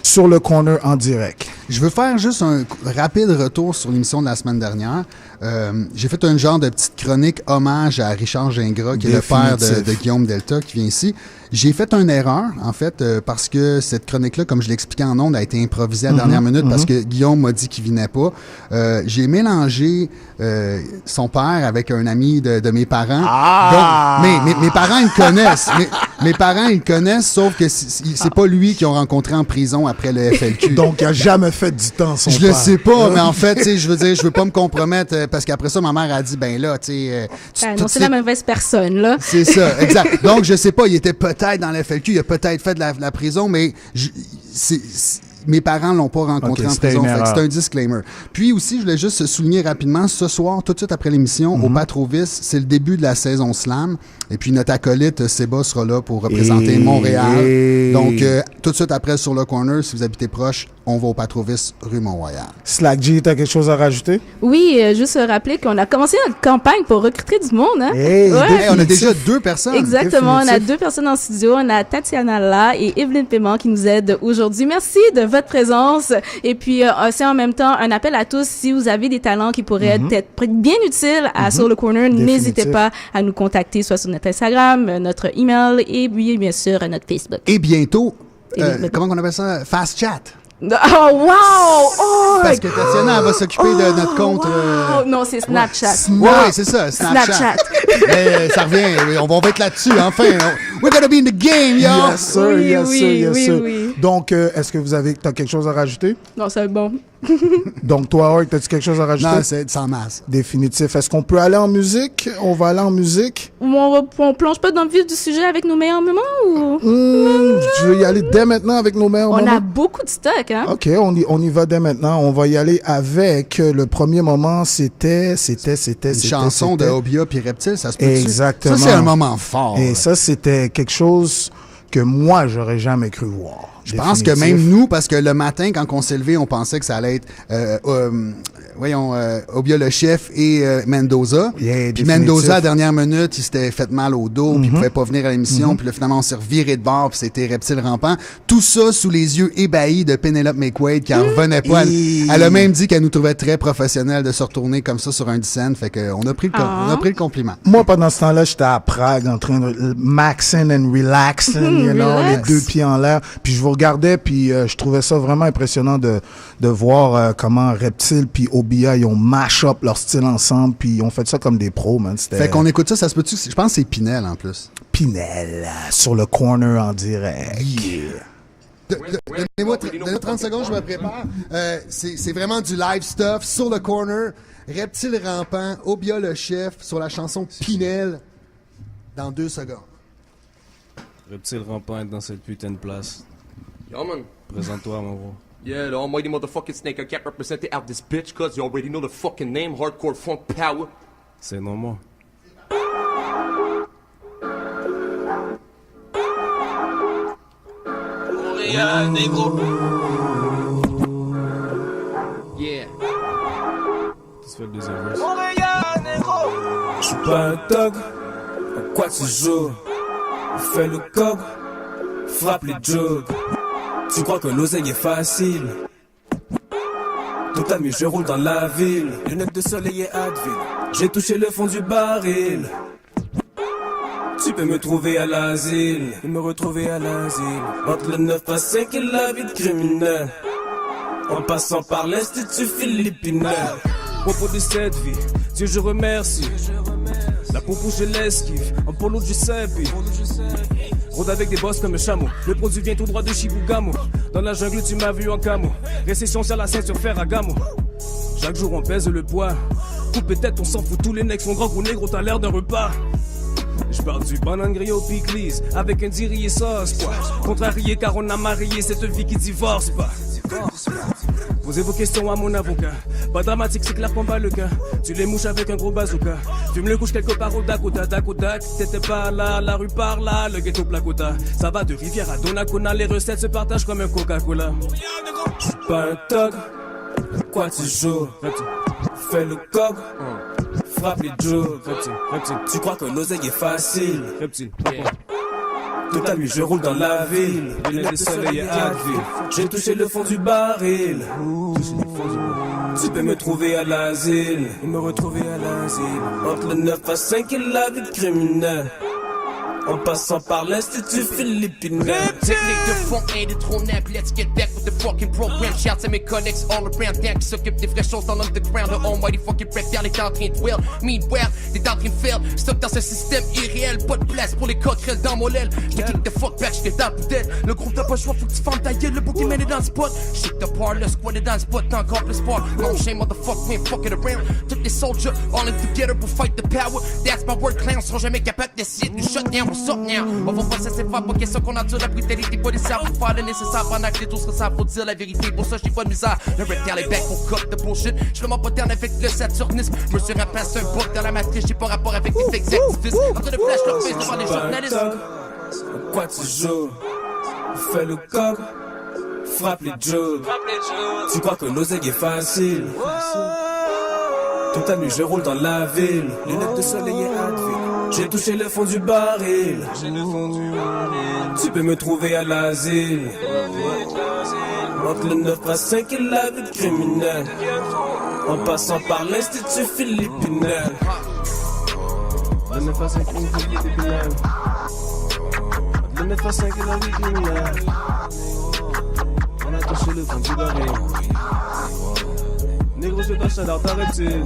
sur le corner en direct. Je veux faire juste un rapide retour sur l'émission de la semaine dernière. J'ai fait un genre de petite chronique hommage à Richard Gingras, qui est le père de Guillaume Delta, qui vient ici. J'ai fait une erreur, en fait, parce que cette chronique-là, comme je l'expliquais en ondes, a été improvisée à la dernière minute parce que Guillaume m'a dit qu'il venait pas. J'ai mélangé son père avec un ami de mes parents. Donc, mes parents, ils le connaissent. Mes parents, ils le connaissent, sauf que c'est pas lui qu'ils ont rencontré en prison après le FLQ. Donc, il a jamais fait du temps, son père. Je le sais pas, mais en fait, tu sais, je veux dire, je veux pas me compromettre parce qu'après ça, ma mère a dit, ben là, tu sais... non, c'est la mauvaise personne, là. C'est ça, exact. Donc, je sais pas, il était peut-être dans le FLQ, il a peut-être fait de la prison, mais mes parents l'ont pas rencontré en prison. C'est un disclaimer. Puis aussi, je voulais juste souligner rapidement, ce soir, tout de suite après l'émission, au Patrovis, c'est le début de la saison Slam. Et puis notre acolyte, Seba, sera là pour représenter Montréal. Donc, tout de suite après, sur le corner, si vous habitez proche, on va au Patrovis, rue Mont-Royal. Slack G, t'as quelque chose à rajouter? Oui, juste rappeler qu'on a commencé notre campagne pour recruter du monde. Hein? On a déjà 2 personnes. Exactement, on a 2 personnes en studio. On a Tatiana là et Evelyne Paiement qui nous aident aujourd'hui. Merci de votre présence. Et puis, c'est en même temps un appel à tous. Si vous avez des talents qui pourraient être bien utiles sur le corner, n'hésitez pas à nous contacter, soit sur notre Instagram, notre email et oui, bien sûr, notre Facebook. Et bientôt, comment on appelle ça? Fast Chat. Oh, wow! Oh, parce que Tatiana, elle va s'occuper de notre compte. Non, c'est Snapchat. Oui, c'est ça, Snapchat. Mais ça revient, on va être là-dessus, enfin. We're gonna be in the game, yo! Yes, sir, yes, sir. Donc, est-ce que t'as quelque chose à rajouter? Non, c'est bon. Donc, toi, Ork, t'as-tu quelque chose à rajouter? Non, c'est sans masse. Définitif. Est-ce qu'on peut aller en musique? On va aller en musique? On plonge pas dans le vif du sujet avec nos meilleurs moments ou? Tu veux y aller dès maintenant avec nos meilleurs moments? On a beaucoup de stock, hein? OK, on y va dès maintenant. On va y aller avec le premier moment, c'était une chanson de Obia puis Reptile, ça se peut. Exactement. Ça, c'est un moment fort. Et ça, c'était quelque chose que moi, j'aurais jamais cru voir. Je pense que même nous, parce que le matin, quand on s'est levé, on pensait que ça allait être Obia le chef et Mendoza. Puis Mendoza, à la dernière minute, il s'était fait mal au dos, puis il pouvait pas venir à l'émission. Puis là, finalement, on s'est reviré de bord, puis c'était Reptile rampant. Tout ça sous les yeux ébahis de Penelope McQuaid, qui en revenait pas. Elle a même dit qu'elle nous trouvait très professionnels de se retourner comme ça sur un scène. Fait qu'on a pris le compliment. Moi, pendant ce temps-là, j'étais à Prague en train de maxing and relaxing, les 2 pieds en l'air. Puis je vous regardais, puis je trouvais ça vraiment impressionnant de voir comment Reptile puis Obia, ils ont mash up leur style ensemble, puis ils ont fait ça comme des pros, man. Fait qu'on écoute ça se peut-tu? Je pense que c'est Pinel, en plus. Pinel, sur le corner en direct. Donnez-moi 30 secondes, je me prépare. C'est vraiment du live stuff, sur le corner. Reptile rampant, Obia le chef, sur la chanson Pinel, dans 2 secondes. Reptile rampant est dans cette putain de place. Yo, man. Présente-toi, mon gros. Yeah, the almighty motherfucking snake. I can't represent it out this bitch, cause you already know the fucking name. Hardcore funk power. C'est normal. Montréal, négro. Yeah. Tu fais le deuxième verse. Montréal, négro. J'suis pas un thug, à quoi tu joues? Fais le coq, frappe les jugs. Tu crois que l'oseille est facile? Tout à je roule dans la ville. Lunettes de soleil et Advil. J'ai touché le fond du baril. Tu peux me trouver à l'asile. Et me retrouver à l'asile. Entre le 9 à 5 et la vie de criminel. En passant par l'Institut philippinaire. Propos de cette vie, Dieu je remercie. La poupou je l'esquive, en polo du Giuseppe. Rôde avec des boss comme un chameau. Le produit vient tout droit de Shibugamo. Dans la jungle tu m'as vu en camo. Récession sur la ceinture Ferragamo. Chaque jour on pèse le poids. Coupe tête on s'en fout, tous les necks sont grands gros négro, t'as l'air d'un repas. Je parle du banane grillé au piclis avec un dirier sauce quoi. Contrarié car on a marié cette vie qui divorce pas. Posez vos questions à mon avocat. Pas dramatique, c'est clair qu'on bat le gars. Tu les mouches avec un gros bazooka. Fume le couche quelque part au Dakota. Dakota, t'étais pas là, la rue par là, le ghetto Placota. Ça va de Rivière à Donnacona, les recettes se partagent comme un Coca-Cola. J'suis pas un thug, quoi tu joues? Fais le coq, frappe les jugs. Tu crois que l'oseille est facile? Toute la nuit je roule dans la ville, lunettes de soleil et Advil. J'ai touché le fond du baril. Tu peux me trouver à l'asile, me retrouver à l'asile. Entre le 9 à 5 et la vie de criminel. En passant par l'Institut philippinais. Technique de fond indétrônable, let's get back with the fucking program. Shouts à mes collègues all around town qui s'occupent des vraies choses dans l'underground. Le almighty fucking reptile est en train de dwell. Meanwhile, t'es en train de faire stop dans ce système irréel. Pas de place pour les coquerelles dans mon aile. J'te kick the fuck back, j'étais dans la poubelle. Le groupe t'as pas le choix, faut que tu fermes ta gueule. Le bouquet mène est dans le spot. Shit the bar, le squad est dans le spot. T'as encore plus sport. No shame, motherfucker, we ain't fucking around. Toutes les soldiers all in together pour fight the power. That's my word, clowns seront jamais capables d'essayer de nous shut down. What's up now? On va pas cesser de faire, pas question qu'on endure la brutalité policière pour faire le nécessaire pendant que les autres se savent, faut dire la vérité. Pour ça, j'ai pas de misère. Le reptile est back pour cop de bullshit. J'suis vraiment pas terne avec le saturnisme. Me suis rapassé un bug dans la matrice, j'ai pas rapport avec les fakes activistes. En train de flash leur face devant les journalistes. À quoi tu joues? Fais le coq, frappe les jugs. Tu crois que l'oseille est facile? Toute la nuit je roule dans la ville, lunettes de soleil et Advil. J'ai touché le fond du baril. Tu peux me trouver à l'asile. Entre le 9 à 5 et la vie de criminel. En passant par l'Institut philippinais. Le 9 à 5 et la vie criminelle. Le 9 à 5 et la vie criminelle. On a touché le fond du baril. Négro, je tâche à l'art d'arrêter.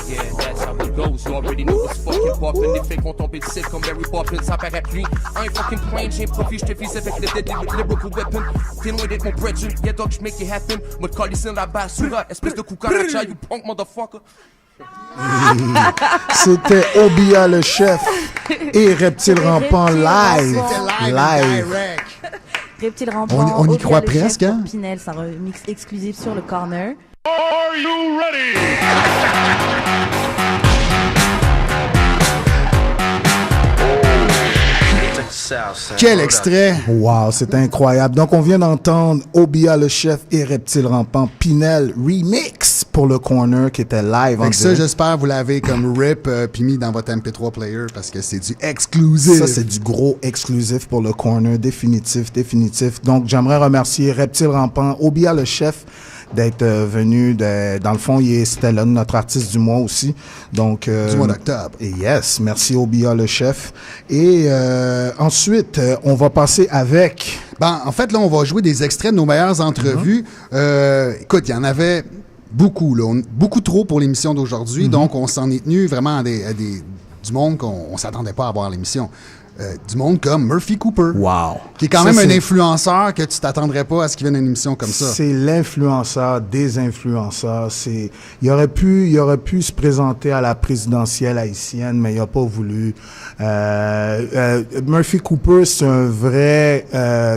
Yeah, that's how it goes. You already know what's fucking poppin'. Les fakes vont tomber de site comme Mary Poppins sans parapluie. I ain't fucking playing, j'improvise, j'te vise avec le deadly with lyrical weapon. T'es loin d'être mon brethren, yeah dog, j'make it happen. Moi te coller la basura, espèce de cucaracha, you punk motherfucker. C'était Obia le chef et Reptile Rampant live. Reptile Rampant, on y croit presque, hein? Pinel, c'est un remix exclusif sur le corner. Are you ready? Quel extrait! Wow, c'est incroyable. Donc, on vient d'entendre Obia le chef et Reptile Rampant Pinel remix pour le corner qui était live en direct. Ça, direct. j'espère vous l'avez comme rip puis mis dans votre MP3 player parce que c'est du exclusif. Ça, c'est du gros exclusif pour le corner, définitif. Donc, j'aimerais remercier Reptile Rampant, Obia le chef, d'être venu. Dans le fond, c'était là notre artiste du mois aussi. Donc, du mois d'octobre. Et yes, merci Obia le chef. Et ensuite, on va passer avec... En fait, là, on va jouer des extraits de nos meilleures entrevues. Écoute, il y en avait beaucoup, là. Beaucoup trop pour l'émission d'aujourd'hui. Donc, on s'en est tenu vraiment à du monde qu'on s'attendait pas à voir à l'émission. Du monde comme Murphy Cooper. Wow. Qui est quand même un influenceur que tu t'attendrais pas à ce qu'il vienne à une émission comme ça. C'est l'influenceur des influenceurs. Il aurait pu se présenter à la présidentielle haïtienne, mais il a pas voulu. Murphy Cooper, c'est un vrai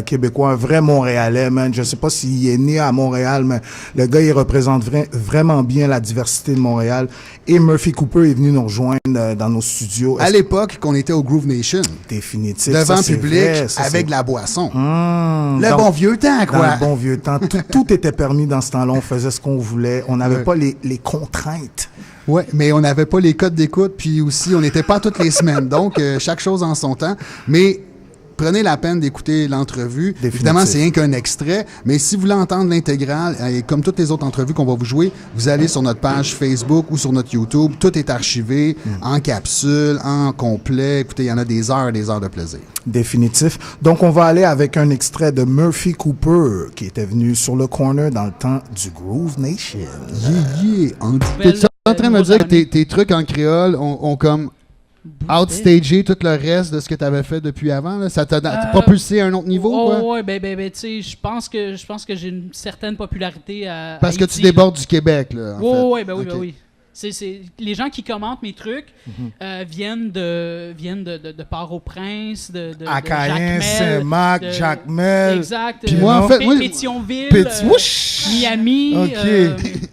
Québécois, un vrai Montréalais, man. Je sais pas s'il est né à Montréal, mais le gars, il représente vraiment bien la diversité de Montréal. Et Murphy Cooper est venu nous rejoindre dans nos studios. À l'époque qu'on était au Groove Nation. Définitif. Devant ça, public, vrai, avec de la boisson. Le bon vieux temps, quoi. Dans le bon vieux temps. Tout était permis dans ce temps-là. On faisait ce qu'on voulait. On n'avait pas les contraintes. Oui, mais on n'avait pas les codes d'écoute, puis aussi, on n'était pas toutes les semaines. Donc, chaque chose en son temps. Mais prenez la peine d'écouter l'entrevue. Évidemment, c'est rien qu'un extrait, mais si vous voulez entendre l'intégrale, et comme toutes les autres entrevues qu'on va vous jouer, vous allez sur notre page Facebook ou sur notre YouTube. Tout est archivé en capsule, en complet. Écoutez, il y en a des heures et des heures de plaisir. Définitif. Donc, on va aller avec un extrait de Murphy Cooper, qui était venu sur le corner dans le temps du Groove Nation. T'es en train de me dire que tes trucs en créole ont comme outstagé tout le reste de ce que tu avais fait depuis avant, là? Ça t'a propulsé à un autre niveau, quoi? Ouais, ben, tu sais, je pense que j'ai une certaine popularité à Parce que Haïti, tu débordes du Québec, là, en fait. Ouais, ben oui. C'est les gens qui commentent mes trucs viennent de Port-au-Prince, de Acaïen, Jacmel, Saint-Marc, Jacmel. Exact. Puis moi, en fait, Pétionville, Miami,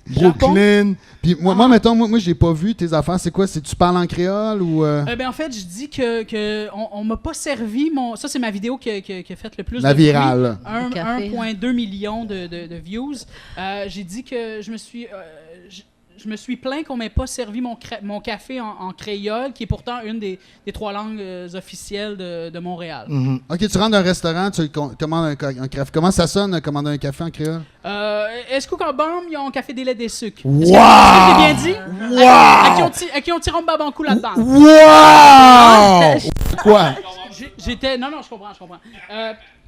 Brooklyn. Puis moi, mettons, moi, j'ai pas vu tes affaires. C'est quoi? Tu parles en créole ou... Ben en fait, je dis que on m'a pas servi ça, c'est ma vidéo qui a fait le plus la de virale. 1,2 million de views. J'ai dit que je me suis... je me suis plaint qu'on m'ait pas servi mon café en créole, qui est pourtant une des 3 langues officielles de Montréal. Mm-hmm. OK, tu rentres dans un restaurant, tu commandes un café. Comment ça sonne, commander un café en créole? Est-ce qu'au Cambam, ils ont un café des laits des sucres? Wow! Est-ce que j'ai bien dit? Wow! À qui on tire un babankou là-dedans? Wow! Quoi? Non, je comprends.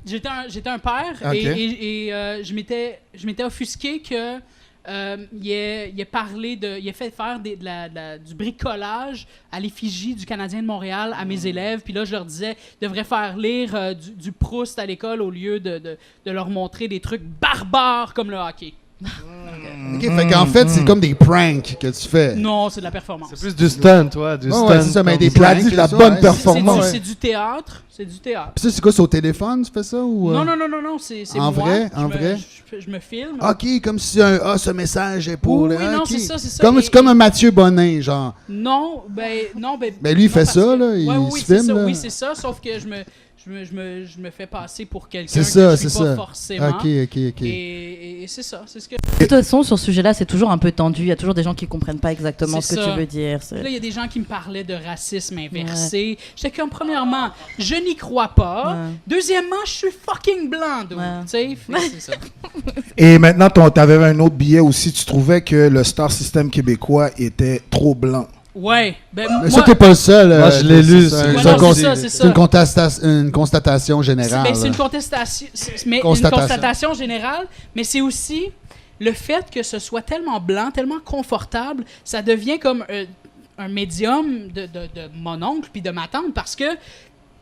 J'étais un père et je m'étais offusqué que il ait fait faire du bricolage à l'effigie du Canadien de Montréal à mes élèves. Puis là, je leur disais, ils devraient faire lire du Proust à l'école au lieu de leur montrer des trucs barbares comme le hockey. OK, fait qu'en fait, c'est comme des pranks que tu fais. Non, c'est de la performance. C'est plus du stunt, toi. Du stunt. Ouais, c'est ça, mais des pranks. De la bonne performance. C'est du théâtre. C'est du théâtre. Puis ça, c'est quoi, c'est au téléphone, tu fais ça? Ou, Non, c'est en moi. vrai? En vrai? Je me filme. OK, comme si ce message est pour... Oui, non, okay. c'est ça. C'est comme un Mathieu Bonin, genre. Non, lui, il fait ça, là, il se filme, là. Oui, c'est ça, sauf que je me fais passer pour quelqu'un que je suis pas forcément. OK. Et c'est ça, c'est ce que... De toute façon, sur ce sujet-là, c'est toujours un peu tendu. Il y a toujours des gens qui comprennent pas exactement ce que tu veux dire. Là, il y a des gens qui me parlaient de racisme inversé. Ouais. J'étais comme, premièrement, je n'y crois pas. Ouais. Deuxièmement, je suis fucking blanc, tu sais, c'est ça. Et maintenant, t'avais un autre billet aussi. Tu trouvais que le Star System québécois était trop blanc. Ouais. Mais ça, t'es pas le seul. Moi, je l'ai lu. C'est une constatation générale. C'est une constatation générale, mais c'est aussi le fait que ce soit tellement blanc, tellement confortable, ça devient comme un médium de mon oncle puis de ma tante, parce que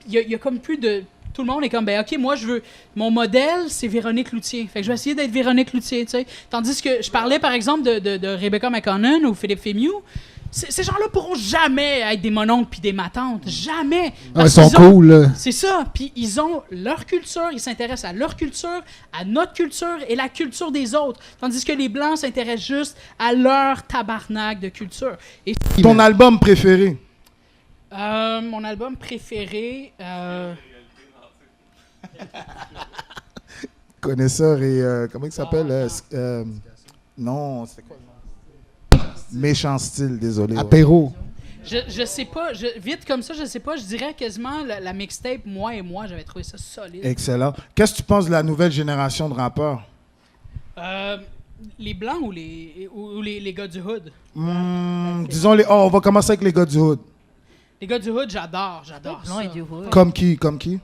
il y a comme plus de... Tout le monde est comme, OK, moi, je veux... Mon modèle, c'est Véronique Loutier. Fait que je vais essayer d'être Véronique Loutier, tu sais. Tandis que je parlais, par exemple, de Rebecca McConnell ou Philippe Fémieux. Ces gens-là pourront jamais être des mononcles puis des matantes. Jamais. Ils sont cool, là. C'est ça. Puis ils ont leur culture. Ils s'intéressent à leur culture, à notre culture et la culture des autres. Tandis que les Blancs s'intéressent juste à leur tabarnak de culture. Et... Ton album préféré? Mon album préféré... Connaisseur et... comment il s'appelle? Non, c'était quoi? Méchant style, désolé. Apéro. Je sais pas, vite comme ça, je sais pas, je dirais quasiment la mixtape Moi et moi, j'avais trouvé ça solide. Excellent. Qu'est-ce que tu penses de la nouvelle génération de rappeurs? Les Blancs ou les gars du Hood? Disons on va commencer avec les gars du Hood. Les gars du Hood, j'adore ça. Et du Hood. Comme qui?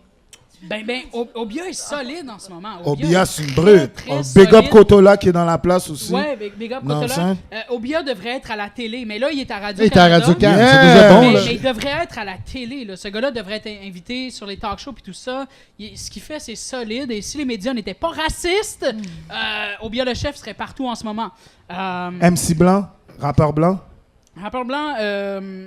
Obia est solide en ce moment. Obia, c'est une brute. Big up Kotola qui est dans la place aussi. Ouais, Big up Kotola. Obia devrait être à la télé, mais là, il est à Radio-Canada. Il est à Radio-Canada, c'est déjà bon. Mais il devrait être à la télé. Là. Ce gars-là devrait être invité sur les talk shows et tout ça. Ce qu'il fait, c'est solide. Et si les médias n'étaient pas racistes, Obia le chef serait partout en ce moment. MC Blanc, rappeur blanc. Rappeur blanc,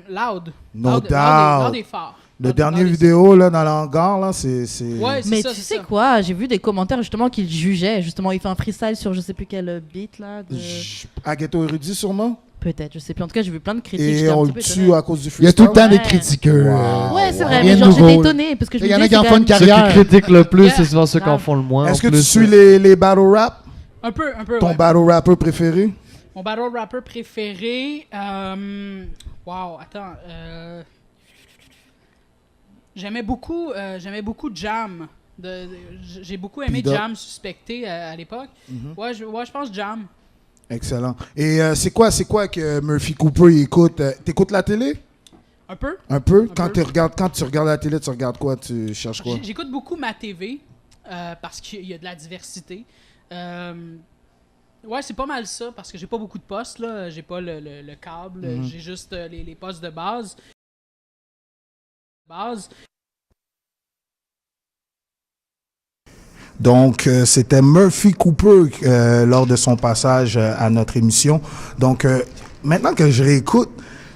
Loud. No doubt. Loud est fort. Le dernier vidéo là, dans l'hangar, là, c'est... Ouais, mais tu sais quoi, j'ai vu des commentaires justement qu'il jugeait. Justement, il fait un freestyle sur je sais plus quel beat là. À Ghetto Érudit, sûrement? Peut-être, je sais plus. En tout cas, j'ai vu plein de critiques. Et on le tue à cause du freestyle. Il y a tout le temps des critiqueurs. Ouais, c'est vrai, mais genre j'étais étonné. Parce que il y en a qui en font une carrière. Ceux qui critiquent le plus, c'est souvent ceux qui en font le moins. Est-ce que tu suis les battle rap? Un peu. Ton battle rapper préféré? Mon battle rapper préféré... Wow, attends... J'aimais beaucoup Jam. J'ai beaucoup aimé Jam Suspecté à l'époque. Ouais, je pense Jam. Excellent. Et c'est quoi que Murphy Cooper écoute? T'écoutes la télé? Un peu. Quand tu regardes la télé, tu regardes quoi? Tu cherches quoi? J'écoute beaucoup ma TV parce qu'il y a de la diversité. Ouais, c'est pas mal ça parce que j'ai pas beaucoup de postes là. J'ai pas le câble. J'ai juste les postes de base. Donc, c'était Murphy Cooper lors de son passage à notre émission. Donc, maintenant que je réécoute,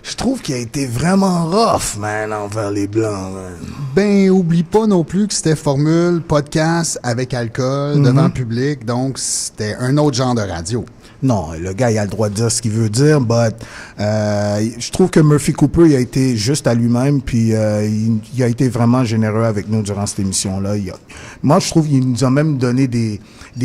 je trouve qu'il a été vraiment rough, man, envers les Blancs, man. Ben, oublie pas non plus que c'était formule podcast avec alcool devant public, donc c'était un autre genre de radio. Non, le gars, il a le droit de dire ce qu'il veut dire, but je trouve que Murphy Cooper, il a été juste à lui-même, puis il a été vraiment généreux avec nous durant cette émission-là. Moi, je trouve qu'il nous a même donné des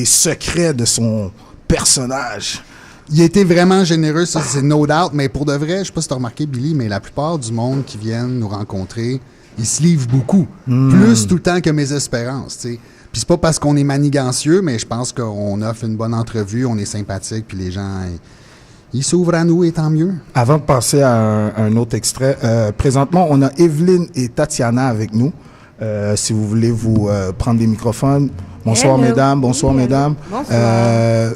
secrets de son personnage. Il a été vraiment généreux, ça, c'est no doubt. Mais pour de vrai, je sais pas si tu as remarqué, Billy, mais la plupart du monde qui viennent nous rencontrer, ils se livrent beaucoup. Plus tout le temps que mes espérances, tu sais. Puis c'est pas parce qu'on est manigancieux, mais je pense qu'on offre une bonne entrevue, on est sympathique, puis les gens, ils s'ouvrent à nous, et tant mieux. Avant de passer à un autre extrait, présentement, on a Evelyne et Tatiana avec nous. Si vous voulez vous prendre des microphones. Bonsoir, Hello. mesdames. Bonsoir, mesdames. Bonsoir.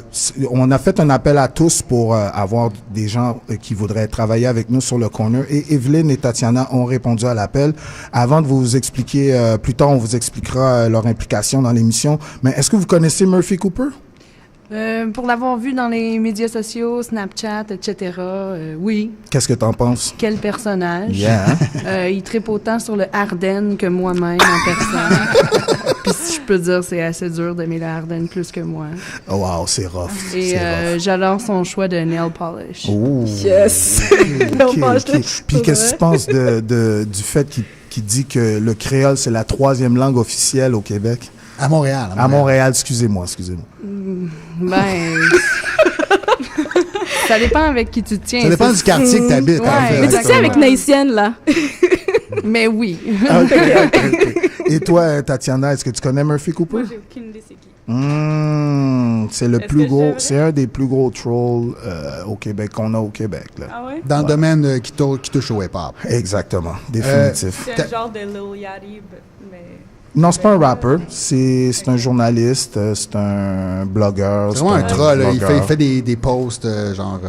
On a fait un appel à tous pour avoir des gens qui voudraient travailler avec nous sur le corner. Et Evelyne et Tatiana ont répondu à l'appel. Avant de vous expliquer, plus tard, on vous expliquera leur implication dans l'émission. Mais est-ce que vous connaissez Murphy Cooper? Pour l'avoir vu dans les médias sociaux, Snapchat, etc., oui. Qu'est-ce que t'en penses? Quel personnage. Yeah. Il tripe autant sur le Harden que moi-même en personne. Puis si je peux dire, c'est assez dur d'aimer le Harden plus que moi. Oh wow, c'est rough. Et C'est rough. j'adore son choix de nail polish. Oh. Yes! Ok, ok. Puis qu'est-ce que tu penses du fait qu'il dit que le créole, c'est la 3e langue officielle au Québec? À Montréal. À Montréal, excusez-moi. Ben... ça dépend avec qui tu tiens. Ça dépend du quartier que tu habites. Ouais, Mais tu sais, avec Naïtienne, là. Mais oui. Ok. Et toi, Tatiana, est-ce que tu connais Murphy Cooper? Moi, j'ai aucune idée c'est qui. C'est le Est-ce plus que gros, je c'est un des plus gros trolls au Québec qu'on a au Québec. Là. Ah ouais? Dans le domaine qui touche au hip-hop. Exactement, définitif. C'est un genre de Lil Yachty, mais... Non, c'est pas un rapper, c'est un journaliste, c'est un blogueur. C'est vraiment un troll. Il vlogueur. fait des posts genre...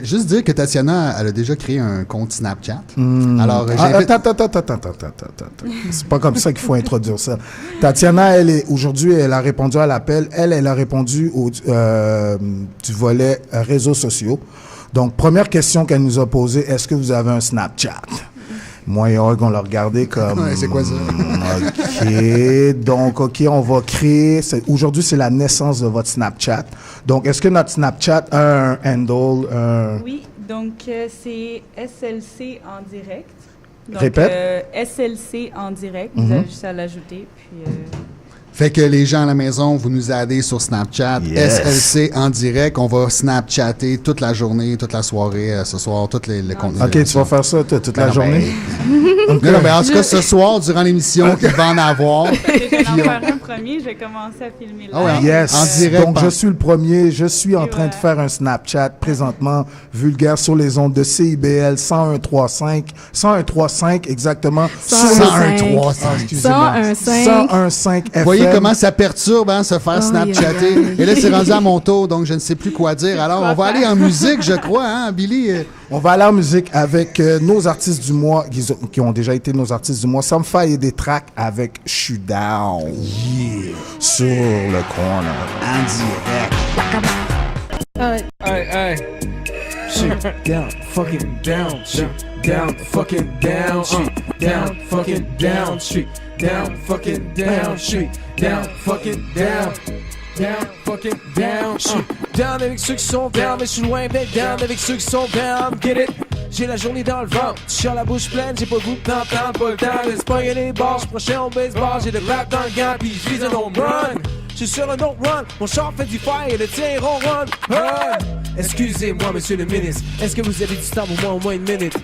juste dire que Tatiana, elle a déjà créé un compte Snapchat. Alors, Attends. C'est pas comme ça qu'il faut introduire ça. Tatiana, aujourd'hui, elle a répondu à l'appel. Elle a répondu du volet réseaux sociaux. Donc, première question qu'elle nous a posée, est-ce que vous avez un Snapchat? Moi et Org, on l'a regardé comme... Ouais, c'est quoi ça? OK. Donc, OK, on va créer... Aujourd'hui, c'est la naissance de votre Snapchat. Donc, est-ce que notre Snapchat a un handle? Oui, donc c'est SLC en direct. Donc, Répète. SLC en direct. Vous avez juste à l'ajouter. Puis, Fait que les gens à la maison, vous nous aidez sur Snapchat. Yes. SLC en direct. On va Snapchatter toute la journée, toute la soirée, ce soir, toutes les contenus. OK, tu vas faire ça toute la journée? Non, mais en tout cas, ce soir, durant l'émission, il va en avoir. je vais en faire un premier. Je vais commencer à filmer live. Ah ouais, Yes. en direct, Donc, je suis le premier. Je suis en train de faire un Snapchat présentement vulgaire sur les ondes de CIBL 101.5 exactement. 101.3. Excusez-moi. 101.5 FM. Vous voyez comment ça perturbe, hein, se faire Snapchatter. Et là, c'est rendu à mon tour, donc je ne sais plus quoi dire. Alors, on va aller en musique, je crois, hein, Billy? On va aller en musique avec nos artistes du mois, qui ont déjà été nos artistes du mois. Some Fire et des tracks avec Je suis down. Yeah. Sur le corner. En direct. Hey. Shit, down, fucking down, shit, down, fucking down, shit, down, fucking down, shit, down, fucking down, shit, down, fucking down. Down, fucking down, down avec ceux qui sont down, mais je suis loin d'être down avec ceux qui sont down, get it? J'ai la journée dans le ventre, j'ai la bouche pleine, j'ai pas le goût de t'entendre, pas le temps de se pogner les barres, j'suis prochain au baseball, j'ai le rap dans le gant, pis j'vise un home run. J'suis sur un autre run, mon char fait du fire et le tien run. Excusez-moi, monsieur le ministre, est-ce que vous avez du temps pour moi au moins une minute?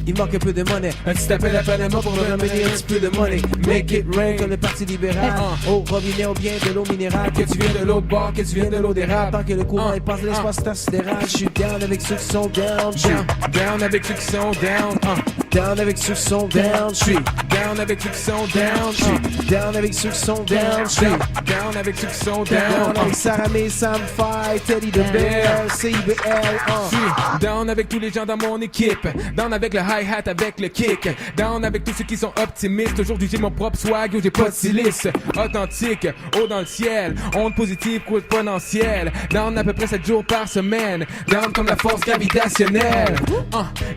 Il manque un peu de monnaie, un petit appel à Panama pour me ramener un petit peu de money. Make it rain comme le parti libéral. Au robinet ou bien de l'eau minérale, que tu viens de l'autre bord, que tu viens de l'eau d'érable. Tant que le courant il passe l'espace intersidéral, j'suis down avec ceux qui sont down, down avec ceux qui sont down, down avec ceux qui sont down, j'suis down avec ceux qui sont down, j'suis down avec ceux qui sont down, j'suis down avec ceux qui sont down, avec Sarah May, Sam Fay, Teddy the Bear, CIBL, down avec tous les gens dans mon équipe, down avec le hi-hat, avec le kick, down avec tous ceux qui sont optimistes. Aujourd'hui j'ai mon propre swag, yo j'ai pas de silice, authentique, haut dans le ciel, onde positive, coût exponentielle, down à peu près 7 jours par semaine, down comme la force gravitationnelle.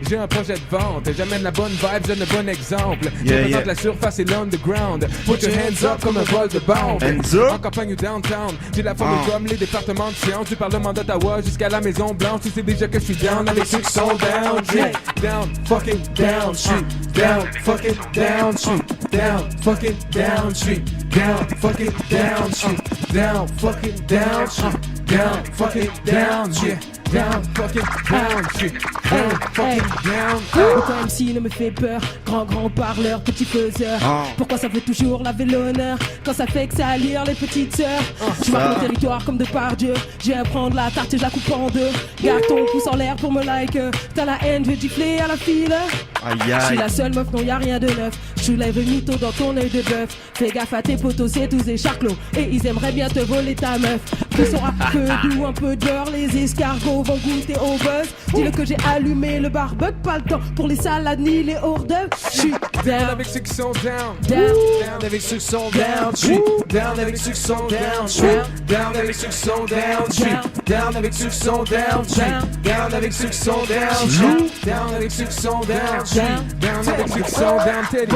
J'ai un projet de vente, j'amène la bonne vibe, je donne le bon exemple. Je représente la surface et l'underground. Put your hands up comme un vol de bombe. En campagne ou downtown, j'ai la forme comme les départements de sciences. Du Parlement d'Ottawa jusqu'à la Maison Blanche. Tu sais déjà que je suis down avec ceux qui sont down. Down, fucking down, street. Down, fucking down, street. Down, fucking down, street. down, fucking down, shit, down, fucking down, shit, down, fucking down, yeah. Down, fucking down, shit, down, fucking down. Pourquoi MC ne me fait peur? Grand parleur, petit faiseur. Pourquoi ça fait toujours laver l'honneur quand ça fait que ça lire les petites sœurs? Je marque mon territoire comme de par Dieu. Je vais prendre la tarte et je la coupe en deux. Garde ton pouce en l'air pour me like. T'as la haine, je vais gifler à la file. Je suis la seule meuf, non y'a rien de neuf. Je soulève le mytho dans ton œil de bœuf. Fais gaffe à tes potos, c'est tous des charclos. Et ils aimeraient bien te voler ta meuf. Ils sont un peu doux, un peu de beurre. Les escargots vont goûter au buzz. Dis-le que j'ai allumé le barbecue. Pas le temps pour les salades ni les hors d'œuvre. J'suis down avec ceux qui sont down. Down avec ceux qui sont down. J'suis down avec ceux qui sont down. J'suis down avec ceux qui sont down. J'suis down avec ceux qui sont down. J'suis down avec ceux qui sont down. J'suis down avec ceux qui sont down. J'suis down avec ceux qui sont down. Teddy.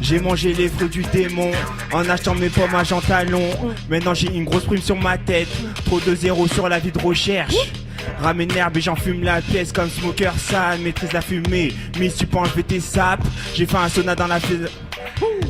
J'ai mangé les fruits du démon en achetant mes pommes à Jean Talon. Maintenant j'ai une grosse prime sur ma tête. Trop de zéro sur la vie de recherche. Ramène l'herbe et j'en fume la pièce comme smoker sale. Maîtrise la fumée, mais si tu peux enlever tes sapes. J'ai fait un sauna dans la file.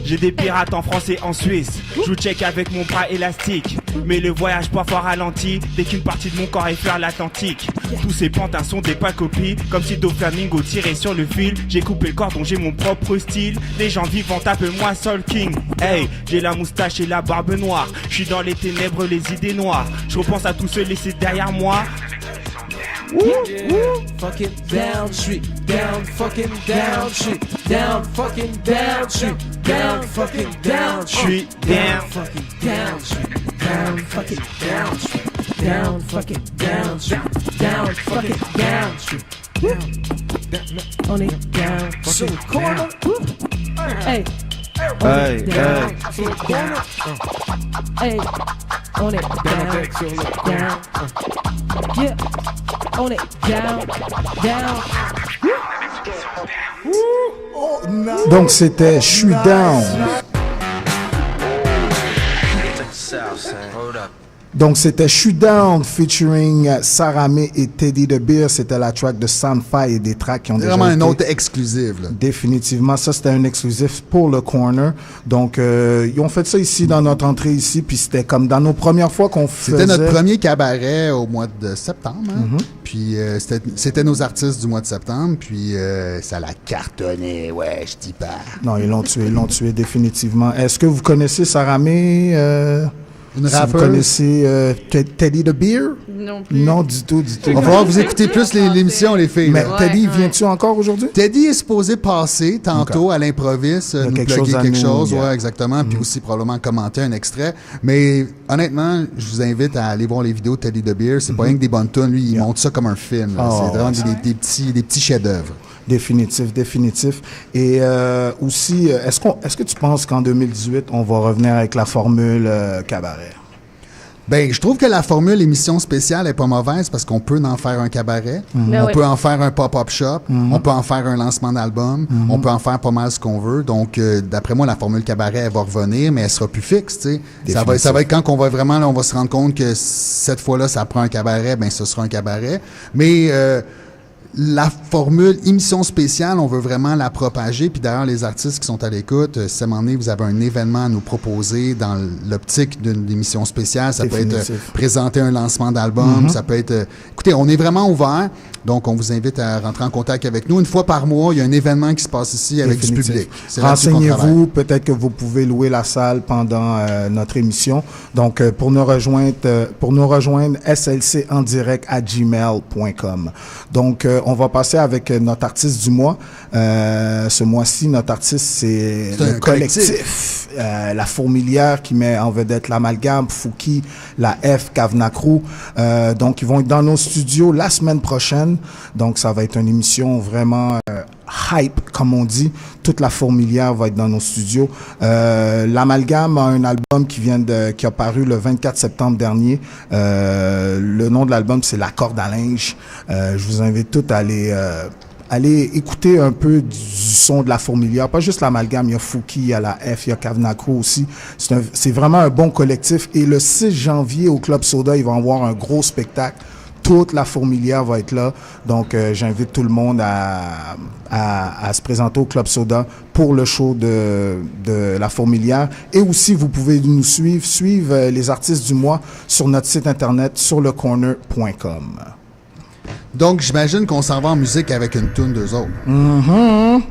J'ai des pirates en France et en Suisse. Je check avec mon bras élastique. Mais le voyage parfois ralenti dès qu'une partie de mon corps effleure l'Atlantique. Tous ces pantins sont des pas copies. Comme si Doflamingo tirait sur le fil. J'ai coupé le cordon, j'ai mon propre style. Les gens vivantes appellent-moi Soul King. Hey, j'ai la moustache et la barbe noire. Je suis dans les ténèbres, les idées noires. Je repense à tous ceux laissés derrière moi. Fucking down, street, down, fucking down, street, down, fucking down, street, down, fucking down, street, down, fucking down, street, down, fucking down, street, down, fucking down, street, down, fucking down, street, on est down. So corner, Hey. Hey, hey. Hey, on est down. Yeah, on est down. Donc c'était Je suis down. Donc c'était Je suis down featuring Saramé et Teddy the Beer. C'était la track de Soundfire et des tracks qui ont déjà vraiment été... une autre exclusive. Là. Définitivement, ça c'était un exclusif pour le Corner. Donc ils ont fait ça ici dans notre entrée ici, puis c'était comme dans nos premières fois qu'on faisait... C'était notre premier cabaret au mois de septembre. Hein? Puis c'était nos artistes du mois de septembre, puis ça l'a cartonné, ouais, je dis pas. Non, ils l'ont tué définitivement. Est-ce que vous connaissez Saramé Une si rappeuse? vous connaissez Teddy the Beer? Non plus. Non, du tout. Il va falloir que vous écoutez plus l'émission, les filles. Mais là. Teddy, viens-tu encore aujourd'hui? Teddy est supposé passer tantôt à l'improviste, nous plugger quelque chose, ouais, exactement, puis aussi probablement commenter un extrait. Mais honnêtement, je vous invite à aller voir les vidéos de Teddy the Beer. C'est pas rien que des bonnes tunes, lui, il monte ça comme un film. là. C'est vraiment des petits chefs-d'œuvre. Définitif. Et aussi, est-ce que tu penses qu'en 2018, on va revenir avec la formule cabaret? Ben, je trouve que la formule émission spéciale est pas mauvaise parce qu'on peut en faire un cabaret, on peut en faire un pop-up shop, on peut en faire un lancement d'album, on peut en faire pas mal ce qu'on veut. Donc, d'après moi, la formule cabaret, elle va revenir, mais elle sera plus fixe, tu sais. Ça va être quand on va vraiment, là, on va se rendre compte que cette fois-là, ça prend un cabaret, ben, ce sera un cabaret. Mais, la formule émission spéciale, on veut vraiment la propager. Puis d'ailleurs, les artistes qui sont à l'écoute, si à un moment donné, vous avez un événement à nous proposer dans l'optique d'une émission spéciale, ça peut être présenter un lancement d'album, ça peut être... écoutez, on est vraiment ouvert. Donc, on vous invite à rentrer en contact avec nous. Une fois par mois, il y a un événement qui se passe ici avec du public. Renseignez-vous, peut-être que vous pouvez louer la salle pendant notre émission. Donc, pour nous rejoindre, slcendirect@gmail.com. Donc, on va passer avec notre artiste du mois. Ce mois-ci, notre artiste, c'est le collectif. La Fourmilière qui met en vedette l'Amalgame, Fouki, la F, Kavna Crew. Donc, ils vont être dans nos studios la semaine prochaine. Donc, ça va être une émission vraiment hype, comme on dit. Toute la Fourmilière va être dans nos studios. L'Amalgame a un album qui a paru le 24 septembre dernier. Le nom de l'album, c'est La Corde à linge. Je vous invite tous à aller écouter un peu du son de la Fourmilière. Pas juste l'Amalgame, il y a Fouki, il y a la F, il y a Kavna Crew aussi. C'est vraiment un bon collectif. Et le 6 janvier, au Club Soda, ils vont avoir un gros spectacle. toute la fourmilière va être là. Donc, j'invite tout le monde à se présenter au Club Soda pour le show de la fourmilière. Et aussi, vous pouvez nous suivre les artistes du mois sur notre site internet surlecorner.com. Donc, j'imagine qu'on s'en va en musique avec une toune d'eux autres. Mm-hmm.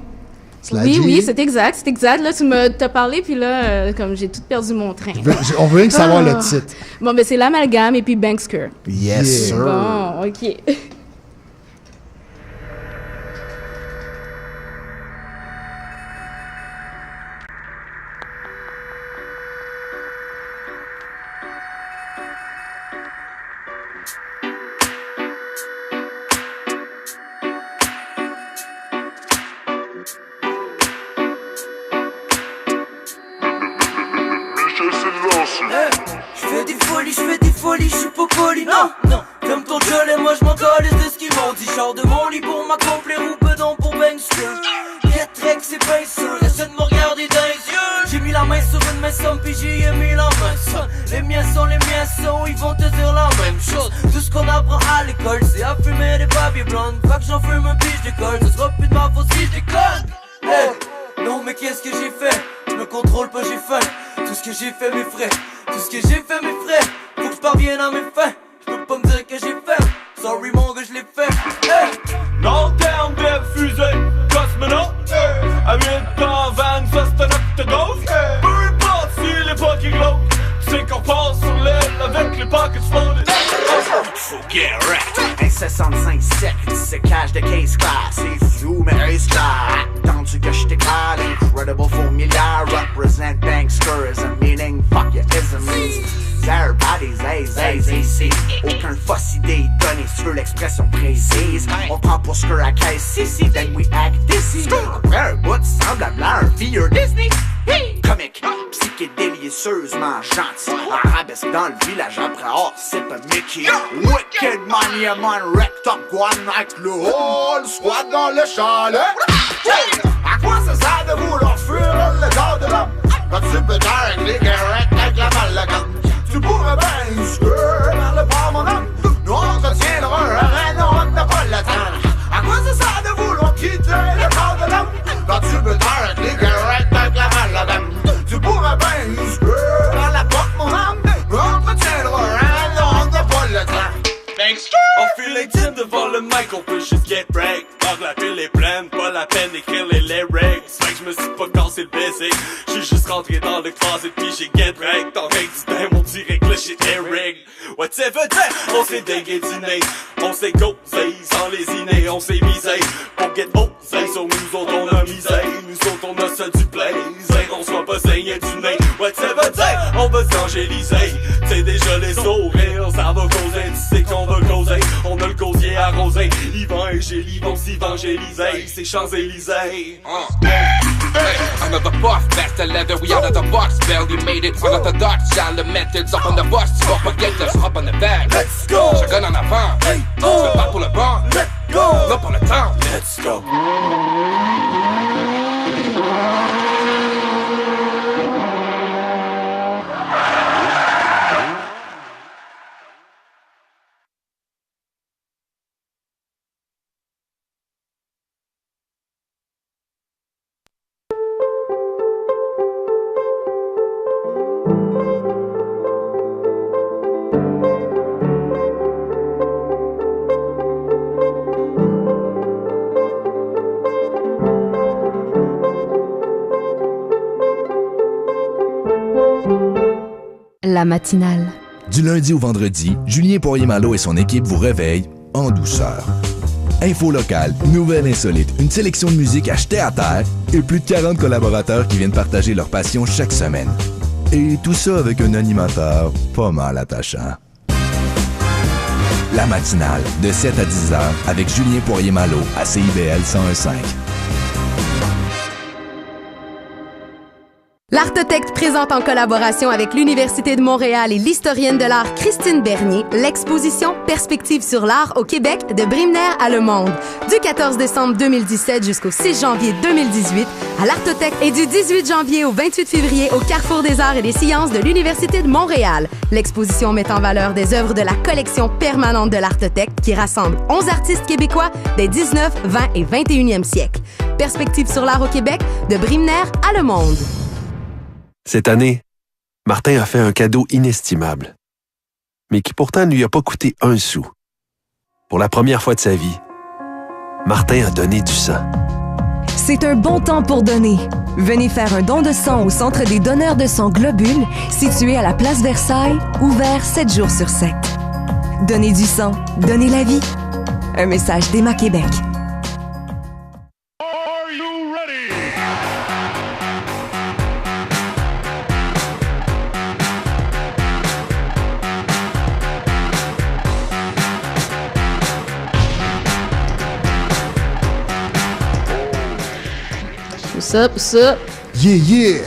Oui, c'est exact. Là, tu t'as parlé, puis là, comme j'ai tout perdu mon train. On veut rien que savoir le titre. Bon, ben c'est l'Amalgame et puis Bankster. Yes, sir. Bon, OK. Je suis pas poli, non, comme ton gueule et moi je m'en calisse de ce qu'ils m'ont dit. Genre de mon lit pour m'accomplir ou bedon pour Bankster. Get Trek c'est bien sûr, essaie de me regarder dans les yeux. J'ai mis la main sur une maison puis j'y ai mis la main sur. Les miens sont, ils vont te dire la même chose. Tout ce qu'on apprend à l'école c'est à fumer des papiers blondes. Fait que j'en fume un puis je décolle, ce sera plus de ma faute si je décolle. Hey, non mais qu'est-ce que j'ai fait? Je me contrôle pas, j'ai faim. Tout ce que j'ai fait mes frais, tout ce que j'ai fait mes frais. Faut que je parvienne à mes fins. Je peux pas me dire que j'ai fait. Sorry mon gars, je l'ai fait. Hey! Long terme de fusée, cosmonaute. À 8 ans, van, ça c'est un acte de dose. Peu importe si l'époque est glauque. Tu sais qu'on passe sur l'aile avec les pockets floated. Faut get wrecked. Un 65-7, c'est cash de case class. C'est flou mais race class. Attendu que je t'éclate. Incredible fourmilière. Represent banksters. A meaning fuck your isms. Everybody's easy. Aucun fausse idée donnée sur l'expression précise. On prend pour ce que la caisse ici, then we act d'ici. Après un bout semblable à un vieux Disney. Comique, psychédélicieusement gentil. Arabesque dans le village après c'est pas Mickey. Wicked money, man, wrecked up, guan avec le whole squad dans le chalet. À quoi ça sert de vouloir fuir le gars de l'homme? Quand tu peux faire avec les guerrettes avec la malagane. Tu pourrais bien inscrire vers le pas, mon homme. Nous entretiendrons un reine, on n'a pas le temps. À quoi ça sert de vouloir quitter le corps de l'homme? Quand tu peux faire avec les guerrettes avec la malagane. Tu pourrais bien inscrire vers la porte, mon homme. Nous entretiendrons un reine, on n'a pas le temps. On file intime devant le mic, on peut juste get break. Quand la pile est pleine, pas la peine d'écrire les lyrics. Fait que je me suis pas cassé le basic. J'suis juste rentré dans le closet pis j'ai get break. Dans rien du temps, mon direct le shit est rig. Whatever day, on s'est déguédiné. On s'est gosé sans les innées, on s'est misé. Pour get osé, sur nous autres on a misé. Nous autres on a ça du plaisir, on soit pas saigné du nez. Whatever day, on va s'angéliser. T'sais déjà les sourires, ça va causer, tu sais qu'on va causer. On a le gosier arrosé, Yvan et Gélie vont s'évangéliser. C'est Champs-Élysées. Hey, another buff, back to leather, we out of the box, barely made it. Another dark child, the methods up on the bus, tu vas pas get us up on the bag. Let's go! Chacun en avant, hey, tu te bats pour le banc, let's go! Là pour le temps, let's go! La matinale. Du lundi au vendredi, Julien Poirier-Malo et son équipe vous réveillent en douceur. Infos locales, nouvelles insolites, une sélection de musique achetée à terre et plus de 40 collaborateurs qui viennent partager leur passion chaque semaine. Et tout ça avec un animateur pas mal attachant. La matinale, de 7 à 10 heures, avec Julien Poirier-Malo à CIBL 101.5. L'Artothèque présente en collaboration avec l'Université de Montréal et l'historienne de l'art Christine Bernier l'exposition Perspectives sur l'art au Québec de Brimner à Le Monde du 14 décembre 2017 jusqu'au 6 janvier 2018 à l'Artothèque et du 18 janvier au 28 février au Carrefour des arts et des sciences de l'Université de Montréal. L'exposition met en valeur des œuvres de la collection permanente de l'Artothèque qui rassemble 11 artistes québécois des 19, 20 et 21e siècles. Perspectives sur l'art au Québec de Brimner à Le Monde. Cette année, Martin a fait un cadeau inestimable, mais qui pourtant ne lui a pas coûté un sou. Pour la première fois de sa vie, Martin a donné du sang. C'est un bon temps pour donner. Venez faire un don de sang au Centre des donneurs de sang Globule, situé à la place Versailles, ouvert 7 jours sur 7. Donnez du sang, donnez la vie. Un message d'Emma Québec. What's up? Yeah,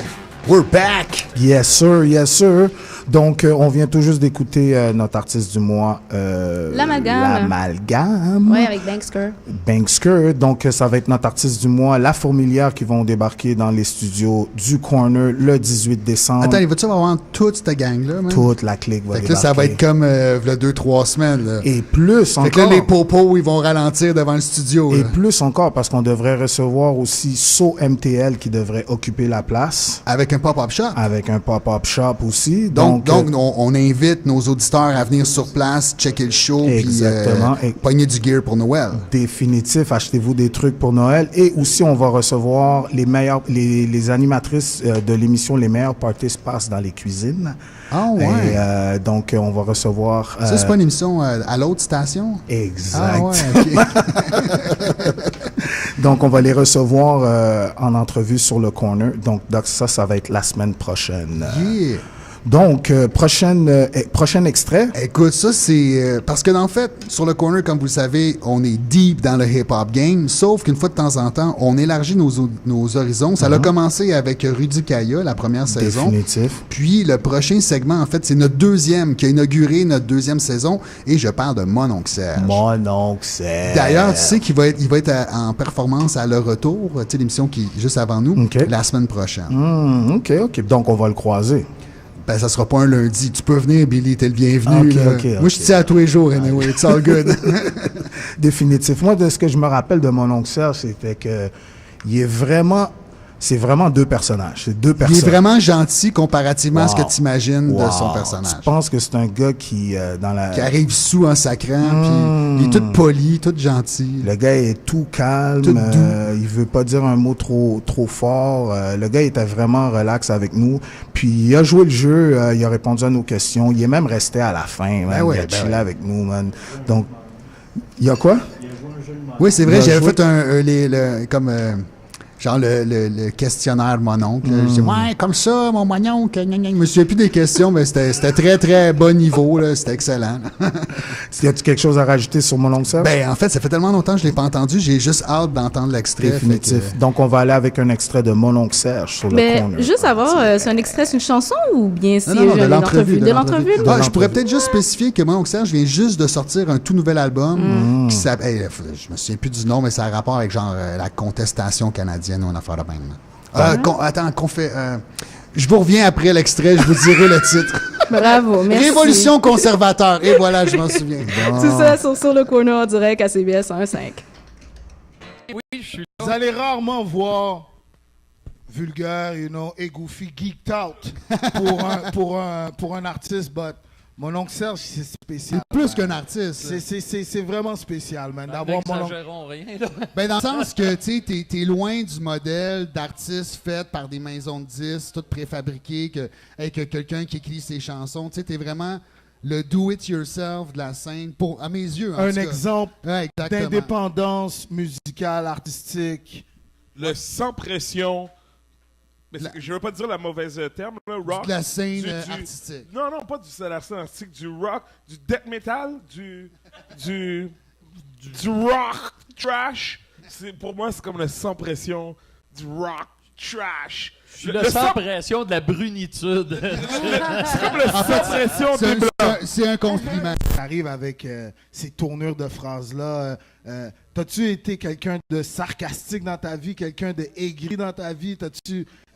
we're back. Yes, sir, yes, sir. Donc, on vient tout juste d'écouter notre artiste du mois, L'Amalgame. Oui, avec Banksker. Banksker. Donc, ça va être notre artiste du mois, La Fourmilière, qui vont débarquer dans les studios du Corner le 18 décembre. Attends, il va-tu avoir toute cette gang-là? Même? Toute la clique va débarquer. Là, ça va être comme le 2-3 semaines. Là. Et plus encore. Fait que là, les popos, ils vont ralentir devant le studio. Et là. plus encore, parce qu'on devrait recevoir aussi So MTL qui devrait occuper la place. Avec un pop-up shop. Avec un pop-up shop aussi. Donc on invite nos auditeurs à venir sur place, checker le show, puis pogner du gear pour Noël. Définitif, achetez-vous des trucs pour Noël. Et aussi, on va recevoir les animatrices de l'émission Les meilleurs parties se passent dans les cuisines. Ah ouais. Et, donc, on va recevoir... Ça, c'est pas une émission à l'autre station? Exact. Ah ouais, OK. Donc, on va les recevoir en entrevue sur le Corner. Donc, ça va être la semaine prochaine. Yeah. Donc, prochain extrait. Écoute, ça, c'est... parce que, en fait, sur le Corner, comme vous le savez, on est deep dans le hip-hop game, sauf qu'une fois de temps en temps, on élargit nos horizons. Ça a commencé avec Rudy Kaya, la première saison. Définitif. Puis, le prochain segment, en fait, c'est notre deuxième, qui a inauguré notre deuxième saison, et je parle de Mon Oncle Serge. Mon Oncle Serge. D'ailleurs, tu sais qu'il va être en performance à Le Retour, tu sais, l'émission qui est juste avant nous, la semaine prochaine. OK. Donc, on va le croiser. Ben, ça sera pas un lundi. Tu peux venir, Billy, t'es le bienvenu. Moi, je te dis à tous les jours, anyway, it's all good. Définitif. Moi, de ce que je me rappelle de Mon Oncle Serge, c'était que c'est vraiment deux personnages. C'est deux personnes. Il est vraiment gentil comparativement à ce que tu imagines de son personnage. Je pense que c'est un gars qui, qui arrive sous en sacrant, puis il est tout poli, tout gentil. Le gars est tout calme. Tout doux. Il veut pas dire un mot trop fort. Le gars était vraiment relax avec nous. Puis il a joué le jeu, il a répondu à nos questions. Il est même resté à la fin. Man. Il a chillé avec nous, man. Donc, il y a quoi? Oui, c'est vrai, j'avais fait genre le questionnaire de mon oncle. Je dis, ouais, comme ça, mon oncle. Je me souviens plus des questions, mais c'était très, très bon niveau. Là. C'était excellent. Y a-tu quelque chose à rajouter sur Mon Oncle Serge? Ben, en fait, ça fait tellement longtemps que je l'ai pas entendu. J'ai juste hâte d'entendre l'extrait. Définitif. Donc, on va aller avec un extrait de Mon Oncle Serge sur le Corner. Juste savoir, c'est un extrait, c'est une chanson ou bien c'est de l'entrevue? De l'entrevue? Je pourrais peut-être juste spécifier que Mon Oncle Serge vient juste de sortir un tout nouvel album qui s'appelle... je me souviens plus du nom, mais ça a rapport avec genre la contestation canadienne ou une affaire de même. Attends, je vous reviens après l'extrait, je vous dirai le titre. Bravo, merci. Révolution conservateur. Et voilà, je m'en souviens. Bon. Tout ça sur le Corner en direct à CBS 1.5. Vous allez rarement voir vulgaire, et goofy, geeked out pour un artiste, but Mon Oncle Serge, c'est spécial. C'est plus qu'un artiste. C'est vraiment spécial, man. N'exagérons rien, là. Ben, dans le sens que, tu sais, t'es loin du modèle d'artiste fait par des maisons de disques, tout préfabriqué, avec quelqu'un qui écrit ses chansons. Tu sais, t'es vraiment le do-it-yourself de la scène, à mes yeux, en tout cas. Un exemple d'indépendance musicale, artistique. Le sans pression. Mais je veux pas dire la mauvaise terme, là, rock. De la scène artistique. Non, pas de la scène artistique, du rock, du death metal, du rock trash. Pour moi, c'est comme le sans pression du rock trash. Le sans pression de la brunitude. C'est comme le sans pression des blancs. C'est un compliment. Ça arrive avec ces tournures de phrases-là. T'as-tu été quelqu'un de sarcastique dans ta vie, quelqu'un de aigri dans ta vie?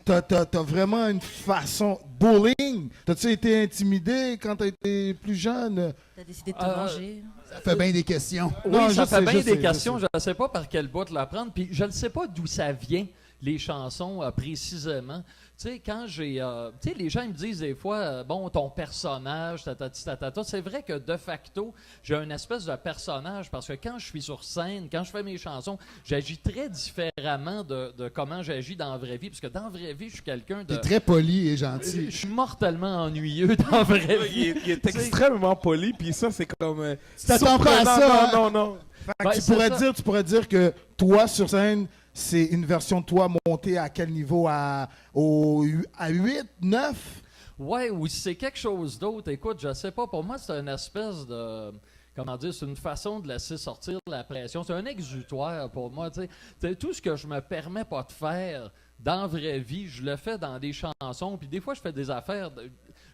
T'as vraiment une façon... Bullying? T'as-tu été intimidé quand t'as été plus jeune? T'as décidé de te venger? Ça fait bien des questions. Oui, Non, ça je fait sais, bien je des sais, questions. je Je ne sais pas par quel bout la prendre. Puis je ne sais pas d'où ça vient, les chansons, précisément. Tu sais, quand j'ai... tu sais, les gens ils me disent des fois, bon, ton personnage, c'est vrai que de facto, j'ai une espèce de personnage parce que quand je suis sur scène, quand je fais mes chansons, j'agis très différemment de comment j'agis dans la vraie vie. Parce que dans la vraie vie, je suis quelqu'un de... T'es très poli et gentil. Je suis mortellement ennuyeux dans la vraie vie. Il est extrêmement poli, puis ça, c'est comme... Tu t'attends pas à ça, hein? Non. Fait que tu pourrais dire que toi, sur scène, c'est une version de toi montée à quel niveau? À 8, 9? Ouais, ou si c'est quelque chose d'autre, écoute, je sais pas. Pour moi, c'est une espèce de... Comment dire, c'est une façon de laisser sortir la pression. C'est un exutoire pour moi, tu sais. Tout ce que je me permets pas de faire dans la vraie vie, je le fais dans des chansons. Puis des fois, je fais des affaires...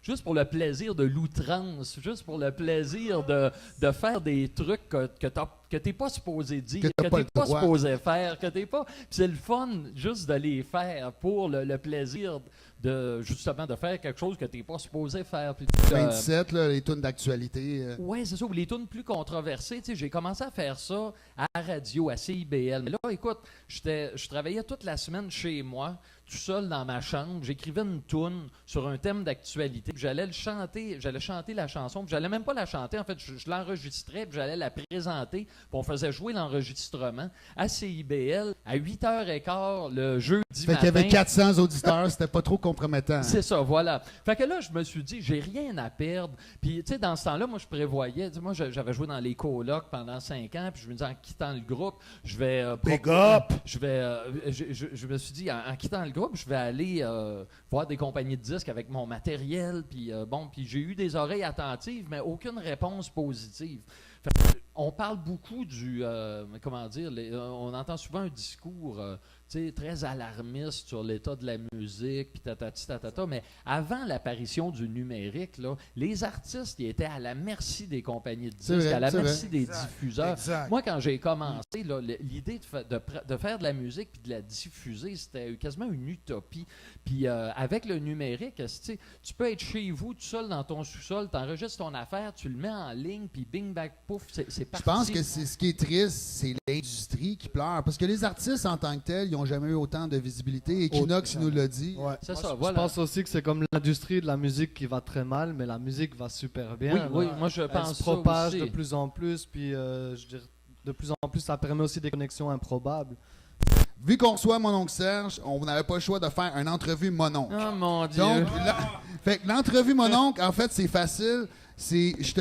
juste pour le plaisir de l'outrance, juste pour le plaisir de faire des trucs que t'es pas supposé dire, que t'es pas supposé faire, que t'es pas... Puis c'est le fun juste de les faire pour le plaisir de justement de faire quelque chose que t'es pas supposé faire. Puis, 27, là, les tunes d'actualité. Ouais, c'est ça, ou les tunes plus controversées. Tu sais, j'ai commencé à faire ça à la radio, à CIBL. Mais là, écoute, je travaillais toute la semaine chez moi, tout seul dans ma chambre. J'écrivais une tune sur un thème d'actualité. J'allais chanter la chanson. Puis j'allais même pas la chanter. En fait, je l'enregistrais, puis j'allais la présenter. Puis on faisait jouer l'enregistrement à CIBL à 8h15 le jeudi matin. Fait qu'il y avait 400 auditeurs, c'était pas trop compromettant. C'est ça, voilà. Fait que là, je me suis dit, j'ai rien à perdre. Puis, tu sais, dans ce temps-là, moi, je prévoyais... Moi, j'avais joué dans les colocs pendant 5 ans, puis je me disais, en quittant le groupe, je vais... Big up! Je me suis dit, en quittant le groupe, je vais aller voir des compagnies de disques avec mon matériel, puis puis j'ai eu des oreilles attentives, mais aucune réponse positive. Fait que, on parle beaucoup du... comment dire? On entend souvent un discours... très alarmiste sur l'état de la musique, puis tatata, mais avant l'apparition du numérique, là, les artistes ils étaient à la merci des compagnies de disques, à la merci des diffuseurs. Exact. Moi, quand j'ai commencé, là, l'idée de faire de la musique puis de la diffuser, c'était quasiment une utopie. Puis avec le numérique, tu peux être chez vous, tout seul dans ton sous-sol, tu enregistres ton affaire, tu le mets en ligne, puis bing, bang, pouf, c'est parti. Je pense que ce qui est triste, c'est l'industrie qui pleure. Parce que les artistes, en tant que tels, ils n'ont jamais eu autant de visibilité. Equinox, il nous l'a dit. Ouais. C'est ça, Je pense aussi que c'est comme l'industrie de la musique qui va très mal, mais la musique va super bien. Oui, moi je pense Elle se propage ça aussi. de plus en plus, puis je dirais, de plus en plus, ça permet aussi des connexions improbables. Vu qu'on reçoit mon oncle Serge, on n'avait pas le choix de faire une entrevue mononcle. Oh mon Dieu! Donc, fait que l'entrevue mononcle, en fait, c'est facile.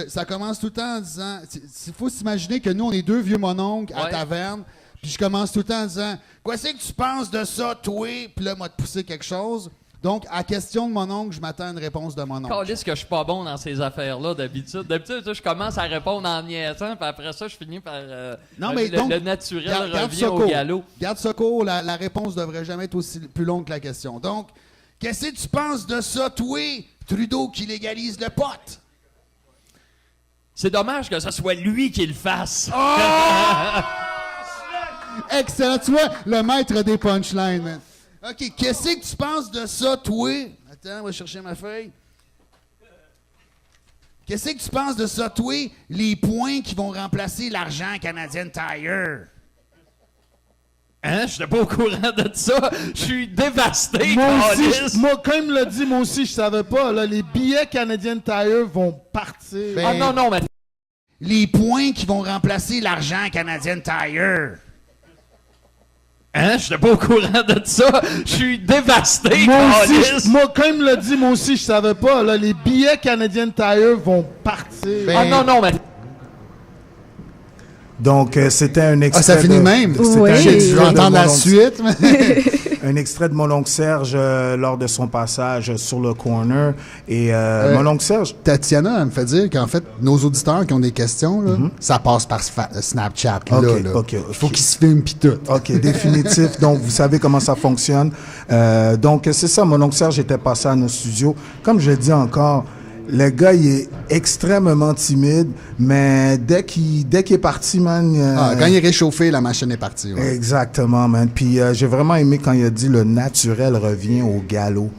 Ça commence tout le temps en disant... Il faut s'imaginer que nous, on est deux vieux mononcles à taverne. Puis je commence tout le temps en disant « Quoi c'est que tu penses de ça, toi? » Puis là, moi, te pousser quelque chose. Donc, à question de mon oncle, je m'attends à une réponse de mon oncle. Calisse que je suis pas bon dans ces affaires-là d'habitude. D'habitude, je commence à répondre en niaisant, puis après ça, je finis par... non, mais donc, le naturel revient au galop. Garde ça court, la réponse devrait jamais être aussi plus longue que la question. Donc, qu'est-ce que tu penses de ça, toi? Trudeau qui légalise le pot? C'est dommage que ce soit lui qui le fasse. Oh! Excellent, tu vois, le maître des punchlines, man. OK, qu'est-ce que tu penses de ça, toi? Attends, on va chercher ma feuille. Qu'est-ce que tu penses de ça, toi? Les points qui vont remplacer l'argent Canadian Tire. Hein? Je n'étais pas au courant de ça. Je suis dévasté. Quand il me l'a dit, moi aussi, je savais pas. Là, les billets Canadian Tire vont partir. Non, mais... Les points qui vont remplacer l'argent Canadian Tire. Hein? Je n'étais pas au courant de ça. Je suis dévasté. Quand il me l'a dit, moi aussi, je savais pas. Là, les billets Canadian Tire vont partir. Non, mais... Donc, c'était un extrait. Ah, ça finit de même? Oui. Je vais entendre la suite. un extrait de mon oncle Serge lors de son passage sur le corner. Et mon oncle Serge... Tatiana, elle me fait dire qu'en fait, nos auditeurs qui ont des questions, là, ça passe par Snapchat. Il faut qu'ils se filment pis tout. OK, définitif. Donc, vous savez comment ça fonctionne. Donc, c'est ça, mon oncle Serge était passé à nos studios. Comme je le dis encore, le gars, il est extrêmement timide, mais dès qu'il est parti, man... quand il est réchauffé, la machine est partie. Ouais. Exactement, man. Puis j'ai vraiment aimé quand il a dit « le naturel revient au galop ».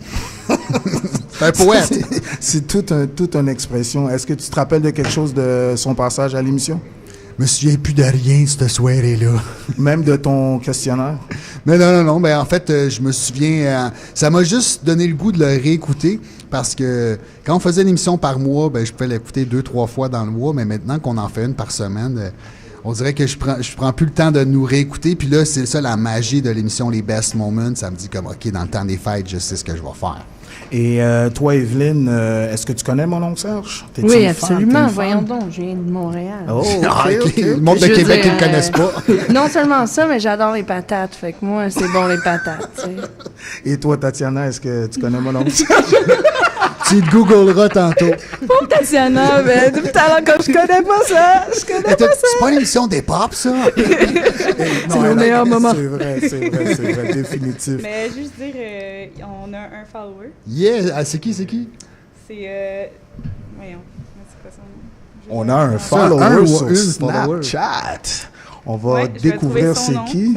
C'est un poète. C'est toute une expression. Est-ce que tu te rappelles de quelque chose de son passage à l'émission? Je me souviens plus de rien cette soirée-là. Même de ton questionnaire? Non. Ben, en fait, je me souviens... ça m'a juste donné le goût de le réécouter parce que quand on faisait une émission par mois, ben, je pouvais l'écouter 2-3 fois dans le mois, mais maintenant qu'on en fait une par semaine, on dirait que je prends plus le temps de nous réécouter. Puis là, c'est ça la magie de l'émission Les Best Moments. Ça me dit comme, OK, dans le temps des fêtes, je sais ce que je vais faire. Et toi, Evelyne, est-ce que tu connais mon oncle Serge? Oui, absolument. Voyons donc, je viens de Montréal. Oh, OK. Le monde de Québec, ils ne le connaissent pas. Non seulement ça, mais j'adore les patates. Fait que moi, c'est bon, les patates. T'sais. Et toi, Tatiana, est-ce que tu connais mon oncle Serge? Tu te googleras tantôt. Pauvre Tatiana, mais depuis tout à l'heure, comme je connais pas ça, C'est pas une émission des pop, ça? C'est le meilleur moment. C'est vrai, définitif. Mais juste dire, on a un follower. Yeah, c'est qui? C'est, voyons, c'est quoi ça? On a un follower sur Snapchat. On va découvrir c'est qui.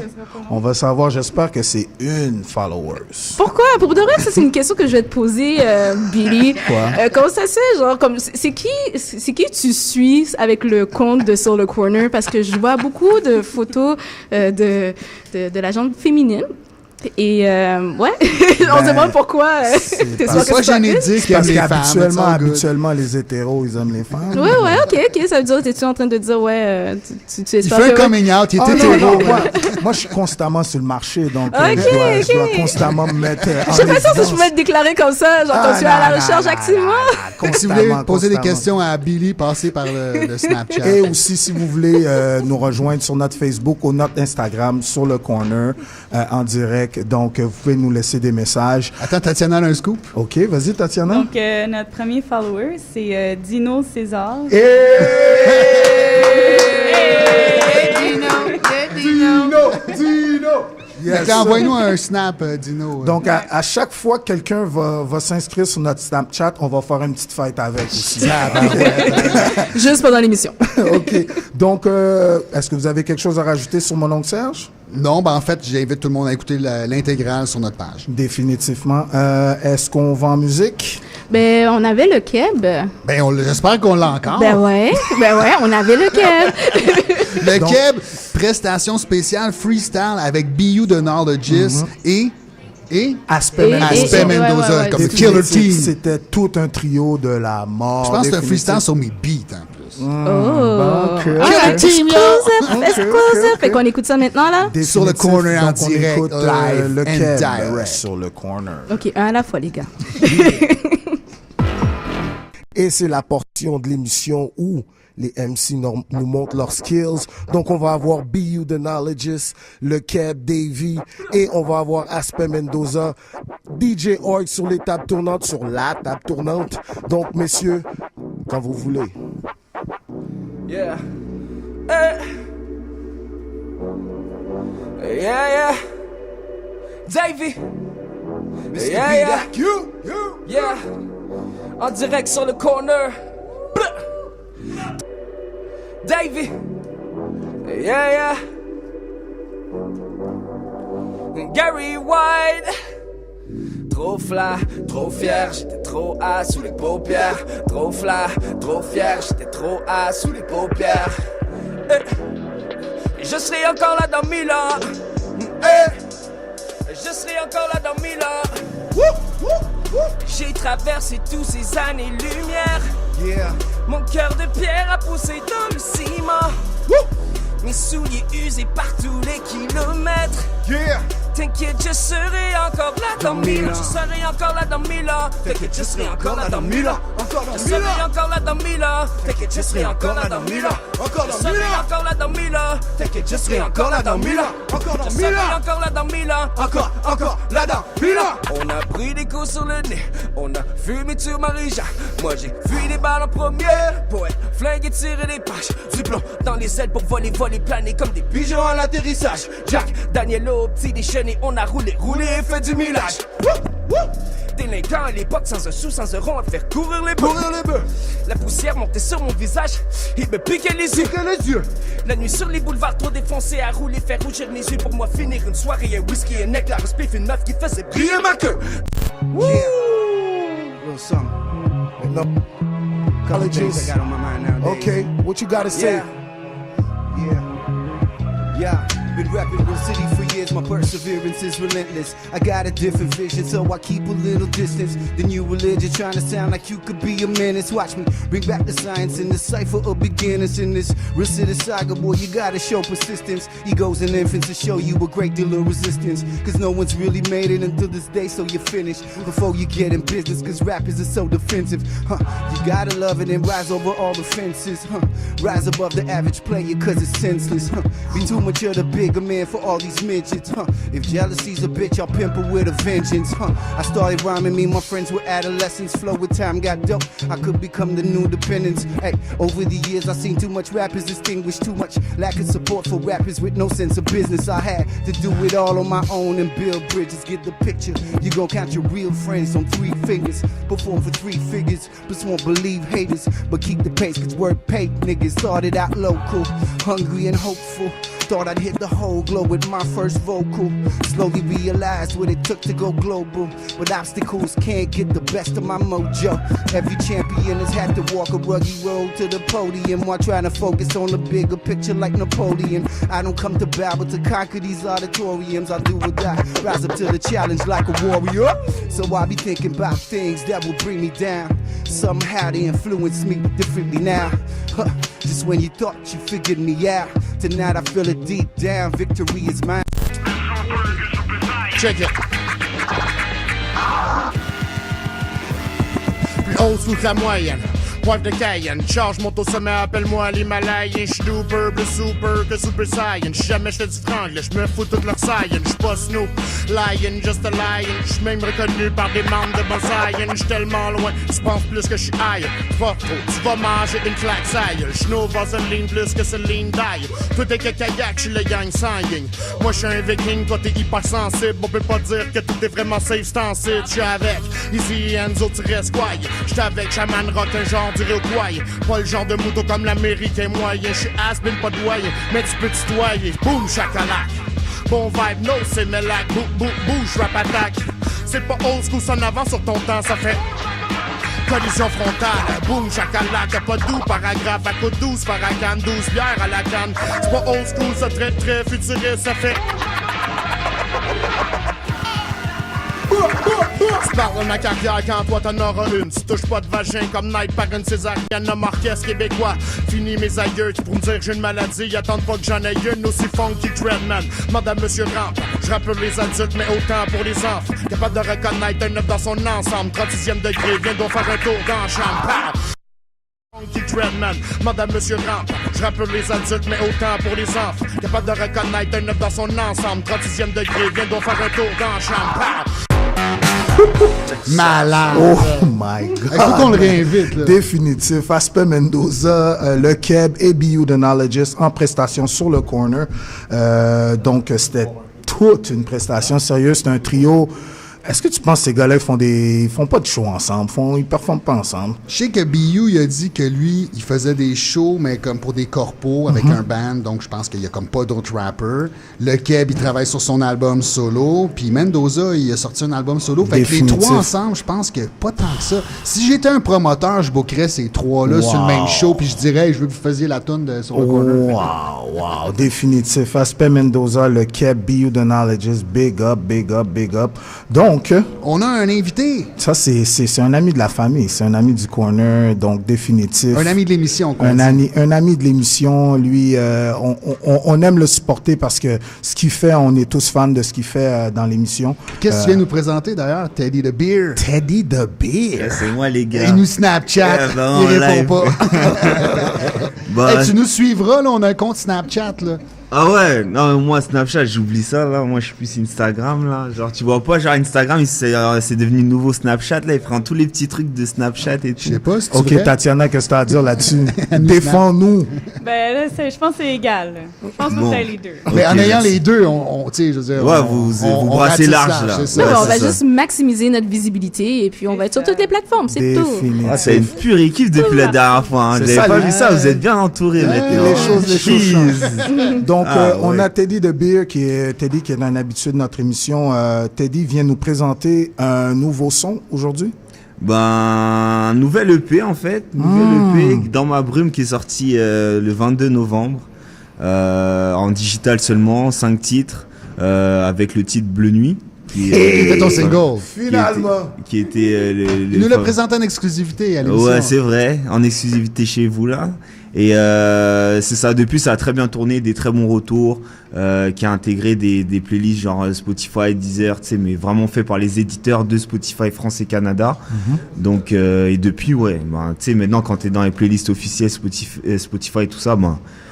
On va savoir, j'espère que c'est une follower. Pourquoi? Pour de vrai, ça c'est une question que je vais te poser, Billy. Quoi? Comment ça se fait, genre, comme, c'est qui tu suis avec le compte de Sur le Corner? Parce que je vois beaucoup de photos de la jambe féminine. Et ouais, on se demande pourquoi t'es sûr que j'en ai dit parce qu'habituellement les hétéros ils aiment les femmes. Ouais, ok, ça veut dire t'es-tu en train de dire tu espères il fait un coming out, il est hétéro. Moi je suis constamment sur le marché donc je dois constamment me mettre je sais pas si je pouvais te déclarer comme ça, genre quand tu es à la recherche activement. Si vous voulez poser des questions à Billy, passez par le Snapchat. Et aussi si vous voulez nous rejoindre sur notre Facebook ou notre Instagram sur le corner en direct. Donc, vous pouvez nous laisser des messages. Attends, Tatiana a un scoop. OK, vas-y, Tatiana. Donc, notre premier follower, c'est Dino César. Dino! Yes. Envoie-nous un snap, Dino. Donc, à chaque fois que quelqu'un va s'inscrire sur notre Snapchat, on va faire une petite fête avec aussi. Juste pendant l'émission. OK. Donc, est-ce que vous avez quelque chose à rajouter sur mon oncle Serge? Non, en fait, j'invite tout le monde à écouter l'intégrale sur notre page. Définitivement. Est-ce qu'on va en musique? Ben, on avait le Keb. J'espère qu'on l'a encore. Ben ouais, on avait le Keb. Le Keb, prestation spéciale freestyle avec BU de Knowledges et Aspect Mendoza, comme Killer Team. C'était tout un trio de la mort. Je pense que c'est un freestyle sur mes beats, en plus. Killer Team, exclusive. Fait qu'on écoute ça maintenant, là? Sur le corner en direct, live le and direct. Sur le corner. OK, un à la fois, les gars. Et c'est la portion de l'émission où les MC nous montrent leurs skills. Donc, on va avoir BU The Knowledges, le Keb, Davey, et on va avoir Aspect Mendoza, DJ Org sur les tables tournantes, sur la table tournante. Donc, messieurs, quand vous voulez. Yeah. Hey. Yeah. Davey. Yeah. Yeah. En direct sur le corner. Davey. Yeah. Gary White. Trop fly, trop fier, j'étais trop high sous les paupières. Trop fly, trop fier, j'étais trop high sous les paupières. Et je serai encore là dans 1000 ans. Je serai encore là dans 1000 ans. J'ai traversé tous ces années-lumière. Mon cœur de pierre a poussé dans le ciment. Mes souliers usés par tous les kilomètres. T'inquiète, je serai encore là dans 1000 ans. Je serai encore là dans 1000 ans. T'inquiète, je serai encore là dans 1000 ans. Je serai encore là dans 1000 ans. T'inquiète, je serai encore là dans 1000 ans. Encore dans 1000 ans. Encore là dans 1000 ans. T'inquiète, je serai encore là dans 1000 ans. Encore dans 1000 ans. Encore là dans 1000 ans. Encore là dans 1000 ans. On a pris des coups sur le nez. On a fumé sur Marie-Jacques. Moi j'ai fui des balles en premier. Poète, flingue et tirer des pages. Du plomb dans les ailes pour voler, planer comme des pigeons à l'atterrissage. Jack, Danielo, petit déchaîné. On a roulé et fait du millage. Délinquant à l'époque, sans un sou, sans un rond, à faire courir les bœufs. La poussière montait sur mon visage, il me piquait les yeux. La nuit sur les boulevards, trop défoncé, à rouler, faire rougir mes yeux. Pour moi, finir une soirée, un whisky, un éclair, un spliff, une meuf qui faisait briller ma queue. Yeah, little something. No. Couple things I got on my mind nowadays. Okay, what you gotta say? Yeah. Been rapping Real City for years, my perseverance is relentless. I got a different vision, so I keep a little distance. The new religion trying to sound like you could be a menace. Watch me bring back the science and the cipher of beginners. In this Real City saga, boy, you gotta show persistence. Egos and infants to show you a great deal of resistance. Cause no one's really made it until this day, so you finish before you get in business. Cause rappers are so defensive. You gotta love it and rise over all the fences. Rise above the average player cause it's senseless. Be too much of the bigger man for all these midgets, If jealousy's a bitch, I'll pimp her with a vengeance, I started rhyming, me and my friends were adolescents. Flow with time got dope, I could become the new dependence. Hey, over the years I seen too much rappers distinguish too much lack of support for rappers with no sense of business. I had to do it all on my own and build bridges. Get the picture, you gon' count your real friends on 3 fingers. Perform for 3 figures, but won't believe haters. But keep the pace, cause word paid niggas. Started out local, hungry and hopeful. Thought I'd hit the whole globe with my first vocal. Slowly realized what it took to go global. But obstacles can't get the best of my mojo. Every champion has had to walk a rugged road to the podium while trying to focus on the bigger picture like Napoleon. I don't come to battle to conquer these auditoriums. I do or die, rise up to the challenge like a warrior. So I be thinking about things that will bring me down. Somehow they influence me differently now. Just when you thought you figured me out, tonight I feel it deep down. Victory is mine. Check it. Plus haut sous la moyenne. Poivre de Cayenne, charge mon taux sommet, appelle-moi l'Himalayen. J'suis duper, plus super que Super Saiyan. J'suis jamais j'fais du franglais, j'me fous toute leur Saiyan. J'suis pas Snoop, Lion, just a lion. J'suis même reconnu par des membres de Bonsaïen. J'suis tellement loin, tu penses plus que j'suis aïe. Pas trop, tu vas manger une claque saille. J'n'ouvre vaseline plus que Céline Dion. Tout est que kayak, j'suis le gang sanguine. Moi j'suis un viking, toi t'es hyper sensible. On peut pas dire que tout est vraiment safe, sensible. J'suis avec Easy Enzo, tu restes quiet. J'suis avec Shaman Rock, un genre d'Iroquois. Pas le genre de mouton comme l'américain moyen. J'suis Aspen, pas doyen, mais tu peux tutoyer. Boum, chacalac. Bon vibe, no, c'est mélac. Bouge, rap attaque. C'est pas old school, ça en avance sur ton temps, ça fait collision frontale. Boum, chacalac. Pas doux, paragraphe, à côte 12, faragane, 12 bières à la canne. C'est pas old school, ça très très futuriste, ça fait. Tu parles de ma carrière quand toi t'en auras une. Tu touches pas de vagin comme Night par une césarienne. Le Marquez québécois, fini mes aïeux. Qui pour me dire que j'ai une maladie, attendent pas que j'en ai une. Aussi funky Dreadman, madame monsieur Ramp. J'rappe les adultes mais autant pour les enfants. Capable de reconnaître un œuf dans son ensemble. 36e degré, viens donc faire un tour dans la chambre. Funky Dreadman, madame monsieur Ramp. J'rappe les adultes mais autant pour les enfants. Capable de reconnaître un œuf dans son ensemble. 36e degré, viens donc faire un tour dans la chambre. Malade. Oh my God. Il faut qu'on le réinvite. Là. Définitif. Aspe Mendoza, le Keb et Be You The Knowledge en prestation sur le corner. Donc, c'était toute une prestation sérieuse. C'est un trio. Est-ce que tu penses que ces gars-là ils font pas de show ensemble, ils performent pas ensemble? Je sais que BU il a dit que lui, il faisait des shows, mais comme pour des corpos avec un band, donc je pense qu'il y a comme pas d'autres rappers. Le Keb, il travaille sur son album solo, puis Mendoza, il a sorti un album solo. Fait que les trois ensemble, je pense que pas tant que ça. Si j'étais un promoteur, je bookerais ces trois-là sur le même show, puis je dirais, je veux que vous fassiez la toune sur le corner. Wow, définitif. Aspe Mendoza, le Keb, Be You The Knowledge, big up. Donc, Donc, on a un invité. Ça, c'est un ami de la famille. C'est un ami du corner, donc définitif. Un ami de l'émission, quoi. Un ami de l'émission. Lui, on aime le supporter parce que ce qu'il fait, on est tous fans de ce qu'il fait dans l'émission. Qu'est-ce que tu viens nous présenter, d'ailleurs? Teddy the Beer. Teddy the Beer. C'est moi, les gars. Il nous Snapchat. Il répond pas. Hey, tu nous suivras, là. On a un compte Snapchat, là. Ah ouais, non, moi Snapchat, j'oublie ça là, moi je suis plus Instagram là, genre tu vois pas, genre Instagram c'est devenu nouveau Snapchat là, ils prennent tous les petits trucs de Snapchat et tout. Je sais pas si tu Ok vrai? Tatiana, qu'est-ce que t'as à dire là-dessus? Défends-nous. Ben là, je pense que c'est égal. Je pense que vous avez les deux. Mais en ayant les deux, on tu sais, je veux dire, ouais, vous brassez large là. Ouais, on va juste maximiser notre visibilité et puis on va être sur toutes les plateformes, c'est tout. Ah, c'est une pure équipe depuis la dernière fois, hein. J'avais pas vu ça, vous êtes bien entourés maintenant. Les choses changent. Donc, on a Teddy the Beer, qui est un habitué de notre émission. Teddy vient nous présenter un nouveau son aujourd'hui. Un nouvel EP en fait. Nouvel EP Dans ma brume qui est sorti le 22 novembre. En digital seulement, 5 titres. Avec le titre Bleu Nuit. Qui était ton single. Finalement. Qui était... Il nous l'a présenté en exclusivité à l'émission. Ouais, c'est vrai. En exclusivité chez vous là. Et c'est ça, depuis ça a très bien tourné, des très bons retours, qui a intégré des playlists genre Spotify, Deezer, tu sais, mais vraiment fait par les éditeurs de Spotify France et Canada. Donc et depuis tu sais, maintenant quand t'es dans les playlists officielles Spotify et tout ça,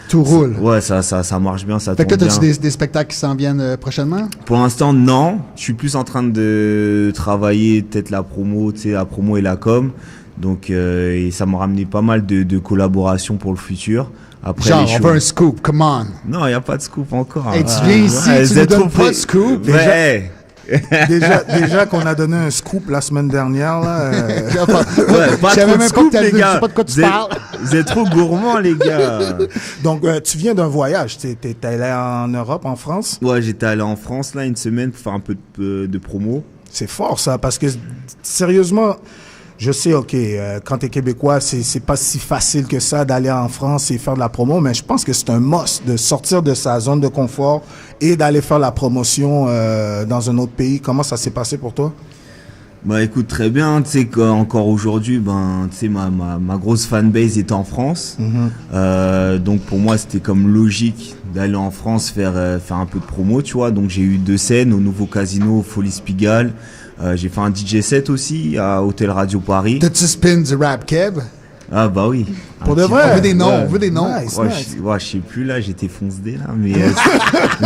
tout roule. Ouais, ça marche bien, ça tourne bien. Fait que là, t'as-tu des spectacles qui s'en viennent prochainement? Pour l'instant, non. Je suis plus en train de travailler peut-être la promo, tu sais, la promo et la com. Donc, et ça m'a ramené pas mal de collaborations pour le futur. Après, genre, on veut un scoop, come on. Non, il n'y a pas de scoop encore. Et tu viens ici, tu nous donnes pas de scoop. Déjà qu'on a donné un scoop la semaine dernière, là. Pas trop de scoop, les gars. Je sais pas de quoi tu parles. Vous êtes trop gourmands, les gars. Donc, tu viens d'un voyage. T'es allé en Europe, en France? Ouais, j'étais allé en France, là, une semaine pour faire un peu de promo. C'est fort, ça, parce que, sérieusement... Je sais, OK, quand t'es québécois, c'est pas si facile que ça d'aller en France et faire de la promo, mais je pense que c'est un must de sortir de sa zone de confort et d'aller faire la promotion dans un autre pays. Comment ça s'est passé pour toi? Écoute, très bien, tu sais qu'encore aujourd'hui, tu sais, ma grosse fanbase est en France. Donc pour moi, c'était comme logique d'aller en France faire un peu de promo, tu vois. Donc j'ai eu 2 scènes au nouveau casino Folies Pigalle. J'ai fait un DJ set aussi à Hôtel Radio Paris. T'as-tu spin du rap keb? Ah bah oui. Pour de vrai. On veut des noms, on veut des noms. Nice. Je sais plus là, j'étais fonce-dé là, mais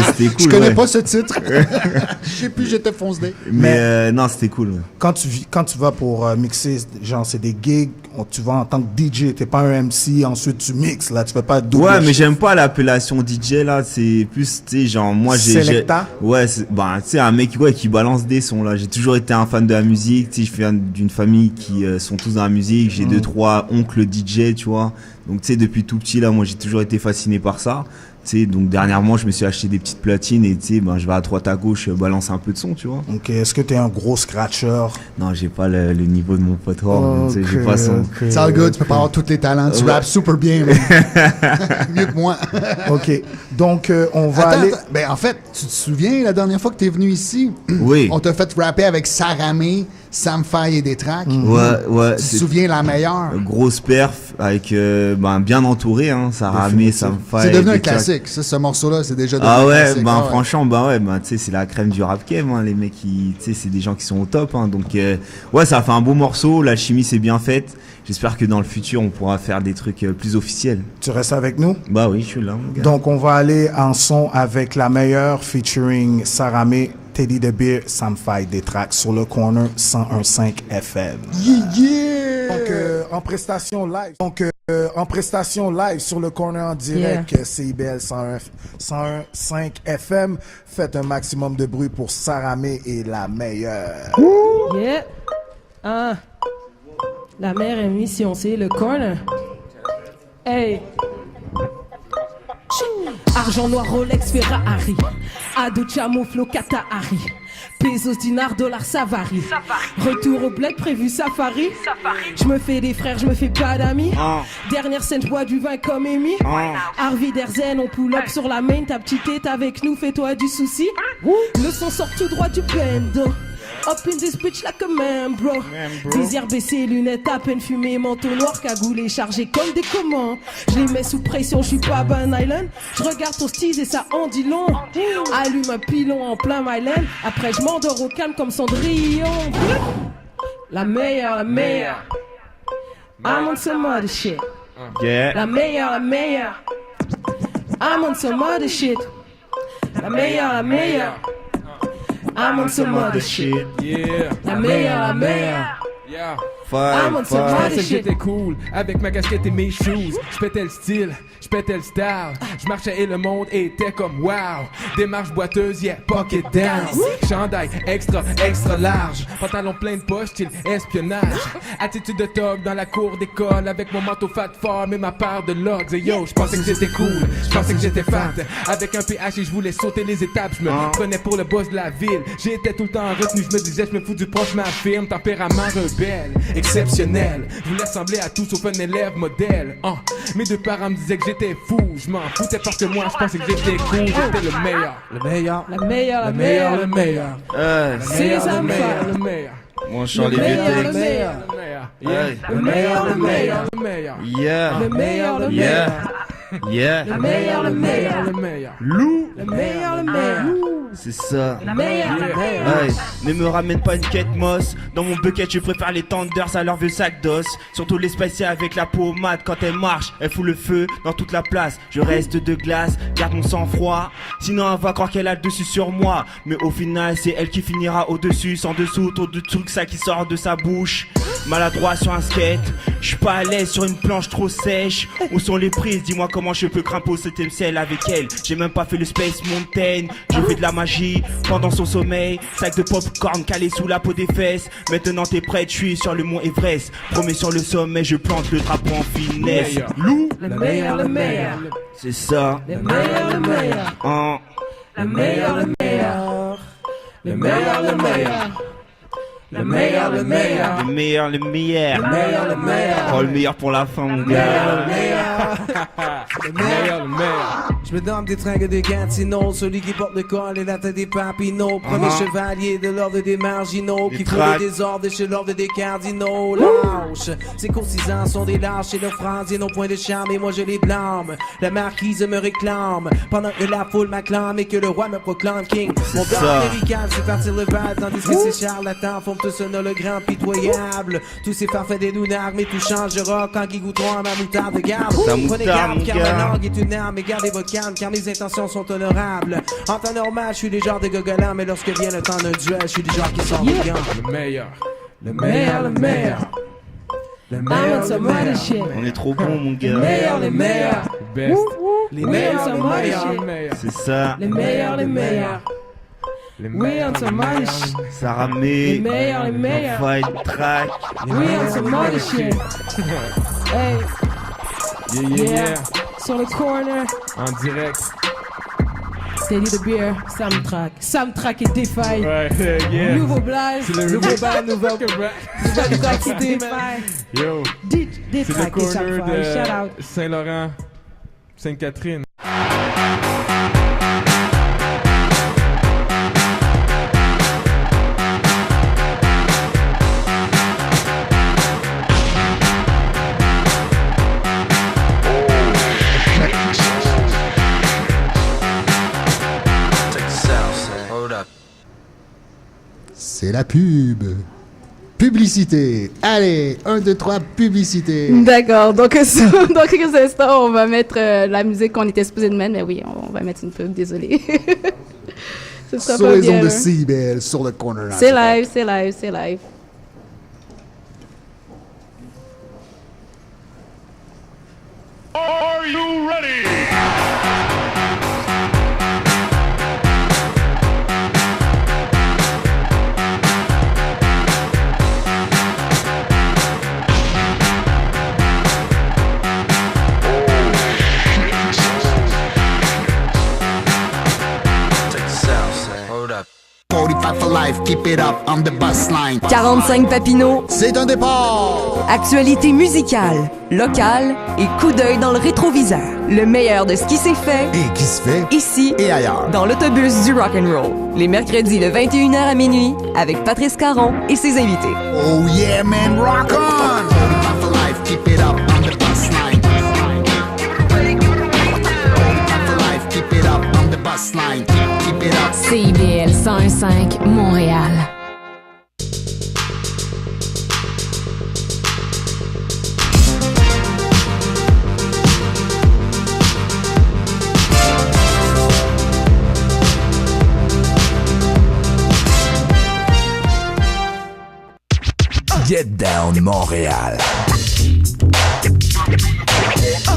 c'était cool. Je connais pas ce titre. Je sais plus, j'étais fonce-dé. Mais non, c'était cool. Ouais. Quand tu vas pour mixer, genre c'est des gigs, tu vas en tant que DJ, t'es pas un MC, ensuite tu mixes là, tu fais pas double. Ouais, mais j'aime pas l'appellation DJ là, c'est plus, tu sais, genre moi Selecta? Ouais, tu sais, un mec qui balance des sons là. J'ai toujours été un fan de la musique, tu sais, je viens d'une famille qui sont tous dans la musique, j'ai 2-3 oncles DJ, tu vois. Donc tu sais, depuis tout petit là, moi j'ai toujours été fasciné par ça. Tu sais, donc dernièrement, je me suis acheté des petites platines et tu sais, je vais à droite à gauche balancer un peu de son, tu vois. Ok, est-ce que t'es un gros scratcher? Non, j'ai pas le niveau de mon pote Horn, tu sais, j'ai pas son. C'est all good, tu peux pas avoir tous les talents, tu rappes super bien, mieux que moi. Ok, donc on va aller... Ben en fait, tu te souviens la dernière fois que t'es venu ici? Oui. On t'a fait rapper avec Saramé, Sam Faye et des tracks. Ouais. Tu te souviens la meilleure? Grosse perf avec bien entouré, hein, Saramé, Sam Faye. C'est devenu un classique. Ça, ce morceau-là, c'est déjà devenu un classique. Franchement, tu sais, c'est la crème du rap game, hein, les mecs tu sais, c'est des gens qui sont au top, hein, donc ça a fait un beau morceau, la chimie s'est bien faite. J'espère que dans le futur, on pourra faire des trucs plus officiels. Tu restes avec nous? Bah oui, je suis là, mon gars. Donc, on va aller en son avec la meilleure featuring Saramé, Teddy the Beer, Sam Faye, des tracks sur le corner 101.5 FM. Yeah! Donc, en prestation live sur le corner en direct, CIBL 101.5 FM. Faites un maximum de bruit pour Saramé et la meilleure. Yeah! La meilleure émission, c'est le corner. Hey! Argent noir, Rolex, Ferrari. Ado, Chamo, Flo, Katahari. Pesos, dinars, dollars, ça varie. Retour au bled, prévu safari. Je me fais des frères, je me fais pas d'amis. Dernière scène, je bois du vin comme Amy. Harvey Derzen, on pull up sur la main. Ta petite est avec nous, fais-toi du souci. Le son sort tout droit du bendo. Up in this bitch like a man, bro. Visière baissée, lunettes à peine fumées, manteau noir, cagoulé, chargé comme des commandes. Je les mets sous pression, je suis pas Ban Island. Je regarde ton style et ça en dit long. Allume un pilon en plein Myland. Après je m'endors au calme comme Cendrillon. La meilleure, la meilleure. I'm on some other shit. Yeah. La meilleure, la meilleure. I'm on some other shit. La meilleure, la meilleure. I'm on some other shit. Yeah. La meilleure, la meilleure. Yeah. I'm on some Je other pensais que shit. j'étais cool avec ma casquette et mes shoes. Je pétais le style, je pétais le style. Je marchais et le monde était comme wow. Démarche boiteuse, yeah, pocket down. Chandail extra, extra large. Pantalon plein de poches, style espionnage. Attitude de thug dans la cour d'école avec mon manteau fat farm et ma part de logs. Et yo, je pensais que j'étais cool, je pensais que j'étais fat. Avec un PH et je voulais sauter les étapes. Je me prenais pour le boss de la ville. J'étais tout le temps retenu, je me disais je me fous du proche, m'affirme. Tempérament rebelle, exceptionnel. Je voulais ressembler à tout sauf un élève modèle. Mes deux parents me disaient que j'étais fou. Je m'en foutais parce que moi je pensais que j'étais cool. J'étais le meilleur. Le meilleur. La meilleure, la meilleure. Le meilleur. C'est ça, Le meilleur. Le meilleur. Mon chant les Le meilleur, VTX. le meilleur. Le meilleur, le meilleur. Le meilleur. Yeah. Le meilleur, le Yeah. meilleur. Yeah. Le meilleur, le meilleur. Le meilleur. Lou. Le meilleur, le meilleur. C'est ça. Le meilleur, le meilleur. Hey, ne me ramène pas une quête mosse. Dans mon bucket, je préfère les tenders à leur vieux sac d'os. Surtout les spiciers avec la pommade. Quand elle marche, elle fout le feu dans toute la place. Je reste de glace, garde mon sang-froid. Sinon, elle va croire qu'elle a le dessus sur moi. Mais au final, c'est elle qui finira au-dessus. Sans dessous, autour de trucs, ça qui sort de sa bouche. Maladroit sur un skate. Je suis pas à l'aise sur une planche trop sèche. Où sont les prises? Dis-moi comment je peux grimper au 7ème ciel avec elle. J'ai même pas fait le Space Mountain. J'ai fait de la magie pendant son sommeil. Sac de popcorn calé sous la peau des fesses. Maintenant t'es prête, je suis sur le mont Everest. Promets sur le sommet, je plante le drapeau en finesse. Lou. Le meilleur, le meilleur. C'est ça. Le meilleur, le meilleur. Le meilleur, le meilleur. Le meilleur, le meilleur. Le meilleur, le meilleur. Le meilleur, le meilleur. Le meilleur, le meilleur. Oh, le meilleur pour la fin, mon Le gars. meilleur, le meilleur. Je me donne des tringues de Gatineau, celui qui porte le col et la tête des papineaux. Premier chevalier de l'ordre des marginaux, qui fout le désordre chez l'ordre des cardinaux. Lâche, ces courtisans sont des lâches et leurs phrases et nos points de charme et moi je les blâme. La marquise me réclame, pendant que la foule m'acclame et que le roi me proclame king. Mon gars américain fait partir le bal, tandis que ces charlatans font tous un hologramme pitoyable. Tous ces parfaits des lunars, mais tout changera quand ils goûteront à ma moutarde de garde. Prenez garde, car ma langue est une arme et gardez votre calme, car mes intentions sont honorables. En temps normal, je suis le genre de gogolant, mais lorsque vient le temps d'un duel, je suis le genre qui sort des gants. Le meilleur. Le meilleur, le meilleur. Le meilleur, le meilleur. On est trop bon, mon gars. Le meilleur, les meilleurs. Best. Les meilleurs, les meilleurs. C'est ça. Les meilleurs, les meilleurs. Oui, on se mange. Sarah May. Les meilleurs, les meilleurs. Fight track. Oui, on se mange shit. Hey. Yeah. Sur le corner. En direct. Teddy the Beer, Samtrack et Defy. Ouais, yeah. Nouveau blaze, nouveau band, nouveau track et Defy. Yo. Des c'est le tracks et corner Samtrack. Shout out. de Saint-Laurent, Sainte-Catherine. C'est la pub. Publicité. Allez, 1, 2, 3, publicité. D'accord. Donc, dans quelques instants, on va mettre la musique qu'on était supposé de mettre. Mais oui, on va mettre une pub, désolé. Ce sera Sur pas les bien, ondes de là. CIBL, sur le corner. C'est live, c'est live, c'est live. Are you ready? life, keep it up on the bus line. 45 Papineau. C'est un départ! Actualité musicale, locale et coup d'œil dans le rétroviseur. Le meilleur de ce qui s'est fait et qui se fait ici et ailleurs. Dans l'autobus du rock'n'roll. Les mercredis de 21h à minuit avec Patrice Caron et ses invités. Oh yeah man, rock on! For life, keep it up on the bus line. For life, keep it up on the bus line. Keep it up. CIBL 101.5 Montréal. Get Down Montréal.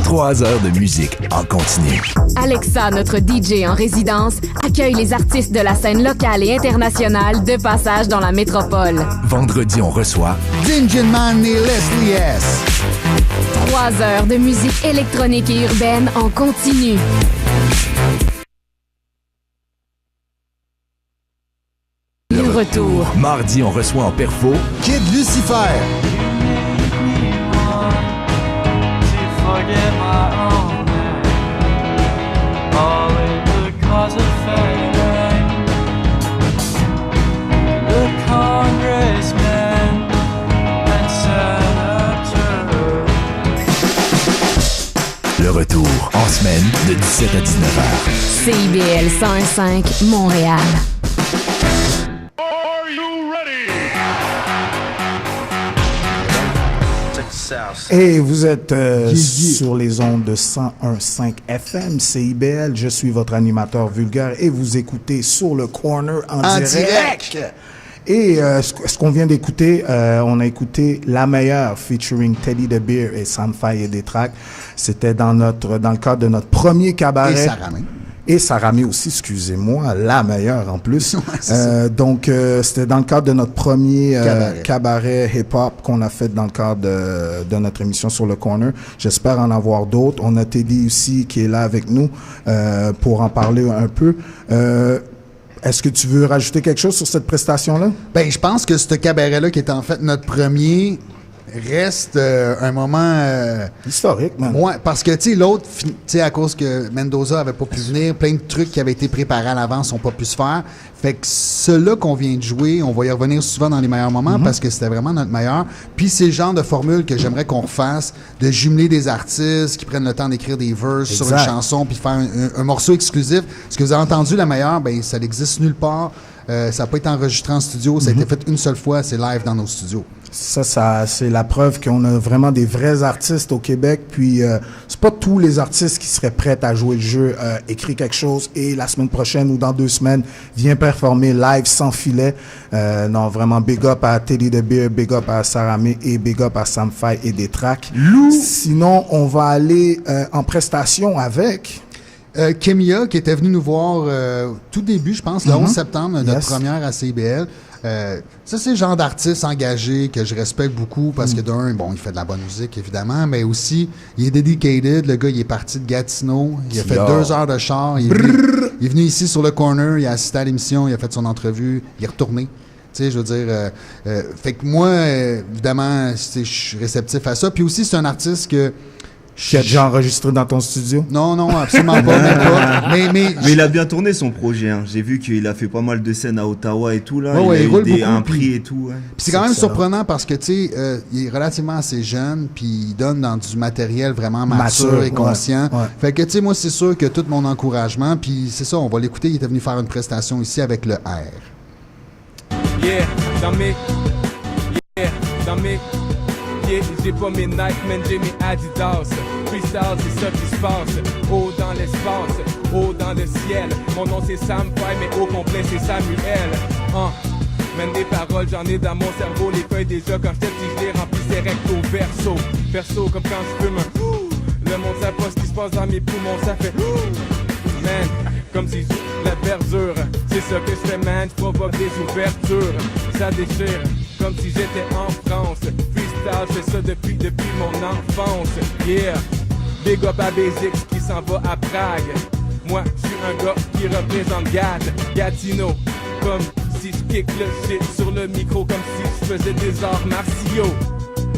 3 heures de musique en continu. Alexa, notre DJ en résidence, accueille les artistes de la scène locale et internationale de passage dans la métropole. Vendredi, on reçoit Dingy Man et Leslie S. 3 heures de musique électronique et urbaine en continu. Le retour. Mardi, on reçoit en perfo Kid Lucifer. Le retour en semaine de 17 à 19h. CIBL 101.5 Montréal. Et vous êtes sur les ondes de 101.5 FM, CIBL. Je suis votre animateur vulgaire et vous écoutez Sur le Corner en direct. Et ce qu'on vient d'écouter, on a écouté La Meilleure featuring Teddy the Bear et Sam Faye et des tracks. C'était dans le cadre de notre premier cabaret. Et Saramé. Et Saramé aussi, excusez-moi, La Meilleure en plus. Ouais, donc, c'était dans le cadre de notre premier cabaret hip-hop qu'on a fait dans le cadre de notre émission Sur le Corner. J'espère en avoir d'autres. On a Teddy aussi qui est là avec nous pour en parler un peu. Est-ce que tu veux rajouter quelque chose sur cette prestation-là? Ben, je pense que ce cabaret-là, qui est en fait notre premier, reste un moment historique, man. Ouais, parce que tu sais l'autre, tu sais à cause que Mendoza avait pas pu venir, plein de trucs qui avaient été préparés à l'avance n'ont pas pu se faire. Fait que ceux-là qu'on vient de jouer, on va y revenir souvent dans les meilleurs moments parce que c'était vraiment notre meilleur. Puis c'est le genre de formule que j'aimerais qu'on refasse, de jumeler des artistes qui prennent le temps d'écrire des verses sur une chanson puis faire un morceau exclusif. Ce que vous avez entendu, La Meilleure, ben ça n'existe nulle part. Ça n'a pas été enregistré en studio, ça a été fait une seule fois, c'est live dans nos studios. Ça c'est la preuve qu'on a vraiment des vrais artistes au Québec. Puis c'est pas tous les artistes qui seraient prêts à jouer le jeu, écrit quelque chose et la semaine prochaine ou dans 2 semaines vient performer live sans filet. Non, vraiment big up à Teddy the Bear, big up à Saramé et big up à Sam Faye et des tracks. Sinon, on va aller en prestation avec Kemia, qui était venu nous voir tout début, je pense, le 11 septembre, notre première à CIBL. Ça, c'est le genre d'artiste engagé que je respecte beaucoup parce que d'un, bon, il fait de la bonne musique, évidemment, mais aussi, il est dedicated. Le gars, il est parti de Gatineau. Il a fait 2 heures de char. Il est venu ici sur le corner. Il a assisté à l'émission. Il a fait son entrevue. Il est retourné. Tu sais, je veux dire... fait que moi, évidemment, je suis réceptif à ça. Puis aussi, c'est un artiste que... Qui a déjà enregistré dans ton studio? Non, absolument pas, même pas. Mais il a bien tourné son projet. Hein. J'ai vu qu'il a fait pas mal de scènes à Ottawa et tout. Là. Il a eu un prix et tout. Ouais. Puis c'est quand même surprenant parce que, tu sais, il est relativement assez jeune, puis il donne dans du matériel vraiment mature et conscient. Ouais. Fait que, tu sais, moi, c'est sûr que tout mon encouragement, puis c'est ça, on va l'écouter. Il était venu faire une prestation ici avec le R. J'ai pas mes Nike, man, j'ai mes Adidas. Freestyle, c'est ça qui se passe. Haut dans l'espace, haut dans le ciel. Mon nom c'est Sam Faye, mais au complet c'est Samuel. Même des paroles, j'en ai dans mon cerveau. Les feuilles déjà, quand j'étais petit, je les remplissais recto verso. Verso, comme quand je fume un. Le monde sait pas ce qui se passe dans mes poumons, ça fait man, comme si la verdure. C'est ça que je fais, man, je provoque des ouvertures. Ça déchire, comme si j'étais en France. Je fais ça depuis mon enfance. Yeah, big up à Basics qui s'en va à Prague. Moi, je suis un gars qui représente Gatineau. Comme si je kick le shit sur le micro comme si je faisais des arts martiaux.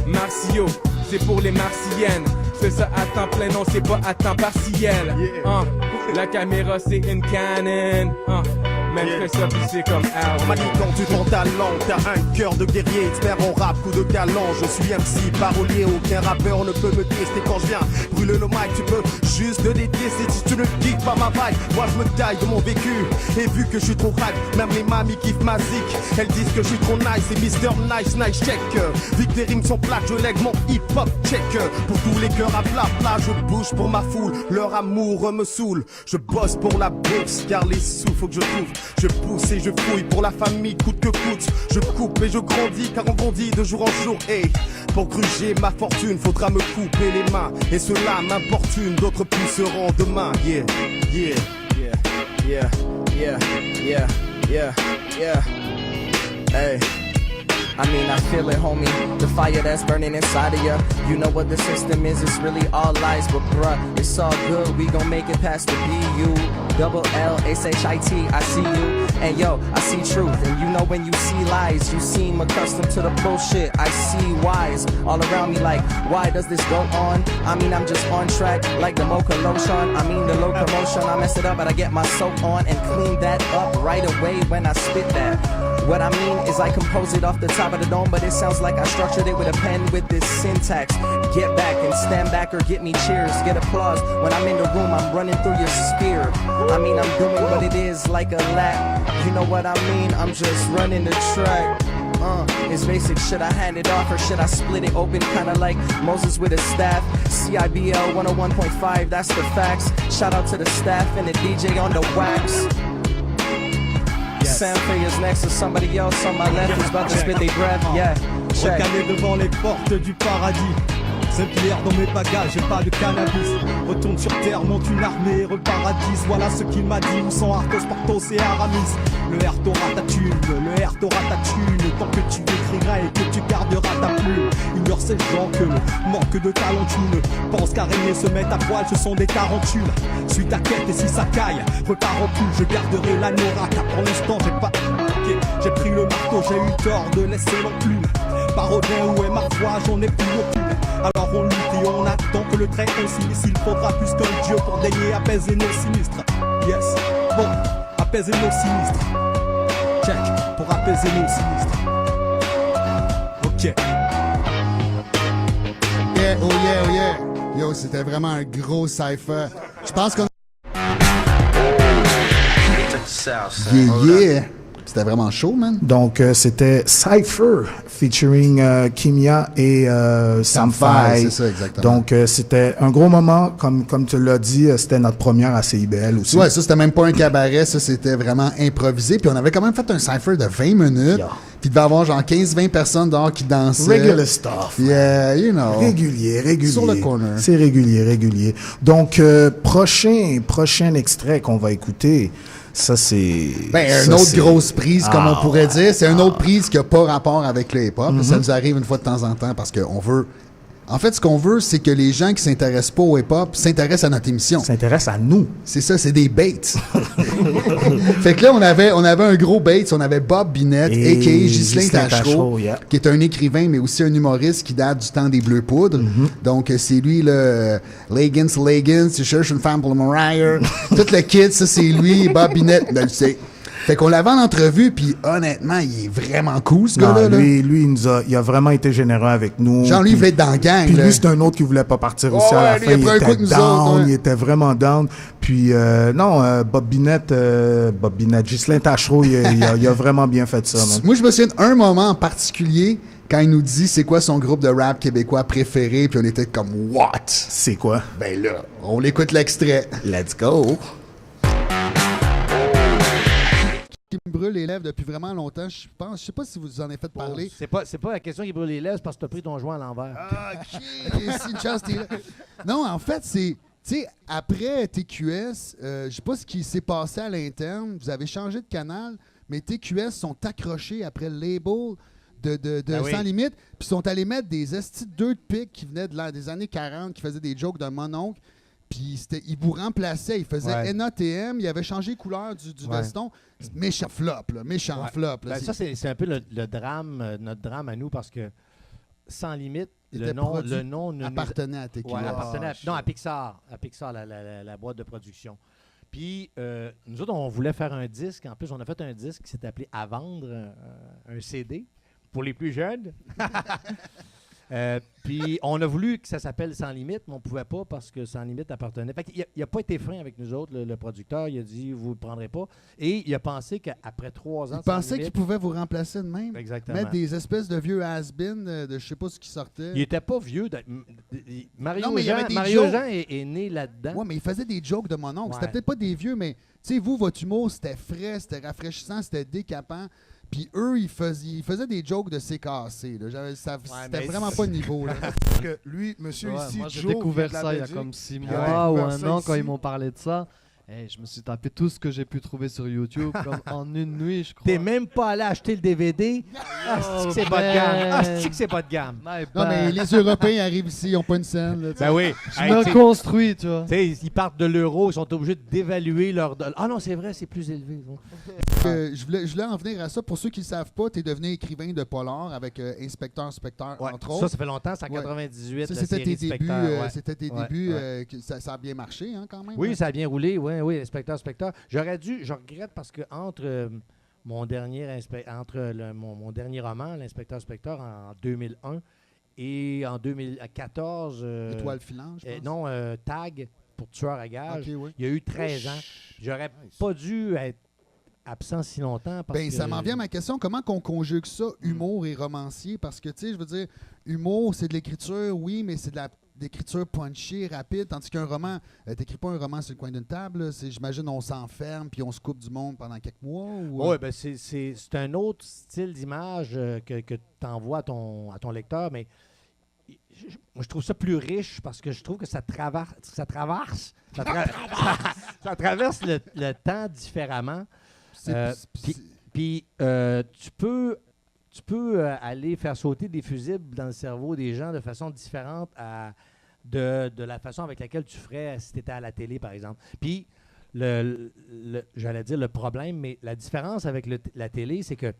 Martiaux, c'est pour les martiennes. C'est ça à temps plein, non c'est pas à temps partiel. La caméra c'est une Canon. Même fais ça pis c'est comme out. Maniquant du ton talent, t'as un cœur de guerrier, expert en rap ou de galant. Je suis MC, parolier, aucun rappeur ne peut me tester quand je viens brûler le mic. Tu peux juste te détester si tu ne kiffes pas ma vibe. Moi je me taille de mon vécu, et vu que je suis trop hype, même les mamies kiffent ma zik. Elles disent que je suis trop nice, et Mr. Nice Nice check. Vu que les rimes sont plates, je lègue mon hip-hop check. Pour tous les cœurs à plat, je bouge pour ma foule. Leur amour me saoule, je bosse pour la bourse, car les sous faut que je trouve. Je pousse et je fouille pour la famille coûte que coûte. Je coupe et je grandis car on grandit de jour en jour. Et pour gruger ma fortune faudra me couper les mains. Et cela m'importune, d'autres pousseront demain. Yeah, yeah, yeah, yeah, yeah, yeah, yeah, yeah. Hey. I mean, I feel it, homie. The fire that's burning inside of ya. You know what the system is, it's really all lies. But bruh, it's all good, we gon' make it past the B-U. Double L-S-H-I-T, I see you. And yo, I see truth. And you know when you see lies, you seem accustomed to the bullshit. I see whys all around me like, why does this go on? I mean, I'm just on track like the mocha lotion. I mean, the locomotion, I mess it up, but I get my soap on and clean that up right away when I spit that. What I mean is I compose it off the top of the dome, but it sounds like I structured it with a pen with this syntax. Get back and stand back or get me cheers. Get applause when I'm in the room, I'm running through your spear. I mean, I'm doing what it is like a lap. You know what I mean? I'm just running the track. It's basic, should I hand it off or should I split it open? Kinda like Moses with a staff. CIBL 101.5, that's the facts. Shout out to the staff and the DJ on the wax. Sam Fayer's next to somebody else on my left who's about to spit their breath. Yeah, check. Recalé devant les portes du paradis. Saint-Pierre dans mes bagages, j'ai pas de cannabis. Retourne sur terre, monte une armée, reparadise. Voilà ce qu'il m'a dit, où sont Arthos, Porthos et Aramis. Le R t'aura ta thune, le R t'aura ta thune. Tant que tu écriras et que tu garderas ta plume. Ignore ces gens que le manque de talent tu ne penses qu'araignés se mettent à poil, ce sont des tarentules. Suis ta quête et si ça caille, repars en pull. Je garderai l'anorak, car pour l'instant j'ai pas... J'ai pris le marteau, j'ai eu tort de laisser l'enclume. Parodin, où est ma foi, j'en ai plus aucune. Alors on lutte et on attend que le trait coïncide. Il faudra plus qu'un dieu pour daigner apaiser nos sinistres. Yes, bon, apaiser nos sinistres. Check, pour apaiser nos sinistres. Ok. Yeah, oh yeah, oh yeah. Yo, c'était vraiment un gros cypher. Je pense qu'on... Yeah, yeah. C'était vraiment chaud, man. Donc, c'était Cypher featuring Kimia et Samfai. C'est ça, exactement. Donc, c'était un gros moment. Comme tu l'as dit, c'était notre première à CIBL aussi. Ouais, ça, c'était même pas un cabaret. Ça, c'était vraiment improvisé. Puis on avait quand même fait un Cypher de 20 minutes. Yeah. Puis il devait y avoir genre 15-20 personnes dehors qui dansaient. Regular stuff. Yeah, you know. Régulier. Sur le corner. C'est régulier. Donc, prochain extrait qu'on va écouter... Ça, c'est... une autre grosse prise, comme on pourrait dire. C'est une autre prise qui n'a pas rapport avec le hip-hop. Ça nous arrive une fois de temps en temps parce qu'on veut... En fait, ce qu'on veut, c'est que les gens qui s'intéressent pas au hip-hop s'intéressent à notre émission. S'intéressent à nous. C'est ça, c'est des baits. Fait que là, on avait un gros bait. On avait Bob Binette, a.k.a. Ghislain Tachereau, qui est un écrivain, mais aussi un humoriste qui date du temps des Bleus Poudres. Donc, c'est lui, le Leggins, tu cherches une femme pour le Mariah. Tout le kit, ça, c'est lui, Bob Binette. Ben, tu sais. Fait qu'on l'avait en entrevue, puis honnêtement, il est vraiment cool, ce gars-là. Lui, il a vraiment été généreux avec nous. Genre, lui, il voulait être dans la gang. Puis lui, c'est un autre qui voulait pas partir aussi à la fin. Il était down, il était vraiment down. Puis, Bob Binette, Ghislain Tachereau, il a vraiment bien fait ça. Man. Moi, je me souviens d'un moment en particulier, quand il nous dit c'est quoi son groupe de rap québécois préféré, puis on était comme « What? » C'est quoi? Ben là, on l'écoute l'extrait. Let's go! Qui me brûle les lèvres depuis vraiment longtemps. Je sais pas si vous en avez fait parler. C'est pas la question qui brûle les lèvres, c'est parce que tu as pris ton joint à l'envers. Ah, OK. Si une chance, t'es là. Non, en fait, c'est... Tu sais, après TQS, je sais pas ce qui s'est passé à l'interne. Vous avez changé de canal, mais TQS sont accrochés après le label de Sans Limite, puis sont allés mettre des estis de 2 de pique qui venaient des années 40, qui faisaient des jokes de mon oncle. Puis il vous remplaçait, il faisait NATM, il avait changé les couleurs du veston. Méchant flop, là, méchant flop. Là, ça, c'est un peu le drame, notre drame à nous, parce que Sans Limite, le nom appartenait à Tequila. À Pixar. À Pixar, la boîte de production. Puis, nous autres, on voulait faire un disque. En plus, on a fait un disque qui s'est appelé À vendre, un CD, pour les plus jeunes. Puis on a voulu que ça s'appelle Sans Limite, mais on ne pouvait pas parce que Sans Limite appartenait. Fait qu'il n'a pas été fin avec nous autres, le producteur. Il a dit, vous ne le prendrez pas. Et il a pensé qu'après 3 ans... Il pensait qu'il pouvait vous remplacer de même. Exactement. Mettre des espèces de vieux has-been de je ne sais pas ce qui sortait. Il n'était pas vieux. Mario Jean est né là-dedans. Oui, mais il faisait des jokes de mon oncle. Ouais. C'était peut-être pas des vieux, mais tu sais, vous, votre humour, c'était frais, c'était rafraîchissant, c'était décapant. Puis eux, ils faisaient des jokes de cassé. C'était vraiment pas le niveau. Là. Parce que lui, monsieur ici, moi, j'ai Joe, découvert vient de ça la il y a Belgique. comme 6 mois ou un an quand ils m'ont parlé de ça. Et je me suis tapé tout ce que j'ai pu trouver sur YouTube comme en une nuit, je crois. T'es même pas allé acheter le DVD? C'est pas de gamme. C'est pas de gamme. Non, mais les Européens arrivent ici, ils n'ont pas une scène. Là, ben oui. Je me construis, tu vois. Ils partent de l'euro, ils sont obligés d'évaluer leur dollar. Ah non, c'est vrai, c'est plus élevé. Je voulais en venir à ça. Pour ceux qui ne le savent pas, tu es devenu écrivain de polar avec Inspecteur, entre autres. Ça fait longtemps, c'est en 98. Ça, c'était tes débuts. C'était tes débuts. Ça a bien marché, hein, quand même. Oui, ça a bien roulé. Oui, Inspecteur. Je regrette parce que entre mon dernier roman, L'Inspecteur Spector, en 2001, et en 2014... Étoile filante, je pense. Non, Tag, pour tueur à gage. Okay, oui. Il y a eu 13 ans. J'aurais pas dû être absent si longtemps. Parce que... Ça m'en vient à ma question. Comment qu'on conjugue ça, humour et romancier? Parce que, tu sais, je veux dire, humour, c'est de l'écriture, oui, mais c'est de l'écriture punchée, rapide, tandis qu'un roman, t'écris pas un roman sur le coin d'une table, j'imagine on s'enferme puis on se coupe du monde pendant quelques mois. Oui, ben c'est un autre style d'image que tu envoies à ton lecteur, mais moi je trouve ça plus riche parce que je trouve que ça traverse le temps différemment. Puis tu peux aller faire sauter des fusibles dans le cerveau des gens de façon différente de la façon avec laquelle tu ferais si tu étais à la télé, par exemple. Puis, j'allais dire le problème, mais la différence avec la télé, c'est que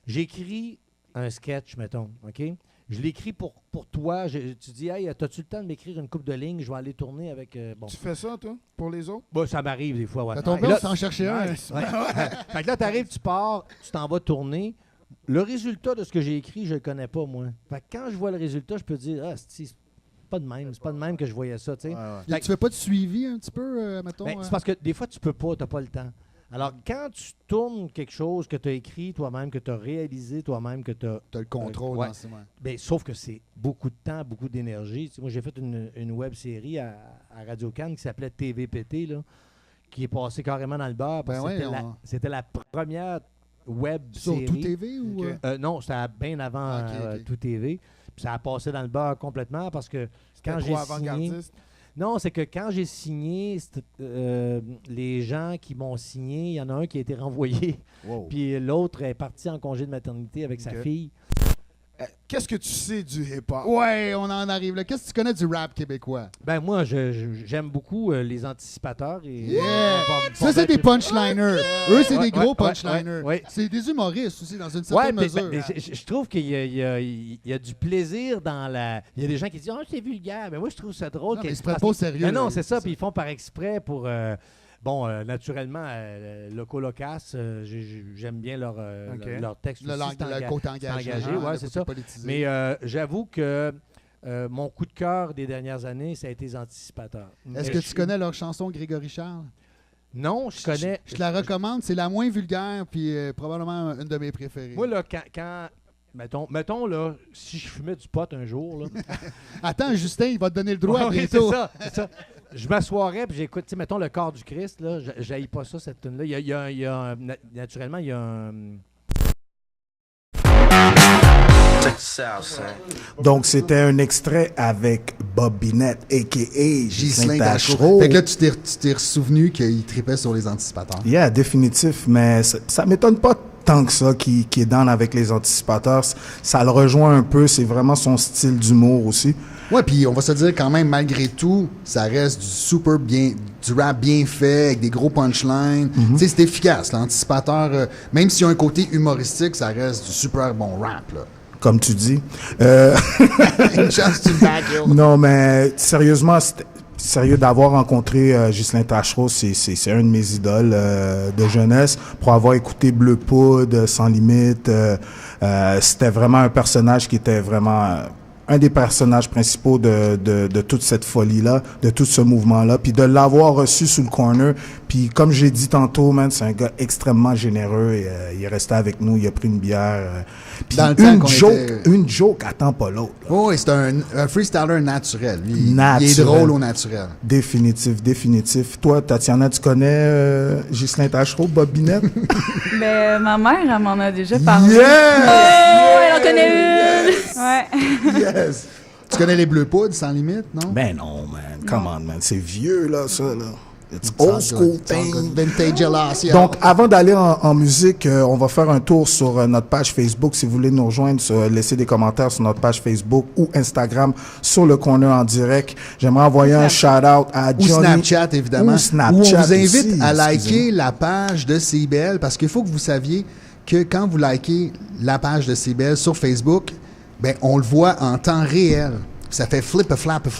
j'écris un sketch, mettons, OK? Je l'écris pour toi. Tu dis, hey, as-tu le temps de m'écrire une couple de lignes? Je vais aller tourner avec... bon. Tu fais ça, toi, pour les autres? Bon, ça m'arrive des fois, ouais. Ça tombe bien, on s'en cherchait un. Ouais. Fait que là, tu arrives, tu pars, tu t'en vas tourner. Le résultat de ce que j'ai écrit, je le connais pas, moi. Fait que quand je vois le résultat, je peux dire, c'est pas de même. C'est pas de même que je voyais ça, tu sais. Tu fais pas de suivi un petit peu, mettons? C'est parce que des fois, tu peux pas, t'as pas le temps. Alors, quand tu tournes quelque chose que tu as écrit toi-même, que tu as réalisé toi-même, que tu as... Tu as le contrôle dans ce moment. Ben, sauf que c'est beaucoup de temps, beaucoup d'énergie. Tu sais, moi, j'ai fait une web-série à Radio-Can qui s'appelait TVPT, là, qui est passée carrément dans le beurre. Parce que c'était la première web sur série. Tout TV ou... non, c'était bien avant Tout TV. Puis ça a passé dans le beurre complètement parce que quand j'ai signé... Non, c'est que quand j'ai signé, les gens qui m'ont signé, il y en a un qui a été renvoyé. Wow. Puis l'autre est parti en congé de maternité avec sa fille. Qu'est-ce que tu sais du hip-hop? Ouais, on en arrive là. Qu'est-ce que tu connais du rap québécois? Ben moi, j'aime beaucoup les Anticipateurs. Et ça, c'est des punchliners. Eux, c'est des gros punchliners. C'est des humoristes aussi, dans une certaine mesure. Je trouve qu'il y a du plaisir dans la... Il y a des gens qui disent « Oh, c'est vulgaire. » Mais moi, je trouve ça drôle. Non, mais ils se prennent pas au sérieux. Non, c'est ça. Puis ils font par exprès pour... naturellement, Loco-Locas, j'aime bien leur texte. Le côté engagé. Ouais, c'est ça. Politisé. Mais j'avoue que mon coup de cœur des dernières années, ça a été les Anticipateurs. Est-ce que tu connais leur chanson Grégory Charles? Non, je connais. Je te la recommande. C'est la moins vulgaire, puis probablement une de mes préférées. Moi, là, quand mettons, là, si je fumais du pot un jour, là... Attends, Justin, il va te donner le droit bientôt. C'est ça. Je m'assoirais puis j'écoute, tu sais, mettons, le corps du Christ, là, j'haïs pas ça, cette tune-là. Naturellement, il y a un... Donc, c'était un extrait avec Bob Binette, a.k.a. Ghislain Tachereau. Fait que là, tu t'es souvenu qu'il tripait sur les Anticipateurs. Yeah, définitif, mais ça m'étonne pas tant que ça qui est down avec les Anticipateurs. Ça le rejoint un peu, c'est vraiment son style d'humour aussi. Ouais, puis on va se dire quand même, malgré tout, ça reste du rap bien fait, avec des gros punchlines. Tu sais, c'est efficace, l'anticipateur. Même s'il y a un côté humoristique, ça reste du super bon rap, là. Comme tu dis. Une chance tu me Non, mais sérieusement, sérieux, d'avoir rencontré Ghislain Tachereau, c'est un de mes idoles de jeunesse. Pour avoir écouté Bleu Poudre, Sans Limite, c'était vraiment un personnage qui était vraiment un des personnages principaux de toute cette folie-là, de tout ce mouvement-là. Puis de l'avoir reçu sous le corner, puis comme j'ai dit tantôt, man, c'est un gars extrêmement généreux. Et, il est resté avec nous, il a pris une bière. Puis une joke attend pas l'autre. Oh, oui, c'est un freestyler naturel. Il est drôle au naturel. Définitif. Toi, Tatiana, tu connais Ghislain Tachereau, Bob Binette? Ben, ma mère, elle m'en a déjà parlé. Yes! Oh, elle en connaît une! Ouais. Yes! Tu connais les Bleus Poudres, Sans Limite, non? Ben non, man. Come on, man. C'est vieux, là, ça, là. It's old school thing. Vintage Alasia. Donc, avant d'aller en musique, on va faire un tour sur notre page Facebook. Si vous voulez nous rejoindre, laissez des commentaires sur notre page Facebook ou Instagram sur le corner en direct. J'aimerais envoyer un shout-out à Johnny. Ou Snapchat, évidemment. Ou Snapchat où on vous invite aussi, à liker la page de CIBL, parce qu'il faut que vous saviez que quand vous likez la page de CIBL sur Facebook, ben, on le voit en temps réel. Ça fait flip-a-flap. Là,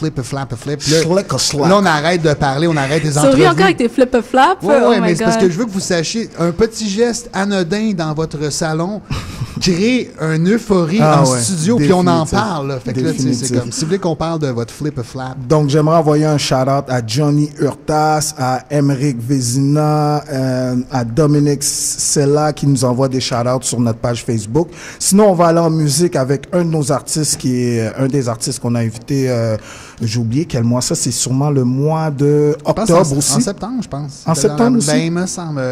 on arrête de parler, on arrête des entrevues. Souris encore avec tes flip-a-flap. Oui, mais c'est parce que je veux que vous sachiez, un petit geste anodin dans votre salon crée une euphorie en studio, puis on en parle. Là. Fait que là, c'est comme, si vous voulez qu'on parle de votre flip-a-flap. Donc, j'aimerais envoyer un shout-out à Johnny Hurtas, à Emeric Vézina, à Dominique Sella qui nous envoie des shout-outs sur notre page Facebook. Sinon, on va aller en musique avec un de nos artistes qui est un des artistes qu'on a invité, j'ai oublié quel mois ça, c'est sûrement le mois de octobre aussi. En septembre, je pense. En septembre aussi? Ben, il me semble,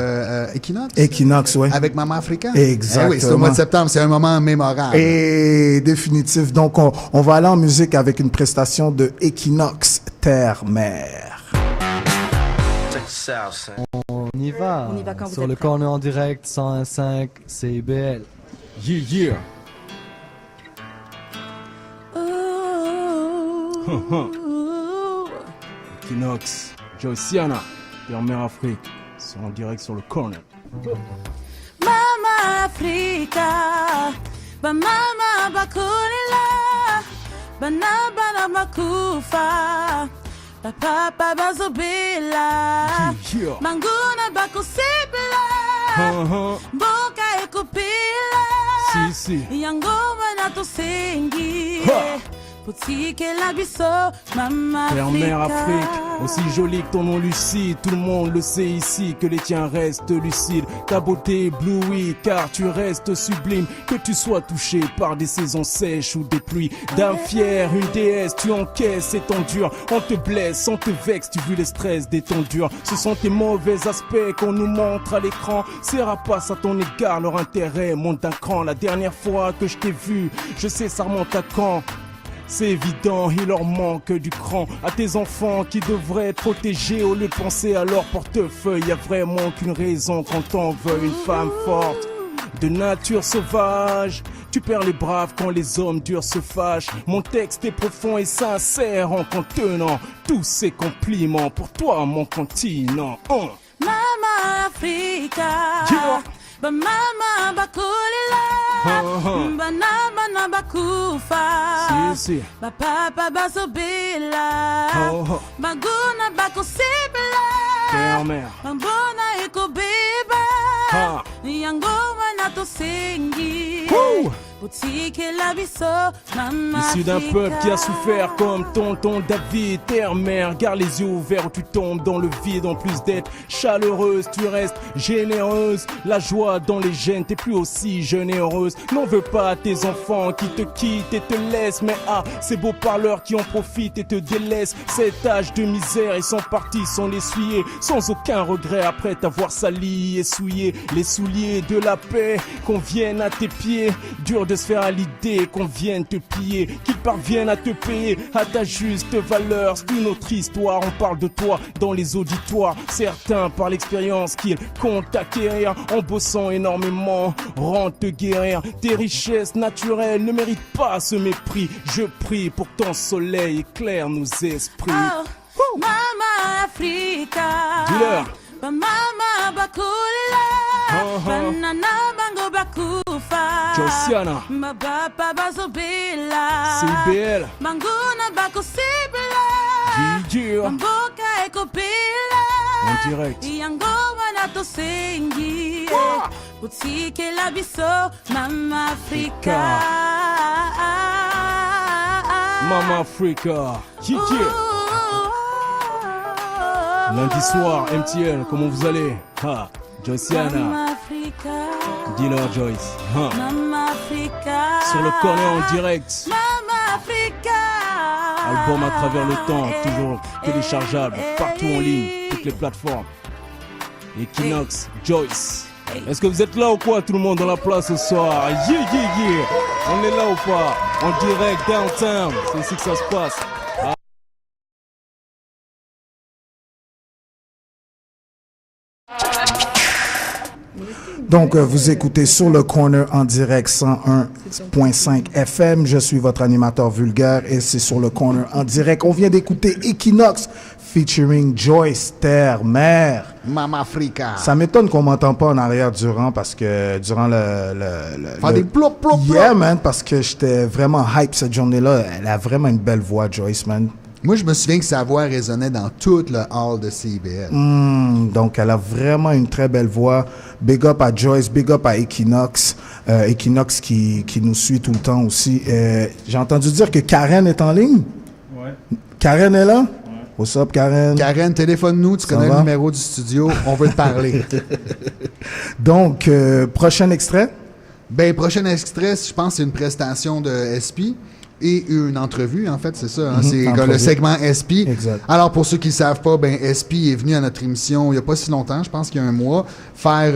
Equinox. Equinox, oui. Avec Maman Africa. Exactement. Oui, c'est le mois de septembre, c'est un moment mémorable. Et définitif. Donc, on va aller en musique avec une prestation de Equinox, Terre-Mer. On y va. On y va quand vous sur êtes le prêts. corner en direct, 101.5 CIBL. Yeah. Equinox, Josiana, Terre-Mer Afrique, sont en direct sur le corner. Mama Africa, ba mama bakulila, bana bakufa, ba papa bazobila, manguna bakusibila, boka ekupila, yangoma na tosengi. Terre-Mer Afrique, aussi jolie que ton nom lucide. Tout le monde le sait ici que les tiens restent lucides. Ta beauté éblouit car tu restes sublime. Que tu sois touché par des saisons sèches ou des pluies. Dame fière, une déesse, tu encaisses et t'endures. On te blesse, on te vexe, tu vis le stress des temps durs. Ce sont tes mauvais aspects qu'on nous montre à l'écran. Ces rapaces à ton égard, leur intérêt monte d'un cran. La dernière fois que je t'ai vu, je sais ça remonte à quand. C'est évident, il leur manque du cran. À tes enfants qui devraient être protégés au lieu de penser à leur portefeuille. Y a vraiment qu'une raison quand on veut une femme forte. De nature sauvage, tu perds les braves quand les hommes durs se fâchent. Mon texte est profond et sincère en contenant tous ces compliments pour toi mon continent. Mama Africa, ba mama bakulila, bana bakufa, ba papa bazobila, maguna bakusibila, mambona ikubiba, yangoma na tosengi. Issu d'un peuple qui a souffert comme tonton David. Terre-Mer, garde les yeux ouverts ou tu tombes dans le vide. En plus d'être chaleureuse, tu restes généreuse. La joie dans les gènes, t'es plus aussi jeune et heureuse. N'en veux pas à tes enfants qui te quittent et te laissent. Mais ces beaux parleurs qui en profitent et te délaissent. Cet âge de misère, ils sont partis sans l'essuyer. Sans aucun regret après t'avoir sali et souillé. Les souliers de la paix qu'on vienne à tes pieds. Dur de se faire à l'idée qu'on vienne te piller, qu'ils parviennent à te payer à ta juste valeur. C'est une autre histoire, on parle de toi dans les auditoires. Certains par l'expérience qu'ils comptent acquérir en bossant énormément, rendent te guérir. Tes richesses naturelles ne méritent pas ce mépris. Je prie pour ton soleil éclaire nos esprits. Oh, Mama Africa. Dis-leur. Mama Bakulila. Banana Bango Bakufa. Josiana. Mababa Bazobila. CBL. Manguna Bakusibila. DJ. Mamboka Ekopila. En direct. Yango Wanato Sengi. Boutique la biso. Mama Africa. Mama Africa. Kiki. Lundi soir, MTL, comment vous allez? Ha, Josiana. Mama Africa. Dis-leur, Joyce. Ha. Mama Africa. Sur le corner en direct. Mama Africa. Album à travers le temps, toujours téléchargeable, partout en ligne, toutes les plateformes. Equinox, Joyce. Est-ce que vous êtes là ou quoi, tout le monde dans la place ce soir? Yeah. On est là ou pas? En direct, downtown. C'est ici que ça se passe. Donc, vous écoutez Sur le Corner en direct 101.5 FM. Je suis votre animateur vulgaire et c'est Sur le Corner en direct. On vient d'écouter Equinox featuring Joyce, Terre, Mère. Mama Africa. Ça m'étonne qu'on m'entende pas en arrière durant parce que durant Faire des plop. Yeah, man, parce que j'étais vraiment hype cette journée-là. Elle a vraiment une belle voix, Joyce, man. Moi, je me souviens que sa voix résonnait dans tout le hall de CIBL. Donc, elle a vraiment une très belle voix. Big up à Joyce, big up à Equinox. Equinox qui nous suit tout le temps aussi. J'ai entendu dire que Karen est en ligne. Ouais. Karen est là? Ouais. What's up, Karen? Karen, téléphone-nous. Tu connais le numéro du studio. On veut te parler. Donc, prochain extrait? Ben, prochain extrait, je pense que c'est une prestation de SP. Et une entrevue, en fait, c'est ça. Hein? C'est le segment SP. Exact. Alors, pour ceux qui ne savent pas, ben SP est venu à notre émission il n'y a pas si longtemps, je pense qu'il y a un mois, faire,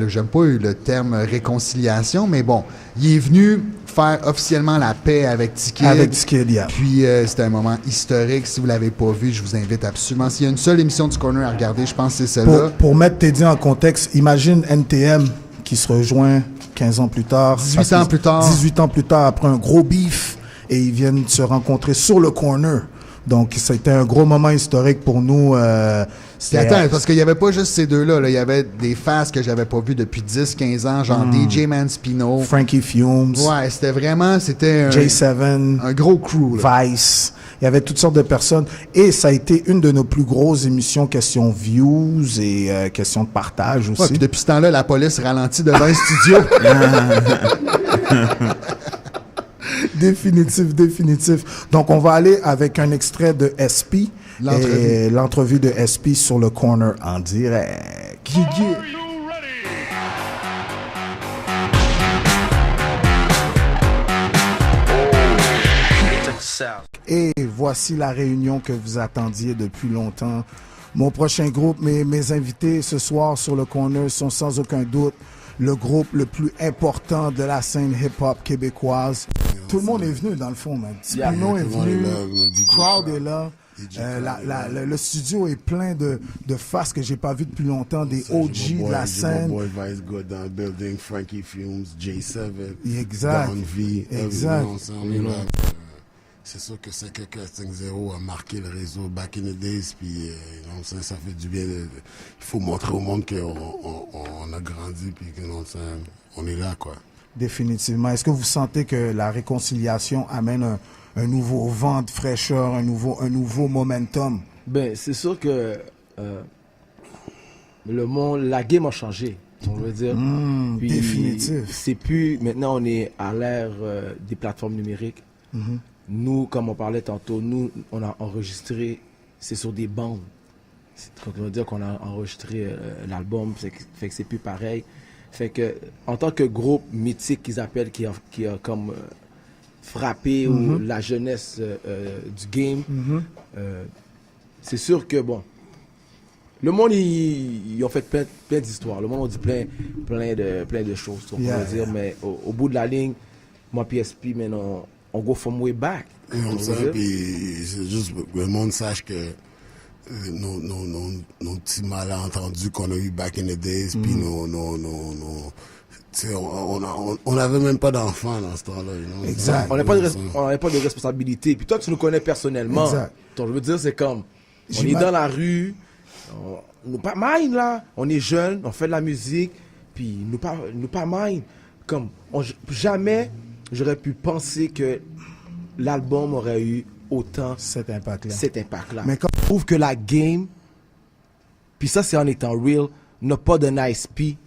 j'aime pas le terme réconciliation, mais bon, il est venu faire officiellement la paix avec T-Kid. Avec T-Kid, yeah. Puis, c'était un moment historique. Si vous ne l'avez pas vu, je vous invite absolument. S'il y a une seule émission du Corner à regarder, je pense que c'est celle-là. Pour mettre Teddy en contexte, imagine NTM qui se rejoint 15 ans plus tard. 18 ans plus tard. 18 ans plus tard, après un gros beef. Et ils viennent se rencontrer sur le corner. Donc, c'était un gros moment historique pour nous. Attends, parce qu'il n'y avait pas juste ces deux-là. Là. Il y avait des faces que j'avais pas vues depuis 10-15 ans, genre DJ Manspino. Frankie Fumes. Ouais, c'était J7. Un gros crew. Là. Vice. Il y avait toutes sortes de personnes. Et ça a été une de nos plus grosses émissions, question views et question de partage aussi. Ouais, puis depuis ce temps-là, la police ralentit devant un studio. Définitif. Donc, on va aller avec un extrait de SP. L'entrevue de SP sur le corner en direct. Et voici la réunion que vous attendiez depuis longtemps. Mon prochain groupe, mes invités ce soir sur le corner sont sans aucun doute le groupe le plus important de la scène hip-hop québécoise. Tout le monde est venu, dans le fond, man. Spino est venu, Crowd est là. Le studio est plein de faces que j'ai pas vues depuis longtemps, des OG de la scène. Boy Vice God dans le building, Frankie Fumes, J7, exact. Don V, exact. C'est sûr que 5.4.5.0 a marqué le réseau back in the days, puis ça fait du bien. Il faut montrer au monde qu'on a grandi, puis qu'on est là, quoi. Définitivement. Est-ce que vous sentez que la réconciliation amène un nouveau vent de fraîcheur, un nouveau momentum? Ben, c'est sûr que la game a changé, on veut dire. Puis, définitif. C'est plus, maintenant on est à l'ère des plateformes numériques. Nous, comme on parlait tantôt, on a enregistré, c'est sur des bandes. On veut dire qu'on a enregistré l'album, fait que c'est plus pareil. Fait que, en tant que groupe mythique qu'ils appellent, qui a comme frappé ou la jeunesse du game, c'est sûr que, bon, le monde, ils ont fait plein d'histoires. Le monde a dit plein de choses, on peut dire, mais au bout de la ligne, moi PSP, mais on go from way back. Comme ça, puis c'est juste que le monde sache que nos petits malentendus qu'on a eu back in the days, puis on n'avait même pas d'enfants dans ce temps-là. Exact. On n'avait pas de responsabilité. Puis toi, tu nous connais personnellement. Exact. Donc, je veux dire, c'est comme, on est dans la rue, nous pas mind là, on est jeunes, on fait de la musique, puis nous pas mind. Comme, jamais j'aurais pu penser que l'album aurait eu autant cet impact-là. Mais quand je trouve que la game, puis ça c'est en étant real, n'a pas de nice P,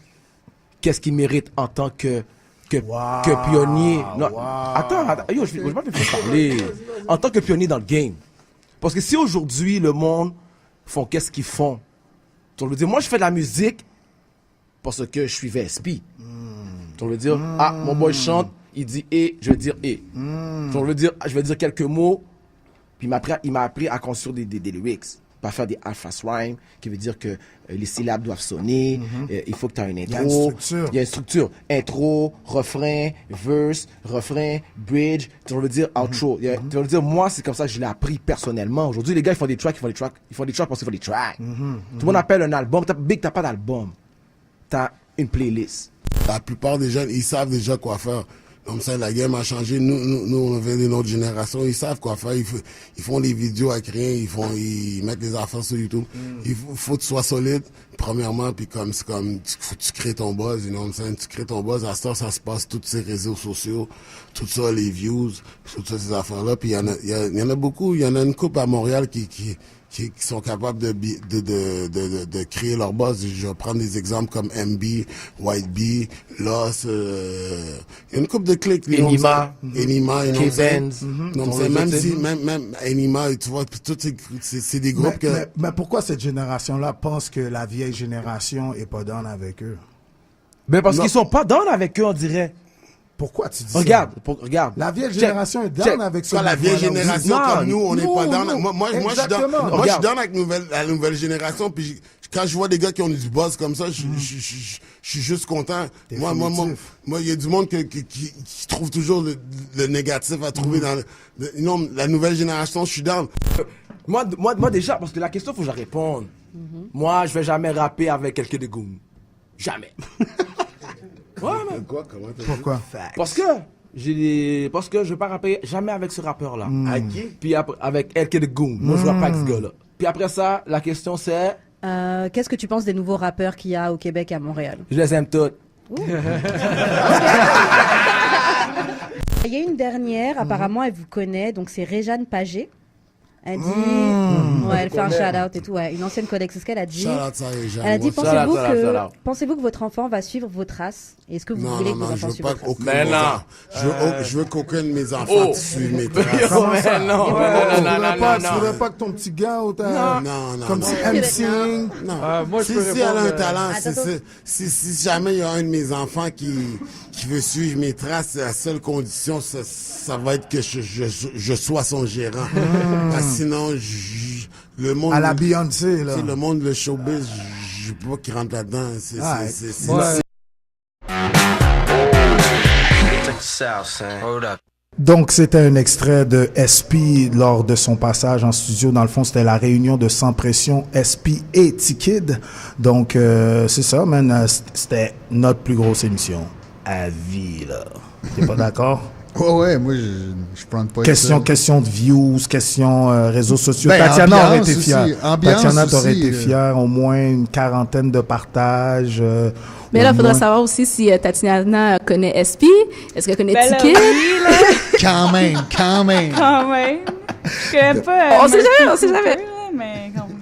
qu'est-ce qu'il mérite en tant que pionnier? Non, attends, yo, je vais pas te faire parler. En tant que pionnier dans le game. Parce que si aujourd'hui le monde font qu'est-ce qu'ils font, tu veux dire, moi je fais de la musique parce que je suis VSP. Tu veux dire, mon boy chante, il dit je vais dire tu veux dire, je vais dire quelques mots, puis il m'a appris à construire des lyrics. Pas faire des alpha rhymes, qui veut dire que les syllabes doivent sonner, il faut que tu aies une intro. Il y a une structure. Intro, refrain, verse, refrain, bridge, tu veux dire outro. Tu veux dire, moi, c'est comme ça que je l'ai appris personnellement. Aujourd'hui, les gars, ils font des tracks parce qu'ils font des tracks. Tout le monde appelle un album. Big, t'as pas d'album. T'as une playlist. La plupart des jeunes, ils savent déjà quoi faire. Comme ça, la game a changé. Nous, on vient de notre génération. Ils savent quoi faire. Ils font des vidéos avec rien. Ils mettent des affaires sur YouTube. Il faut que tu sois solide, premièrement. Puis c'est comme, tu crées ton buzz. Tu crées ton buzz. À ce temps, ça se passe, tous ces réseaux sociaux, tout ça, les views, toutes ces affaires-là. Puis il y en a beaucoup. Il y en a une couple à Montréal qui sont capables de créer leur buzz. Je vais prendre des exemples comme MB, White B, Loss, il y a une couple de clics. Enima, K-Benz. Même Enima, tu vois, c'est des groupes mais pourquoi cette génération-là pense que la vieille génération est pas down avec eux? Ben parce qu'ils sont pas down avec eux, on dirait. Pourquoi tu dis regarde. La vieille génération est down avec ça. La vieille génération comme nous, on n'est pas down. Moi, je suis down avec la nouvelle génération. Puis quand je vois des gars qui ont du buzz comme ça, je suis juste content. Moi, il y a du monde qui trouve toujours le négatif à trouver dans la nouvelle génération. Je suis down. Moi déjà, parce que la question, faut que je réponde. Moi, je vais jamais rapper avec quelqu'un de goon. Jamais. Ouais, mais pourquoi? Parce que je vais pas rapper jamais avec ce rappeur-là. Avec qui? Puis avec El Kid Goon. Moi, je rappe avec ce gars-là. Puis après ça, la question c'est... Qu'est-ce que tu penses des nouveaux rappeurs qu'il y a au Québec et à Montréal? Je les aime tous. Il y a une dernière, apparemment, elle vous connaît, donc c'est Réjeanne Pagé. Elle dit, elle fait un shout-out et tout, une ancienne collègue, c'est ce qu'elle a dit. Elle a dit, pensez-vous que votre enfant va suivre vos traces? Est-ce que vous voulez que vos enfants suivent vos traces? Je veux qu'aucun de mes enfants suive mes traces. Tu voudrais pas que ton petit gars ou comme si MC. Si elle a un talent, si jamais il y a un de mes enfants qui veut suivre mes traces, la seule condition, ça va être que je sois son gérant. Sinon, le monde... À la Beyoncé, là. Le monde, le showbiz, je veux pas qu'il rentre là-dedans. Donc, c'était un extrait de SP lors de son passage en studio. Dans le fond, c'était la réunion de Sans Pression, SP et T-Kid. Donc, c'est ça, man. C'était notre plus grosse émission à vie, là. T'es pas d'accord? Ouais, moi, je prends pas question de views, question réseaux sociaux. Tatiana aurait été fière. Tatiana aurait été fière. Au moins une 40aine de partages. Mais là, il faudrait savoir aussi si Tatiana connaît SP. Est-ce qu'elle connaît T-Kid? Quand même. Je connais pas. On sait jamais. Mais quand même.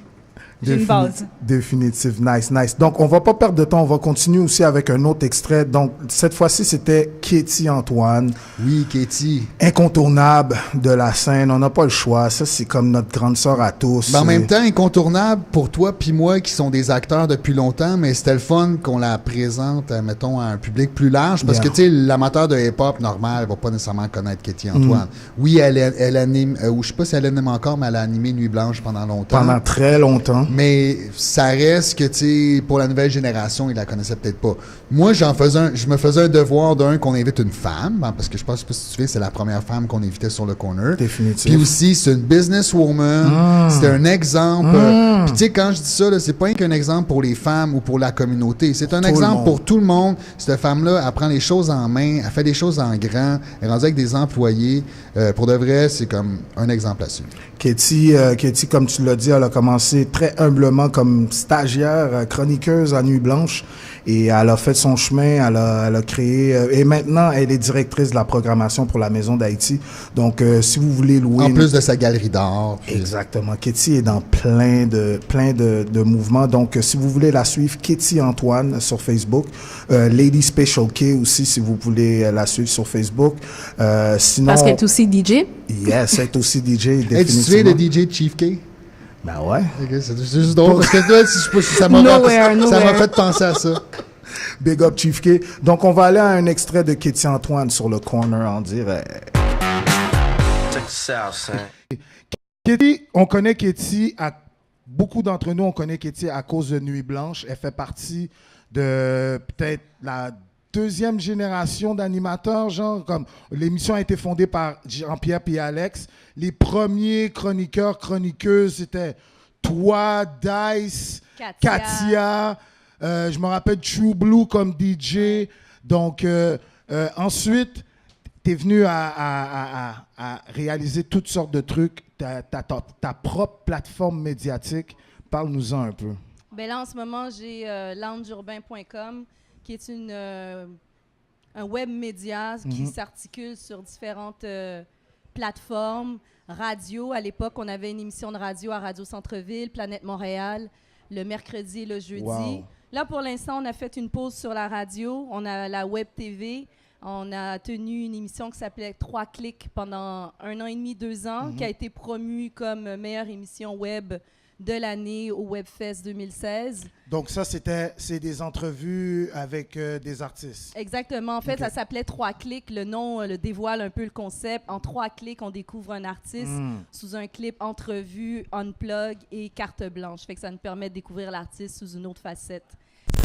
J'ai une base. Définitive. Nice. Donc, on va pas perdre de temps. On va continuer aussi avec un autre extrait. Donc, cette fois-ci, c'était Katie Antoine. Oui, Katie. Incontournable de la scène. On n'a pas le choix. Ça, c'est comme notre grande sœur à tous. En même temps, incontournable pour toi puis moi qui sont des acteurs depuis longtemps, mais c'était le fun qu'on la présente, mettons, à un public plus large. Parce que, tu sais, l'amateur de hip-hop normal va pas nécessairement connaître Katie Antoine. Oui, elle anime, ou je sais pas si elle anime encore, mais elle a animé Nuit Blanche pendant longtemps. Pendant très longtemps. Mais ça reste que, tu sais, pour la nouvelle génération, ils la connaissaient peut-être pas. Moi, je me faisais un devoir qu'on invite une femme, hein, parce que je pense pas si tu sais, c'est la première femme qu'on invitait sur le corner. Définitif. Puis aussi, c'est une businesswoman. C'était un exemple. Puis tu sais, quand je dis ça, là, c'est pas qu'un exemple pour les femmes ou pour la communauté. C'est un exemple pour tout le monde. Cette femme-là, elle prend les choses en main, elle fait des choses en grand, elle est rendue avec des employés. Pour de vrai, c'est comme un exemple à suivre. Katie, comme tu l'as dit, elle a commencé très humblement comme stagiaire, chroniqueuse à Nuit Blanche, et elle a fait son chemin, elle a créé, et maintenant elle est directrice de la programmation pour la Maison d'Haïti. Donc, si vous voulez louer... En plus de sa galerie d'art. Puis... Exactement. Katie est dans plein de mouvements. Donc, si vous voulez la suivre, Katie Antoine sur Facebook, Lady Special K aussi, si vous voulez la suivre sur Facebook. Sinon... Parce qu'elle est aussi DJ? Yes, elle est aussi DJ, définitivement. Es-tu sais le DJ Chief K? Ben ouais. Okay, c'est juste drôle parce que toi, ça m'a fait penser à ça. Big up Chief K. Donc, on va aller à un extrait de Katie Antoine sur le corner en direct. Katie, on connaît Katie, beaucoup d'entre nous, on connaît Katie à cause de Nuit Blanche. Elle fait partie de peut-être la deuxième génération d'animateurs, genre, comme l'émission a été fondée par Jean-Pierre et Alex. Les premiers chroniqueuses, c'était toi, Dice, Katia, je me rappelle True Blue comme DJ. Donc, ensuite, tu es venu à réaliser toutes sortes de trucs, ta propre plateforme médiatique. Parle-nous-en un peu. Ben là, en ce moment, j'ai loungeurbain.com, qui est un web média qui s'articule sur différentes plateformes. Radio, à l'époque, on avait une émission de radio à Radio Centre-Ville, Planète Montréal, le mercredi et le jeudi. Wow. Là, pour l'instant, on a fait une pause sur la radio. On a la web TV. On a tenu une émission qui s'appelait 3 clics pendant 1 an et demi, 2 ans, qui a été promue comme meilleure émission web de l'année au WebFest 2016. Donc ça, c'est des entrevues avec des artistes. Exactement. En fait, ça s'appelait 3 clics. Le nom le dévoile un peu le concept. En 3 clics, on découvre un artiste sous un clip, entrevue, unplug et carte blanche. Fait que ça nous permet de découvrir l'artiste sous une autre facette.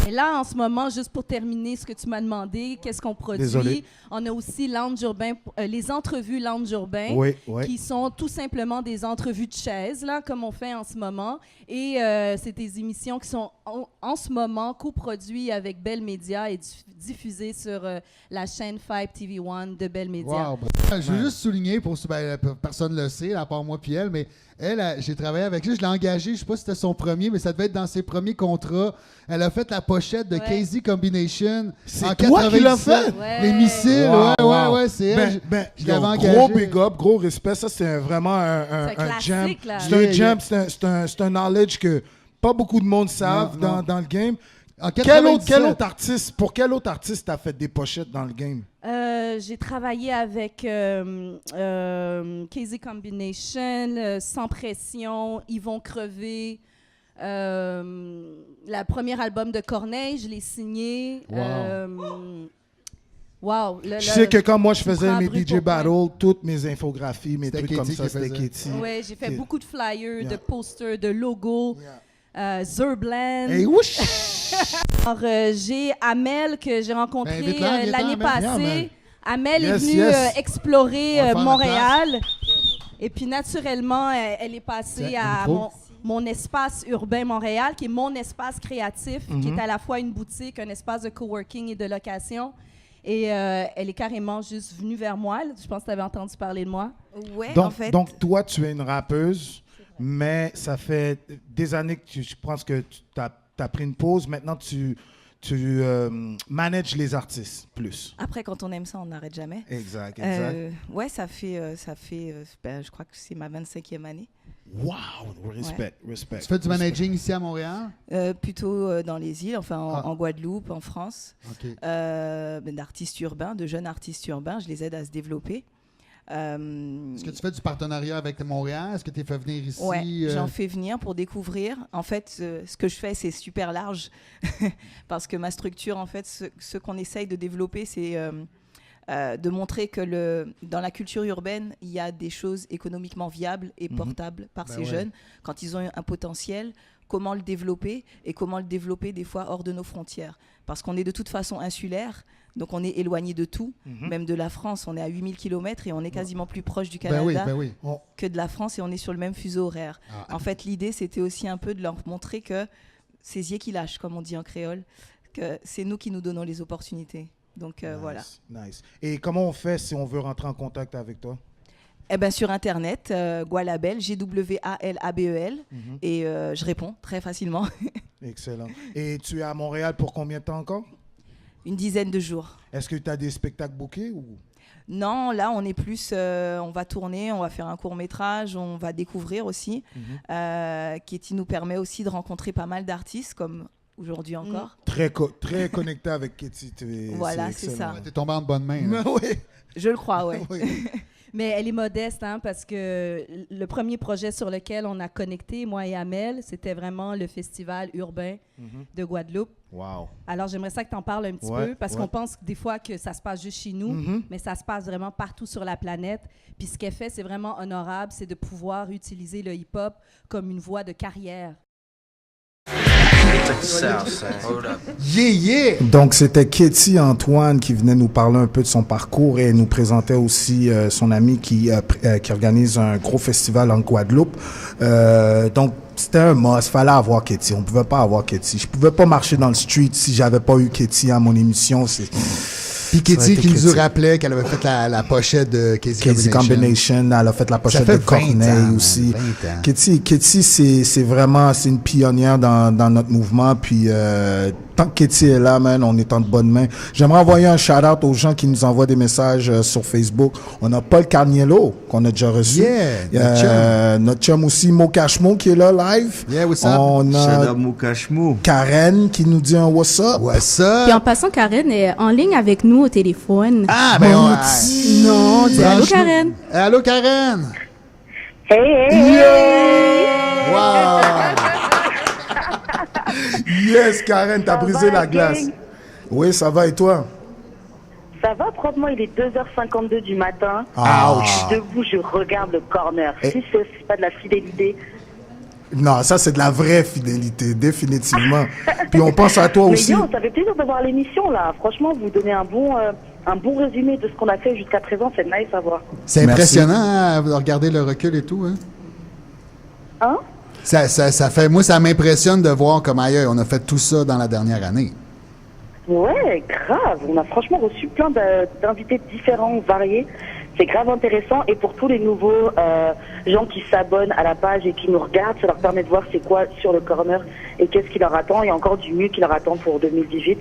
Et là, en ce moment, juste pour terminer ce que tu m'as demandé, qu'est-ce qu'on produit? Désolé. On a aussi Lounge Urbain, les entrevues Lounge Urbain, qui sont tout simplement des entrevues de chaises, là, comme on fait en ce moment. Et c'est des émissions qui sont en ce moment coproduites avec Bell Media et diffusées sur la chaîne 5 TV One de Bell Media. Wow. Je veux juste souligner, personne ne le sait, à part moi et elle, mais elle, j'ai travaillé avec elle, je l'ai engagée, je ne sais pas si c'était son premier, mais ça devait être dans ses premiers contrats. Elle a fait la pochette de KZ Combination. C'est toi qui l'as fait? Les missiles, ouais, c'est elle. Je l'avais engagée. Gros big up, gros respect, ça c'est vraiment un jam. C'est un jam, c'est un knowledge que pas beaucoup de monde savent dans le game. Pour quel autre artiste t'as fait des pochettes dans le game? J'ai travaillé avec KZ Combination, Sans Pression, Ils vont crever. La première album de Corneille, je l'ai signé. Wow. Je sais que quand moi je faisais mes DJ Battle, toutes mes infographies, mes trucs comme ça, c'était Katie. Oui, j'ai fait beaucoup de flyers, de posters, de logos. Zurblend. Hey, Alors, j'ai Amel que j'ai rencontré l'année passée. Amel est venue explorer Montréal. Et puis, naturellement, elle est passée à mon espace urbain Montréal, qui est mon espace créatif, qui est à la fois une boutique, un espace de coworking et de location. Et elle est carrément juste venue vers moi. Je pense que tu avais entendu parler de moi. Oui, en fait. Donc, toi, tu es une rappeuse. Mais ça fait des années que je pense que tu as pris une pause. Maintenant, tu manages les artistes plus. Après, quand on aime ça, on n'arrête jamais. Exact. Ouais, ça fait je crois que c'est ma 25e année. Wow! Respect. Tu fais du managing ici à Montréal? Plutôt dans les îles, enfin en Guadeloupe, en France. Okay. D'artistes urbains, de jeunes artistes urbains. Je les aide à se développer. Est-ce que tu fais du partenariat avec Montréal? Est-ce que tu es fait venir ici? Oui, j'en fais venir pour découvrir. En fait, ce que je fais, c'est super large parce que ma structure, en fait, ce qu'on essaye de développer, c'est de montrer que dans la culture urbaine, il y a des choses économiquement viables et portables par ces jeunes quand ils ont un potentiel comment le développer et comment le développer des fois hors de nos frontières. Parce qu'on est de toute façon insulaire, donc on est éloigné de tout, même de la France. On est à 8000 km et on est quasiment plus proche du Canada que de la France et on est sur le même fuseau horaire. En fait, l'idée, c'était aussi un peu de leur montrer que c'est yé qui lâche, comme on dit en créole, que c'est nous qui nous donnons les opportunités. Donc voilà. Nice. Et comment on fait si on veut rentrer en contact avec toi? Eh ben, sur Internet, Gwalabel, Gwalabel, et je réponds très facilement. Excellent. Et tu es à Montréal pour combien de temps encore? Une dizaine de jours. Est-ce que tu as des spectacles bookés ou... Non, là, on est plus... on va tourner, on va faire un court-métrage, on va découvrir aussi, qui nous permet aussi de rencontrer pas mal d'artistes, comme aujourd'hui encore. Très connecté avec Ketty. Voilà, c'est ça. Tu es tombé en bonne main. Oui. Je le crois, oui. Mais elle est modeste, hein, parce que le premier projet sur lequel on a connecté, moi et Amel, c'était vraiment le festival urbain de Guadeloupe. Wow. Alors, j'aimerais ça que tu en parles un petit peu, parce qu'on pense des fois que ça se passe juste chez nous, mais ça se passe vraiment partout sur la planète. Puis ce qu'elle fait, c'est vraiment honorable, c'est de pouvoir utiliser le hip-hop comme une voie de carrière. Donc, c'était Ketty Antoine qui venait nous parler un peu de son parcours et nous présentait aussi son ami qui organise un gros festival en Guadeloupe. Donc, c'était un must. Fallait avoir Ketty. On pouvait pas avoir Ketty. Je pouvais pas marcher dans le street si j'avais pas eu Ketty à mon émission. Puis Ketty qui nous rappelait qu'elle avait fait la pochette de Ketty Combination. Elle a fait la pochette de Corneille aussi. Ketty, c'est vraiment une pionnière dans notre mouvement. Puis tant que Ketty est là, man, on est en de bonnes mains. J'aimerais envoyer un shout-out aux gens qui nous envoient des messages sur Facebook. On a Paul Carniello qu'on a déjà reçu. Notre chum aussi, Mo Cashmo qui est là live. Yeah, what's up? On a Mo Cashmo. Karen qui nous dit un what's up. What's up? Puis en passant, Karen est en ligne avec nous au téléphone. Ah, ben non, dis allô Karen. Allô Karen. Hey. Wow. Yes, Karen, t'as brisé la glace. Oui, ça va et toi? Ça va, franchement, il est 2h52 du matin. Ouch. Je suis debout, je regarde le corner. Si c'est pas de la fidélité. Non, ça, c'est de la vraie fidélité, définitivement. Puis on pense à toi aussi. Mais yo, ça fait plaisir de voir l'émission, là. Franchement, vous donnez un bon résumé de ce qu'on a fait jusqu'à présent. C'est nice à voir. C'est impressionnant hein, de regarder le recul et tout. Hein? Ça fait, moi, ça m'impressionne de voir comme ailleurs, on a fait tout ça dans la dernière année. Ouais, grave. On a franchement reçu plein d'invités différents, variés. C'est grave intéressant. Et pour tous les nouveaux gens qui s'abonnent à la page et qui nous regardent, ça leur permet de voir c'est quoi sur le corner et qu'est-ce qui leur attend. Il y a encore du mieux qui leur attend pour 2018.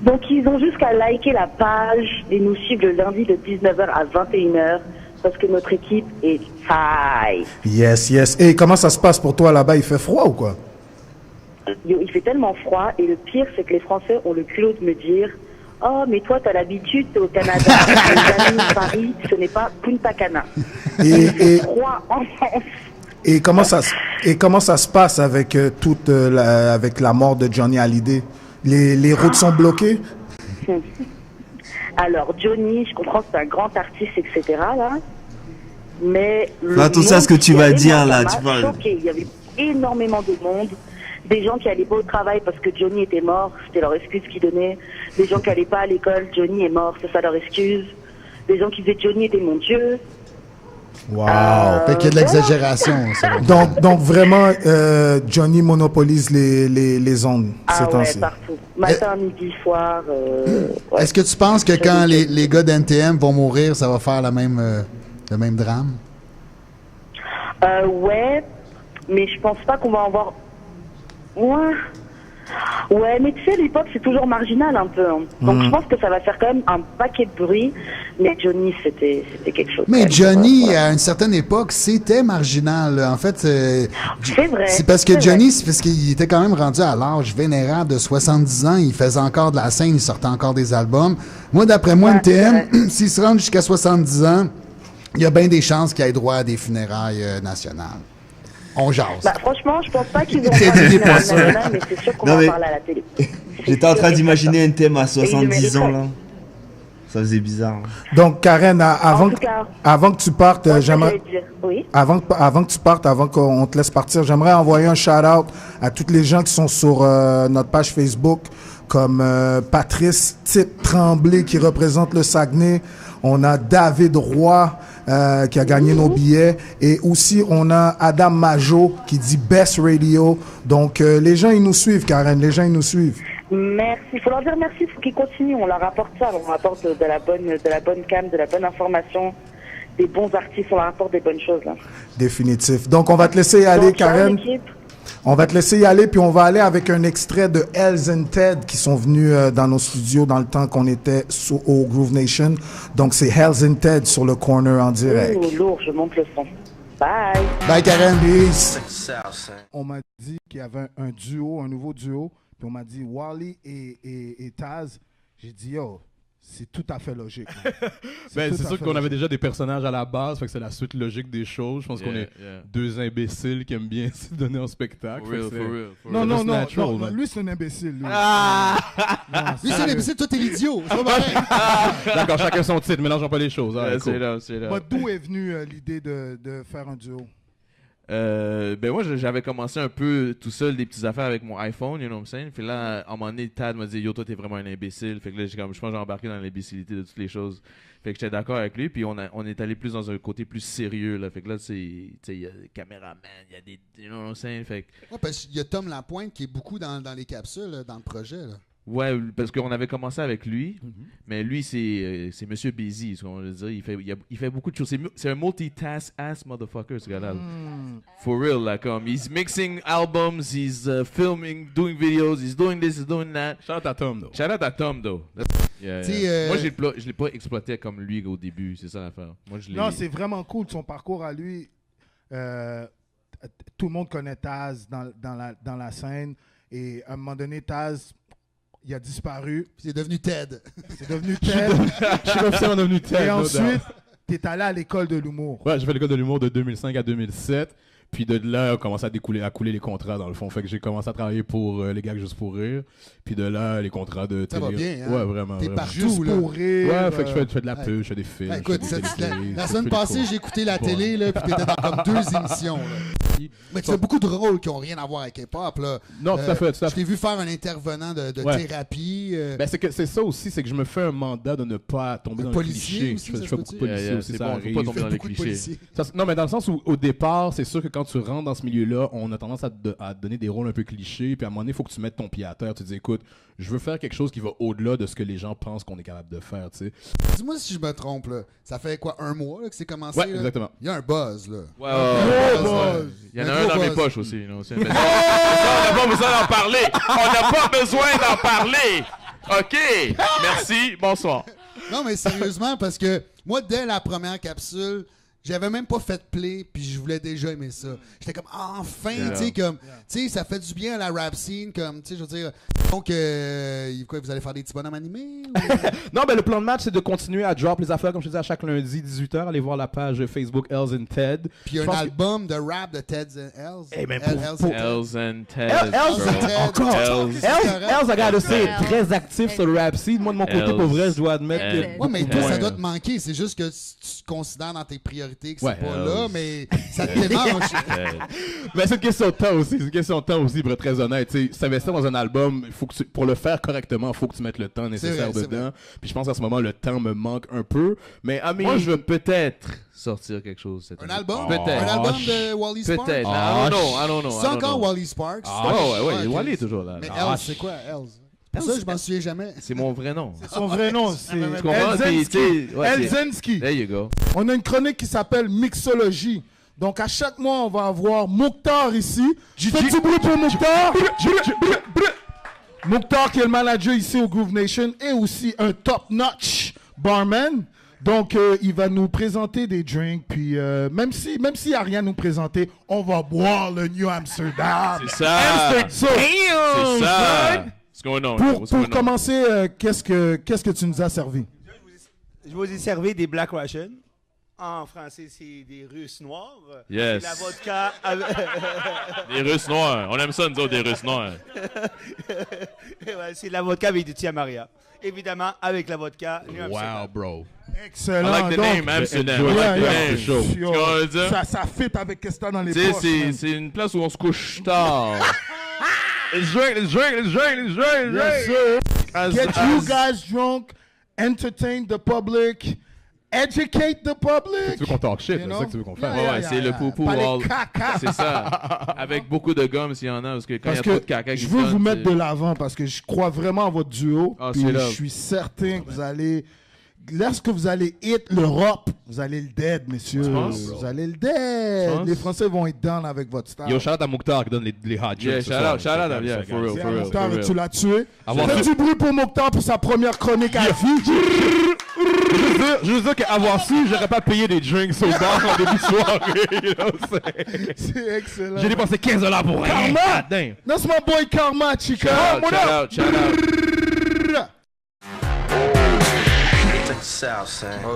Donc, ils ont juste qu'à liker la page et nous suivre le lundi de 19h à 21h. Parce que notre équipe est high. Yes. Et comment ça se passe pour toi là-bas? Il fait froid ou quoi? Il fait tellement froid. Et le pire, c'est que les Français ont le culot de me dire « Oh, mais toi, t'as l'habitude, t'es au Canada. Les amis de Paris, ce n'est pas Punta Cana. » Et froid en France. Et comment ça se passe avec avec la mort de Johnny Hallyday? Les routes sont bloquées? Alors, Johnny, je comprends que c'est un grand artiste, etc. Là. Mais tout ça, ce que tu vas dire là, tu vas... choqué. Il y avait énormément de monde. Des gens qui allaient pas au travail parce que Johnny était mort, c'était leur excuse qu'ils donnaient. Des gens qui allaient pas à l'école, Johnny est mort, c'est ça leur excuse. Des gens qui disaient Johnny était mon Dieu. Wow! Fait qu'il y a de l'exagération. Donc vraiment, Johnny monopolise les ondes. Partout. Matin, midi, soir. Ouais. Est-ce que tu penses que quand les gars d'NTM vont mourir, ça va faire le même drame? Ouais, mais je pense pas qu'on va en voir... Ouais, mais tu sais, l'hip-hop, c'est toujours marginal un peu. Hein. Donc je pense que ça va faire quand même un paquet de bruit. Mais Johnny, c'était quelque chose. Mais Johnny, à une certaine époque, c'était marginal. En fait, c'est vrai. C'est parce que Johnny, c'est parce qu'il était quand même rendu à l'âge vénérable de 70 ans. Il faisait encore de la scène, il sortait encore des albums. Moi, d'après moi, NTM, s'il se rend jusqu'à 70 ans, il y a bien des chances qu'il ait droit à des funérailles nationales. On jase. Franchement, je pense pas qu'ils vont faire national, mais c'est sûr qu'on va en parler à la télé. J'étais en train d'imaginer NTM à 70 ans, là. Ça faisait bizarre. Donc, Karen, avant que tu partes, j'aimerais... Oui. Avant que tu partes, avant qu'on te laisse partir, j'aimerais envoyer un shout-out à tous les gens qui sont sur notre page Facebook, comme Patrice Tite Tremblay qui représente le Saguenay. On a David Roy qui a gagné nos billets. Et aussi, on a Adam Majot qui dit Best Radio. Donc, les gens, ils nous suivent, Karen. Les gens, ils nous suivent. Merci. Il faut leur dire merci. Il faut qu'ils continuent. On leur apporte ça. On leur apporte de la bonne cam, de la bonne information, des bons artistes. On leur apporte des bonnes choses. Là. Définitif. Donc, on va te laisser y aller, Karen. On va te laisser y aller, puis on va aller avec un extrait de Hells and Ted qui sont venus dans nos studios dans le temps qu'on était au Groove Nation. Donc, c'est Hells and Ted sur le corner en direct. Oh, lourd, je monte le son. Bye. Bye, Karen. Peace. On m'a dit qu'il y avait un duo, un nouveau duo. Puis on m'a dit Wally et Taz. J'ai dit, yo, c'est tout à fait logique. C'est sûr qu'on avait déjà des personnages à la base, fait que c'est la suite logique des choses. Je pense qu'on est deux imbéciles qui aiment bien se donner en spectacle. For real. Non, lui c'est un imbécile. Lui, lui c'est un imbécile, toi t'es l'idiot. C'est pas pareil. D'accord, chacun son titre, mélangeons pas les choses. C'est là. D'où est venue l'idée de faire un duo? Moi j'avais commencé un peu tout seul des petites affaires avec mon iPhone, you know what I'm saying. Puis là, à un moment donné, Tad m'a dit yo, toi t'es vraiment un imbécile. Fait que là, je pense que j'ai embarqué dans l'imbécilité de toutes les choses. Fait que j'étais d'accord avec lui. Puis on est allé plus dans un côté plus sérieux là. Fait que là, il y a des caméramans, il y a des, you know what I'm saying. Fait que... Ouais, parce qu'il y a Tom Lapointe qui est beaucoup dans les capsules, dans le projet là. Ouais, parce qu'on avait commencé avec lui, mais lui, c'est Monsieur Busy, ce qu'on veut dire. Il fait beaucoup de choses. C'est un multitask ass motherfucker, ce gars-là. For real, là, comme. He's mixing albums, he's filming, doing videos, he's doing this, he's doing that. Shout out à Tom, though. Moi, je l'ai pas exploité comme lui au début, c'est ça l'affaire. Non, c'est vraiment cool, son parcours à lui. Tout le monde connaît Taz dans la scène, et à un moment donné, Taz... Il a disparu. C'est devenu Ted. Je suis officiellement devenu Ted. Et ensuite, tu es allé à l'école de l'humour. Ouais, j'ai fait l'école de l'humour de 2005 à 2007. Puis de là, on commencé à couler les contrats dans le fond. Fait que j'ai commencé à travailler pour les gars Juste pour rire. Puis de là, les contrats de télé. Ça va bien, hein? Ouais, vraiment. T'es partout, Juste là. Pour rire. Ouais, fait que je fais de la pub, je fais des films. Écoute, la semaine passée, j'ai écouté la télé, là, puis t'étais dans comme 2 émissions, là. Mais tu fais beaucoup de rôles qui n'ont rien à voir avec hip-hop, là. Non, tout à fait. Je t'ai vu faire un intervenant de thérapie. C'est ça aussi, c'est que je me fais un mandat de ne pas tomber dans les clichés. Je fais beaucoup de policiers aussi, ça arrive. Faut pas tomber dans les clichés. Non, mais dans le sens où, au départ, c'est sûr que quand tu rentres dans ce milieu-là, on a tendance à te donner des rôles un peu clichés, puis à un moment donné, il faut que tu mettes ton pied à terre. Tu te dis, écoute, je veux faire quelque chose qui va au-delà de ce que les gens pensent qu'on est capable de faire, tu sais. Dis-moi si je me trompe, là. Ça fait quoi, 1 mois là, que c'est commencé? Ouais, là? exactement. Il y a un buzz, là. Ouais. Il y en a un dans mes poches aussi. On n'a pas besoin d'en parler. On n'a pas besoin d'en parler. OK. Merci. Bonsoir. Non, mais sérieusement, parce que moi, dès la première capsule, j'avais même pas fait play, puis je voulais déjà aimer ça. J'étais comme, enfin, tu sais, ça fait du bien à la rap scene, comme, tu sais, je veux dire. Donc, quoi, vous allez faire des petits bonhommes animés? Ou... Non, ben le plan de match, c'est de continuer à drop les affaires, comme je te dis, à chaque lundi, 18h. Allez voir la page Facebook Hells and Ted. Puis un album de rap de Ted's and Hells. Eh ben, Hells and Ted. Hells, I gotta say, est très actif sur le rap scene. Moi, de mon côté, pour vrai, je dois admettre que... Ouais, mais toi, ça doit te manquer. C'est juste que tu considères dans tes priorités que c'est pas là, mais ça te démange. Mais c'est une question de temps aussi. C'est une question de temps aussi, pour être très honnête. S'investir dans un album, pour le faire correctement, il faut que tu mettes le temps nécessaire dedans. Puis je pense qu'à ce moment, le temps me manque un peu. Mais moi, je veux peut-être sortir quelque chose cette année. Un album? Peut-être. Un album de Wally Sparks? Peut-être. I don't know. C'est encore Wally Sparks? Ouais, Wally est toujours là. Mais Hells, c'est quoi, Hells? Pour ça, je m'en souviens jamais. C'est mon vrai nom. C'est son vrai nom. C'est Elzenski. There you go. On a une chronique qui s'appelle Mixologie. Donc, à chaque mois, on va avoir Mouktar ici. Faites du bruit pour Mouktar. Mouktar, qui est le manager ici au Groove Nation, et aussi un top-notch barman. Donc, il va nous présenter des drinks. Puis, même s'il n'y a rien à nous présenter, on va boire le New Amsterdam. C'est ça. C'est ça. Pour commencer, qu'est-ce que tu nous as servi? Je vous ai servi des Black Russian. En français, c'est des Russes noirs. Yes. C'est la vodka. Des Russes noirs. On aime ça, nous autres, des Russes noirs. Ouais, c'est la vodka avec du Tia-Maria. Évidemment, avec la vodka. Wow, bro. Excellent. I like the name Amsterdam. I like the name. Show. Tu vois ce que je veux dire? Ça fit avec ce que t'as dans les Tu sais, poches. c'est une place où on se couche tard. Let's drink. Yes, sir. Get you guys drunk, entertain the public, educate the public. Tu veux qu'on talk shit, You c'est ça que tu veux qu'on fasse. Ouais, c'est le poupou. C'est ça. Avec beaucoup de gomme s'il y en a, parce que quand il y a trop de caca qui je veux sonne, vous mettre de l'avant parce que je crois vraiment en votre duo. Ah, Puis c'est je là. suis certain que vous allez... Lorsque vous allez hit l'Europe, vous allez le dead, messieurs. Tu penses? Vous allez le dead. Les Français vont être down avec votre style. Yo, shout out à Mokhtar qui donne les hot Yeah, jokes. shout out, yeah, for real. Mokhtar, tu l'as tué. Avoir Fais su- du bruit pour Mokhtar pour sa première chronique à vie. Je veux dire qu'avoir su, j'aurais pas payé des drinks au bar en début de soirée. C'est excellent. J'ai dépensé $15 pour rien. Karma! God damn. That's my boy Karma, chica. Shout out.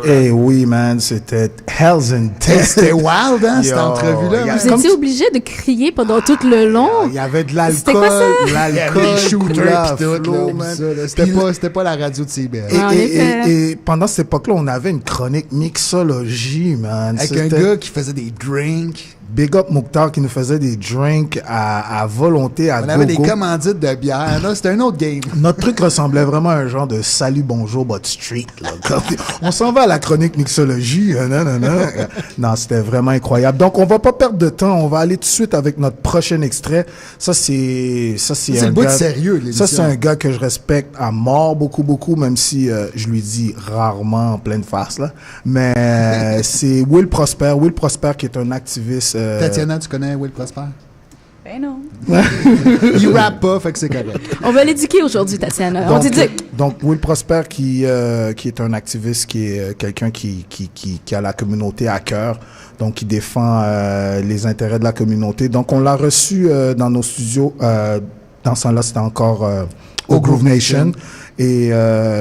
Eh oui, man, c'était Hells and C'était wild, hein, cette entrevue-là. Vous étiez obligé de crier pendant tout le long. Il y avait de l'alcool. C'était quoi ça? L'alcool, Les shooters pis pis tout, là. C'était pas la radio de CBL. Et pendant cette époque-là, on avait une chronique mixologie, man. Avec un gars qui faisait des drinks. Big up Mokhtar qui nous faisait des drinks à volonté, à On gogo. avait des commandites de bière. Là, c'était un autre game. Notre truc ressemblait vraiment à un genre de salut, bonjour, but street. Là. On s'en va à la chronique mixologie. Non, c'était vraiment incroyable. Donc, on va pas perdre de temps. On va aller tout de suite avec notre prochain extrait. Ça, c'est le bout de sérieux de l'émission. Ça, c'est un gars que je respecte à mort beaucoup, même si je lui dis rarement en pleine face, là. Mais c'est Will Prosper. Will Prosper qui est un activiste. Tatiana, tu connais Will Prosper? Ben non. Il rappe pas, fait que c'est correct. On va l'éduquer aujourd'hui, Tatiana. On t'éduque. Donc, Will Prosper, qui est un activiste, qui est quelqu'un qui a la communauté à cœur, donc qui défend les intérêts de la communauté. Donc, on l'a reçu dans nos studios. Dans ce temps-là, c'était encore au Groove Nation. Et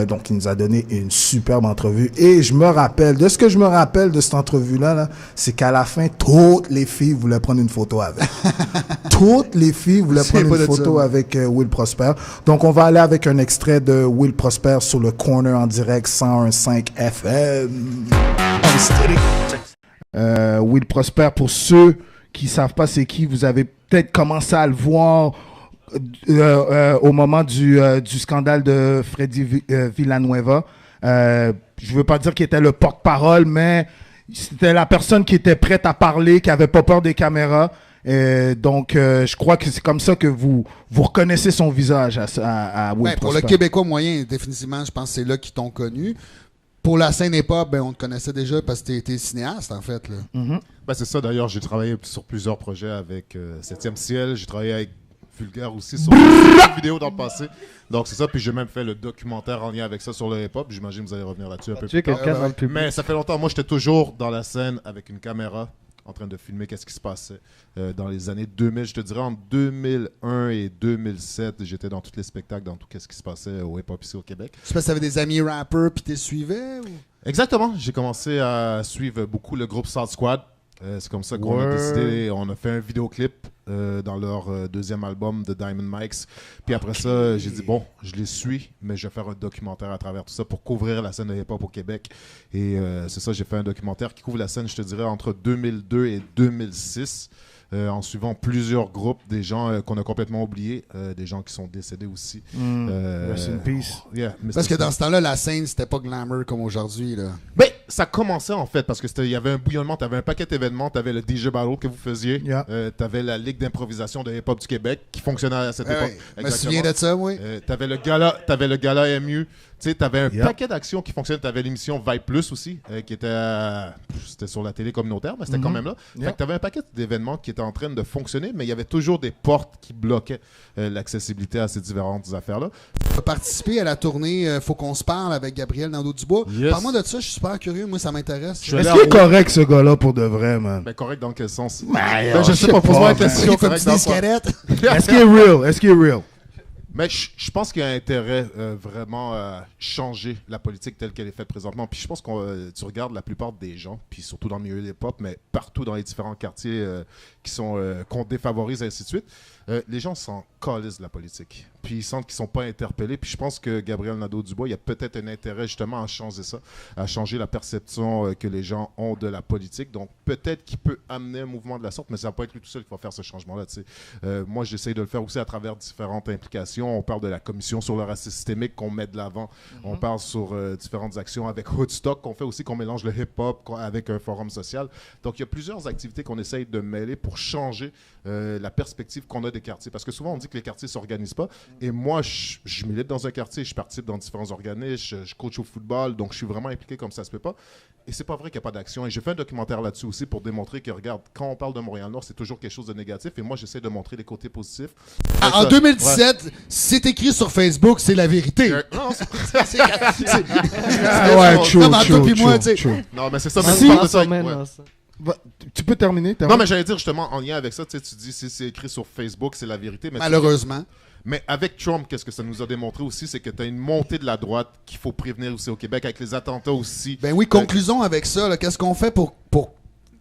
donc, il nous a donné une superbe entrevue. Et je me rappelle, de ce que je me rappelle de cette entrevue-là, là, c'est qu'à la fin, toutes les filles voulaient prendre une photo avec. Toutes les filles voulaient prendre une photo avec Will Prosper. Donc, on va aller avec un extrait de Will Prosper sur le Corner en direct 101.5 FM. Will Prosper, pour ceux qui savent pas c'est qui, vous avez peut-être commencé à le voir au moment du scandale de Freddy Villanueva. Je veux pas dire qu'il était le porte-parole, mais c'était la personne qui était prête à parler, qui avait pas peur des caméras. Donc, je crois que c'est comme ça que vous reconnaissez son visage à Will Prosper. Pour le Québécois moyen, définitivement, je pense que c'est là qu'ils t'ont connu. Pour la scène hip-hop, on te connaissait déjà parce que t'es cinéaste, en fait. Là. Ben, c'est ça, d'ailleurs, j'ai travaillé sur plusieurs projets avec 7e Ciel. J'ai travaillé avec Vulgaire aussi sur une vidéo dans le passé. Donc c'est ça, puis j'ai même fait le documentaire en lien avec ça sur le hip-hop. J'imagine que vous allez revenir là-dessus un peu plus tard. Mais ça fait longtemps, moi j'étais toujours dans la scène avec une caméra en train de filmer qu'est-ce qui se passait dans les années 2000. Je te dirais en 2001 et 2007, j'étais dans tous les spectacles, dans tout ce qui se passait au hip-hop ici au Québec. Tu penses que t'avais des amis rappers puis t'es suivais ou? Exactement, j'ai commencé à suivre beaucoup le groupe South Squad. C'est comme ça qu'on a décidé, on a fait un vidéoclip dans leur deuxième album de Diamond Mikes. Puis après ça, j'ai dit bon, je les suis, mais je vais faire un documentaire à travers tout ça pour couvrir la scène de hip-hop au Québec. Et c'est ça, j'ai fait un documentaire qui couvre la scène, je te dirais, entre 2002 et 2006. En suivant plusieurs groupes, des gens qu'on a complètement oubliés, des gens qui sont décédés aussi. Rest in peace. Yeah, parce que dans ce temps-là, la scène, c'était pas glamour comme aujourd'hui. Là. Ben, ça commençait en fait, parce qu'il y avait un bouillonnement, tu avais un paquet d'événements, tu avais le DJ Battle que vous faisiez, tu avais la Ligue d'improvisation de hip-hop du Québec qui fonctionnait à cette époque. Je me souviens de ça, oui. Tu avais le gala MU. Tu sais, t'avais un paquet d'actions qui fonctionnaient. T'avais l'émission Vibe Plus aussi, qui était c'était sur la télé communautaire, mais c'était quand même là. Fait que t'avais un paquet d'événements qui étaient en train de fonctionner, mais il y avait toujours des portes qui bloquaient l'accessibilité à ces différentes affaires-là. Tu as participé à la tournée Faut qu'on se parle avec Gabriel Nadeau-Dubois. Yes. Parle-moi de ça, je suis super curieux. Moi, ça m'intéresse. Est-ce qu'il est correct, ce gars-là, pour de vrai, man? Ben, correct dans quel sens? Je sais pas, pose-moi la question. Il fait une petite disquette. Est-ce qu'il est real? Est-ce qu'il est real? Mais je pense qu'il y a intérêt vraiment à changer la politique telle qu'elle est faite présentement. Puis je pense que tu regardes la plupart des gens, puis surtout dans le milieu des pop, mais partout dans les différents quartiers qu'on défavorise, et ainsi de suite, les gens s'en calissent de la politique. Puis ils sentent qu'ils ne sont pas interpellés. Puis je pense que Gabriel Nadeau-Dubois, il y a peut-être un intérêt justement à changer ça, à changer la perception que les gens ont de la politique. Donc peut-être qu'il peut amener un mouvement de la sorte, mais ça ne va pas être lui tout seul qui va faire ce changement-là. Moi, j'essaie de le faire aussi à travers différentes implications. On parle de la commission sur le racisme systémique qu'on met de l'avant. On parle sur différentes actions avec Woodstock qu'on fait aussi, qu'on mélange le hip-hop avec un forum social. Donc il y a plusieurs activités qu'on essaye de mêler pour changer la perspective qu'on a des quartiers. Parce que souvent, on dit que les quartiers ne s'organisent pas. Et moi, je milite dans un quartier, je participe dans différents organismes, je coach au football, donc je suis vraiment impliqué comme ça se peut pas. Et c'est pas vrai qu'il n'y a pas d'action. Et j'ai fait un documentaire là-dessus aussi pour démontrer que, regarde, quand on parle de Montréal-Nord, c'est toujours quelque chose de négatif. Et moi, j'essaie de montrer les côtés positifs. En 2017, c'est écrit sur Facebook, c'est la vérité. Non, c'est true. Non, mais c'est ça. Tu peux terminer. Non, mais j'allais dire justement, en lien avec ça, tu dis si c'est écrit sur Facebook, c'est la vérité. Mais malheureusement. Mais avec Trump, qu'est-ce que ça nous a démontré aussi, c'est que tu as une montée de la droite qu'il faut prévenir aussi au Québec, avec les attentats aussi. Ben oui, conclusion avec ça. Qu'est-ce qu'on fait pour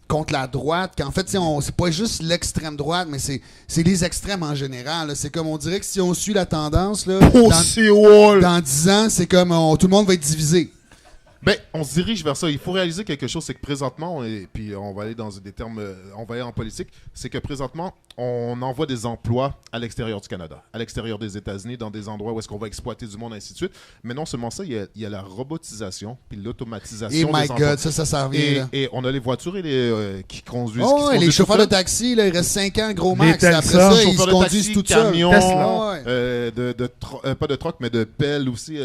contre la droite? Qu'en fait, c'est pas juste l'extrême droite, mais c'est les extrêmes en général. C'est comme, on dirait que si on suit la tendance, là, dans 10 ans, c'est comme tout le monde va être divisé. Ben, on se dirige vers ça. Il faut réaliser quelque chose, c'est que présentement, et puis on va aller dans des termes, on va aller en politique, c'est que présentement, on envoie des emplois à l'extérieur du Canada, à l'extérieur des États-Unis, dans des endroits où est-ce qu'on va exploiter du monde, ainsi de suite. Mais non seulement ça, il y a la robotisation, puis l'automatisation des emplois. God, ça revient. Et on a les voitures qui conduisent. Les chauffeurs de taxi, là, il reste 5 ans, gros max. Après ça, ils se conduisent tout seuls. Camions, pas de troc, mais de pelles aussi.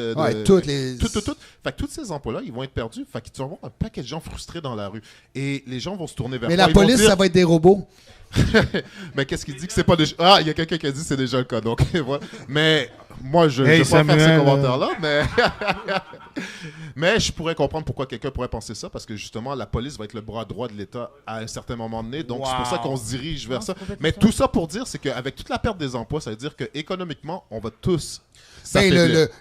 Tout. Fait que tous ces emplois-là, ils vont être perdus. Fait que tu vas avoir un paquet de gens frustrés dans la rue. Et les gens vont se tourner vers toi. Mais la police, ça va être des robots. Mais qu'est-ce qu'il dit que c'est pas déjà... Ah, il y a quelqu'un qui a dit que c'est déjà le cas. Donc, voilà. Mais moi, je ne vais pas faire ce commentaire-là, mais... mais je pourrais comprendre pourquoi quelqu'un pourrait penser ça, parce que justement, la police va être le bras droit de l'État à un certain moment donné. Donc, c'est pour ça qu'on se dirige vers ça. Mais tout ça pour dire, c'est qu'avec toute la perte des emplois, ça veut dire qu'économiquement, on va tous...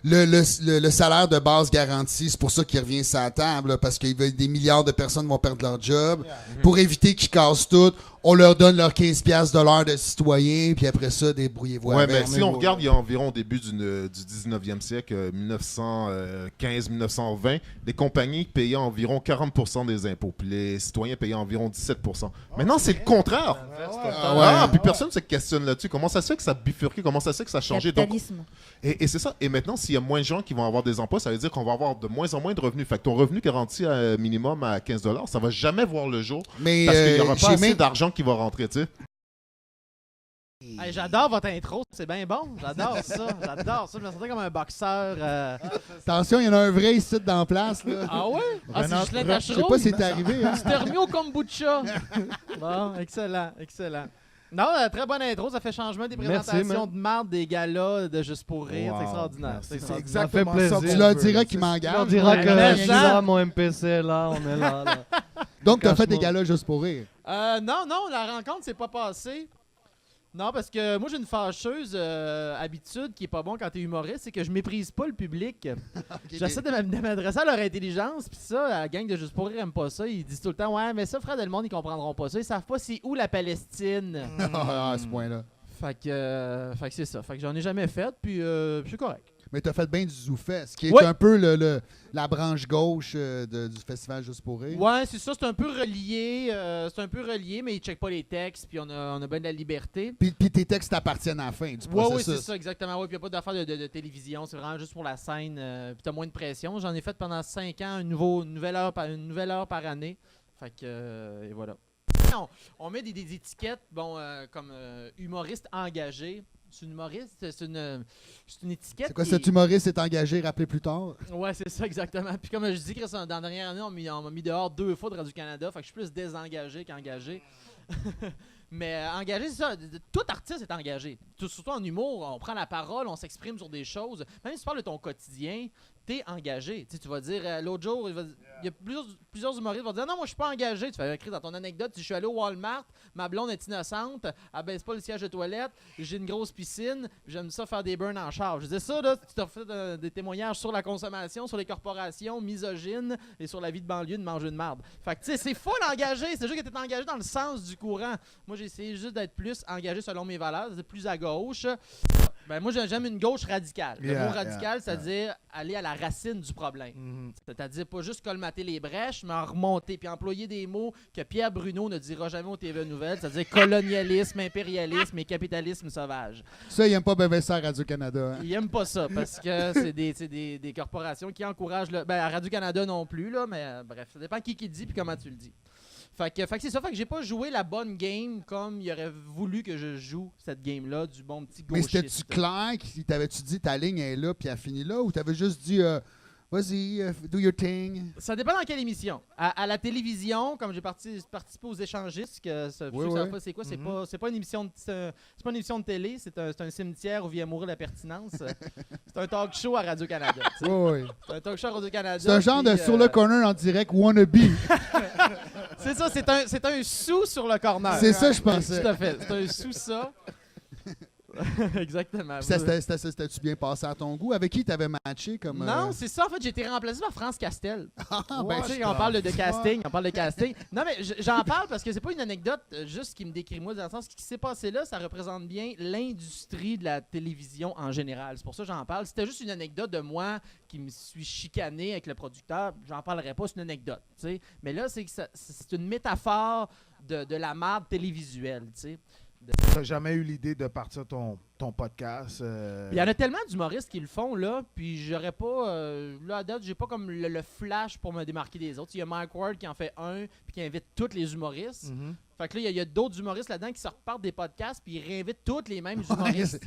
le salaire de base garanti, c'est pour ça qu'il revient sur la table, là, parce que des milliards de personnes vont perdre leur job. Pour éviter qu'ils cassent tout, on leur donne leurs 15$ de l'heure de citoyens, puis après ça, débrouillez-vous avec. Mais si on regarde, il y a environ au début du 19e siècle, 1915-1920, les compagnies payaient environ 40% des impôts, puis les citoyens payaient environ 17%. Maintenant, c'est le contraire. Puis personne ne se questionne là-dessus. Comment ça se fait que ça a bifurqué? Comment ça se fait que ça a changé? Donc, et c'est ça. Et maintenant, s'il y a moins de gens qui vont avoir des emplois, ça veut dire qu'on va avoir de moins en moins de revenus. Fait que ton revenu garanti à minimum à 15$, ça va jamais voir le jour. Mais parce qu'il n'y aura pas assez d'argent qui va rentrer, tu sais. Hey, j'adore votre intro, c'est bien bon. J'adore ça. Je me sentais comme un boxeur. Attention, il y en a un vrai ici dans la place. Là. Ah ouais? Ah, c'est juste la Je sais pas si c'est arrivé. Hein? Tu t'es remis au kombucha. Bon, excellent. Non, très bonne intro. Ça fait changement des présentations de marde des galas de Juste pour rire. C'est extraordinaire. C'est exactement ça. Tu leur diras qu'ils m'engagent. On dira que mon MPC est là, on est là. Donc, tu as fait des galas Juste pour rire? Non, la rencontre s'est pas passée. Non, parce que moi, j'ai une fâcheuse habitude qui est pas bon quand t'es humoriste, c'est que je méprise pas le public. J'essaie de m'adresser à leur intelligence, puis ça, la gang de Juste pour rire aime pas ça. Ils disent tout le temps, ouais, mais ça, frère Delmonde, ils comprendront pas ça. Ils savent pas c'est où la Palestine. À ce point-là. Fait que c'est ça. Fait que j'en ai jamais fait, puis je suis correct. Mais t'as fait bien du ZooFest, qui est un peu la branche gauche du festival Juste pour rire. Ouais, c'est ça, c'est un peu relié, mais ils checkent pas les textes, puis on a bien de la liberté. Puis tes textes t'appartiennent à la fin du processus. Oui, c'est ça, exactement. Ouais, puis il n'y a pas d'affaire de télévision, c'est vraiment juste pour la scène, puis t'as moins de pression. J'en ai fait pendant 5 ans, une nouvelle heure par année. Fait que, et voilà. On met des étiquettes, comme humoriste engagé. C'est une humoriste, c'est une étiquette. C'est quoi, cet humoriste est engagé, rappelez plus tard? Ouais, c'est ça, exactement. Puis comme je dis, dans la dernière année, on m'a mis dehors 2 fois de Radio-Canada, fait que je suis plus désengagé qu'engagé. Mais engagé, c'est ça. Tout artiste est engagé. Surtout en humour, on prend la parole, on s'exprime sur des choses. Même si tu parles de ton quotidien, t'es engagé. Tu vas dire, l'autre jour, il y a plusieurs humoristes qui vont dire non, moi je suis pas engagé. Tu fais écrire dans ton anecdote, je suis allé au Walmart, ma blonde est innocente, elle baisse pas le siège de toilette, j'ai une grosse piscine, j'aime ça faire des burns en charge. Je disais ça, là, tu t'as fait des témoignages sur la consommation, sur les corporations, misogynes et sur la vie de banlieue de manger de marde. Fait que tu sais, c'est full engagé, c'est juste que t'es engagé dans le sens du courant. Moi j'ai essayé juste d'être plus engagé selon mes valeurs, c'est plus à gauche. Ben, moi, j'aime une gauche radicale. Le mot radical, c'est-à-dire aller à la racine du problème. C'est-à-dire pas juste colmater les brèches, mais en remonter, puis employer des mots que Pierre Bruno ne dira jamais aux TV Nouvelles, c'est-à-dire colonialisme, impérialisme et capitalisme sauvage. Ça, il aime pas bébé ça à Radio-Canada. Hein? Il aime pas ça, parce que c'est des corporations qui encouragent... à Radio-Canada non plus, là, mais bref, ça dépend qui dit puis comment tu le dis. Fait que c'est ça, fait que j'ai pas joué la bonne game comme il aurait voulu que je joue cette game-là, du bon petit gauchiste. Mais c'était-tu clair? T'avais-tu dit ta ligne est là puis elle finit là? Ou t'avais juste dit vas-y, do your thing? Ça dépend dans quelle émission. À la télévision, comme j'ai participé aux échangistes, c'est quoi? C'est pas une émission de télé, c'est un cimetière où vient mourir la pertinence. C'est un talk show à Radio-Canada. Oui. C'est un talk show à Radio-Canada. C'est un genre de sur le corner en direct wannabe. C'est ça, c'est un sous sur le corner. C'est ça, je pensais. Tout à fait. C'est un sous ça. Exactement. C'était-tu bien passé à ton goût? Avec qui t'avais matché comme... Non, c'est ça. En fait, j'ai été remplacé par France Castel. On parle de casting. Non, mais j'en parle parce que c'est pas une anecdote juste qui me décrit moi, dans le sens que ce qui s'est passé là, ça représente bien l'industrie de la télévision en général. C'est pour ça que j'en parle. C'était juste une anecdote de moi qui me suis chicané avec le producteur. J'en parlerai pas, c'est une anecdote. T'sais. Mais là, c'est une métaphore de la marde télévisuelle. T'sais. T'as jamais eu l'idée de partir ton podcast? Il y en a tellement d'humoristes qui le font, là, puis j'aurais pas... là, à date, j'ai pas comme le flash pour me démarquer des autres. Il y a Mike Ward qui en fait un, puis qui invite tous les humoristes. Fait que là, il y a d'autres humoristes là-dedans qui se repartent des podcasts, puis ils réinvitent tous les mêmes humoristes.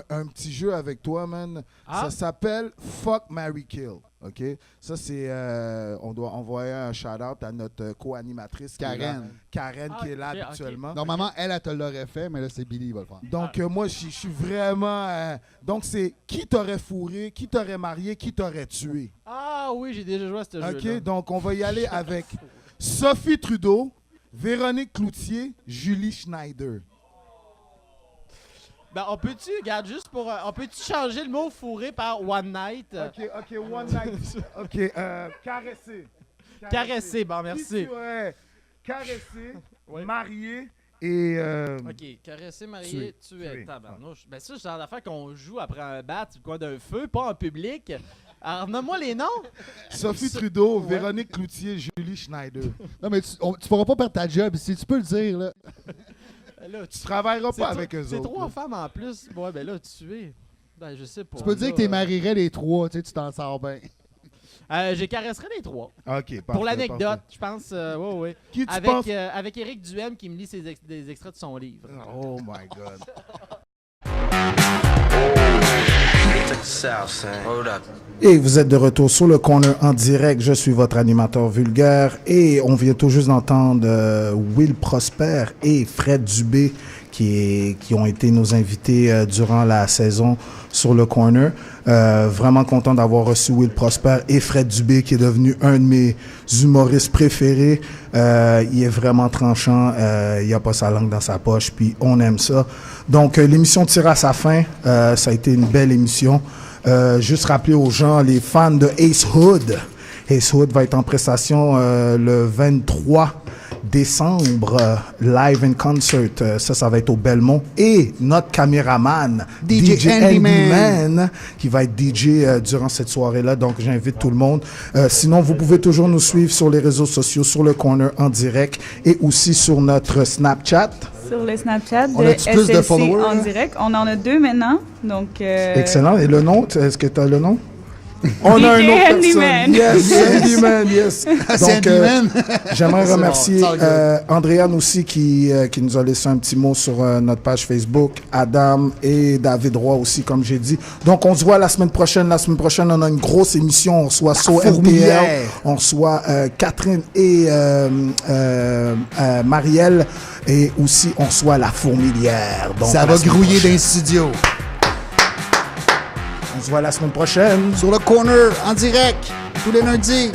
Un petit jeu avec toi, man. Ça s'appelle Fuck, Marry, Kill. OK? Ça, c'est... on doit envoyer un shout-out à notre co-animatrice Karen. Karen qui est là habituellement. Normalement, elle te l'aurait fait, mais là, c'est Billy qui va le faire. Donc, moi, je suis vraiment... donc, c'est qui t'aurait fourré, qui t'aurait marié, qui t'aurait tué. Ah oui, j'ai déjà joué à ce jeu-là. OK? Donc, on va y aller avec Sophie Trudeau, Véronique Cloutier, Julie Schneider. Ben, on peut-tu, regarde, juste pour... on peut-tu changer le mot fourré par one night? OK, one night. OK, caresser. Caresser, bon, merci. Qui tu aurais caresser, marié et... OK, caresser, marié, tuer. Tabarnouche. Ben ça, c'est genre d'affaire qu'on joue après un bat, quoi, d'un feu, pas en public. Alors, nomme-moi les noms. Sophie Trudeau, Véronique Cloutier, Julie Schneider. Non, mais tu pourras pas perdre ta job, si tu peux le dire, là. Là, tu travailleras pas avec eux autres. C'est 3 femmes en plus. Ouais, ben là, tuer. Ben, je sais pas. Tu peux dire que tu marierais les 3, tu sais, tu t'en sors bien. Je caresserais les 3. OK, parfait. Pour l'anecdote, je pense, oui. Qui tu penses? Avec Éric Duhem qui me lit des extraits de son livre. Oh my God. Et vous êtes de retour sur le corner en direct. Je suis votre animateur vulgaire et on vient tout juste d'entendre Will Prosper et Fred Dubé qui ont été nos invités durant la saison sur le corner. Vraiment content d'avoir reçu Will Prosper et Fred Dubé qui est devenu un de mes humoristes préférés. Il est vraiment tranchant, il a pas sa langue dans sa poche, puis on aime ça. Donc l'émission tire à sa fin, ça a été une belle émission. Juste rappeler aux gens, les fans de Ace Hood. Ace Hood va être en prestation le 23 décembre, live in concert. Ça va être au Belmont. Et notre caméraman, DJ Andyman, qui va être DJ durant cette soirée-là. Donc, j'invite tout le monde. Sinon, vous pouvez toujours nous suivre sur les réseaux sociaux, sur le corner en direct et aussi sur notre Snapchat. Sur le Snapchat de SLC en direct. On en a 2 maintenant. Donc, excellent. Et le nom, est-ce que tu as le nom? On a DJ une autre Handyman. personne. Yes, Handyman, yes. Donc, j'aimerais C'est remercier bon, Andréane aussi qui nous a laissé un petit mot sur notre page Facebook, Adam et David Roy aussi, comme j'ai dit. Donc, on se voit la semaine prochaine. La semaine prochaine, on a une grosse émission. On reçoit So MPL, on reçoit Catherine et Marielle, et aussi on reçoit La Fourmilière. Donc, ça va grouiller dans les studios. On se voit la semaine prochaine. Sur le corner, en direct, tous les lundis.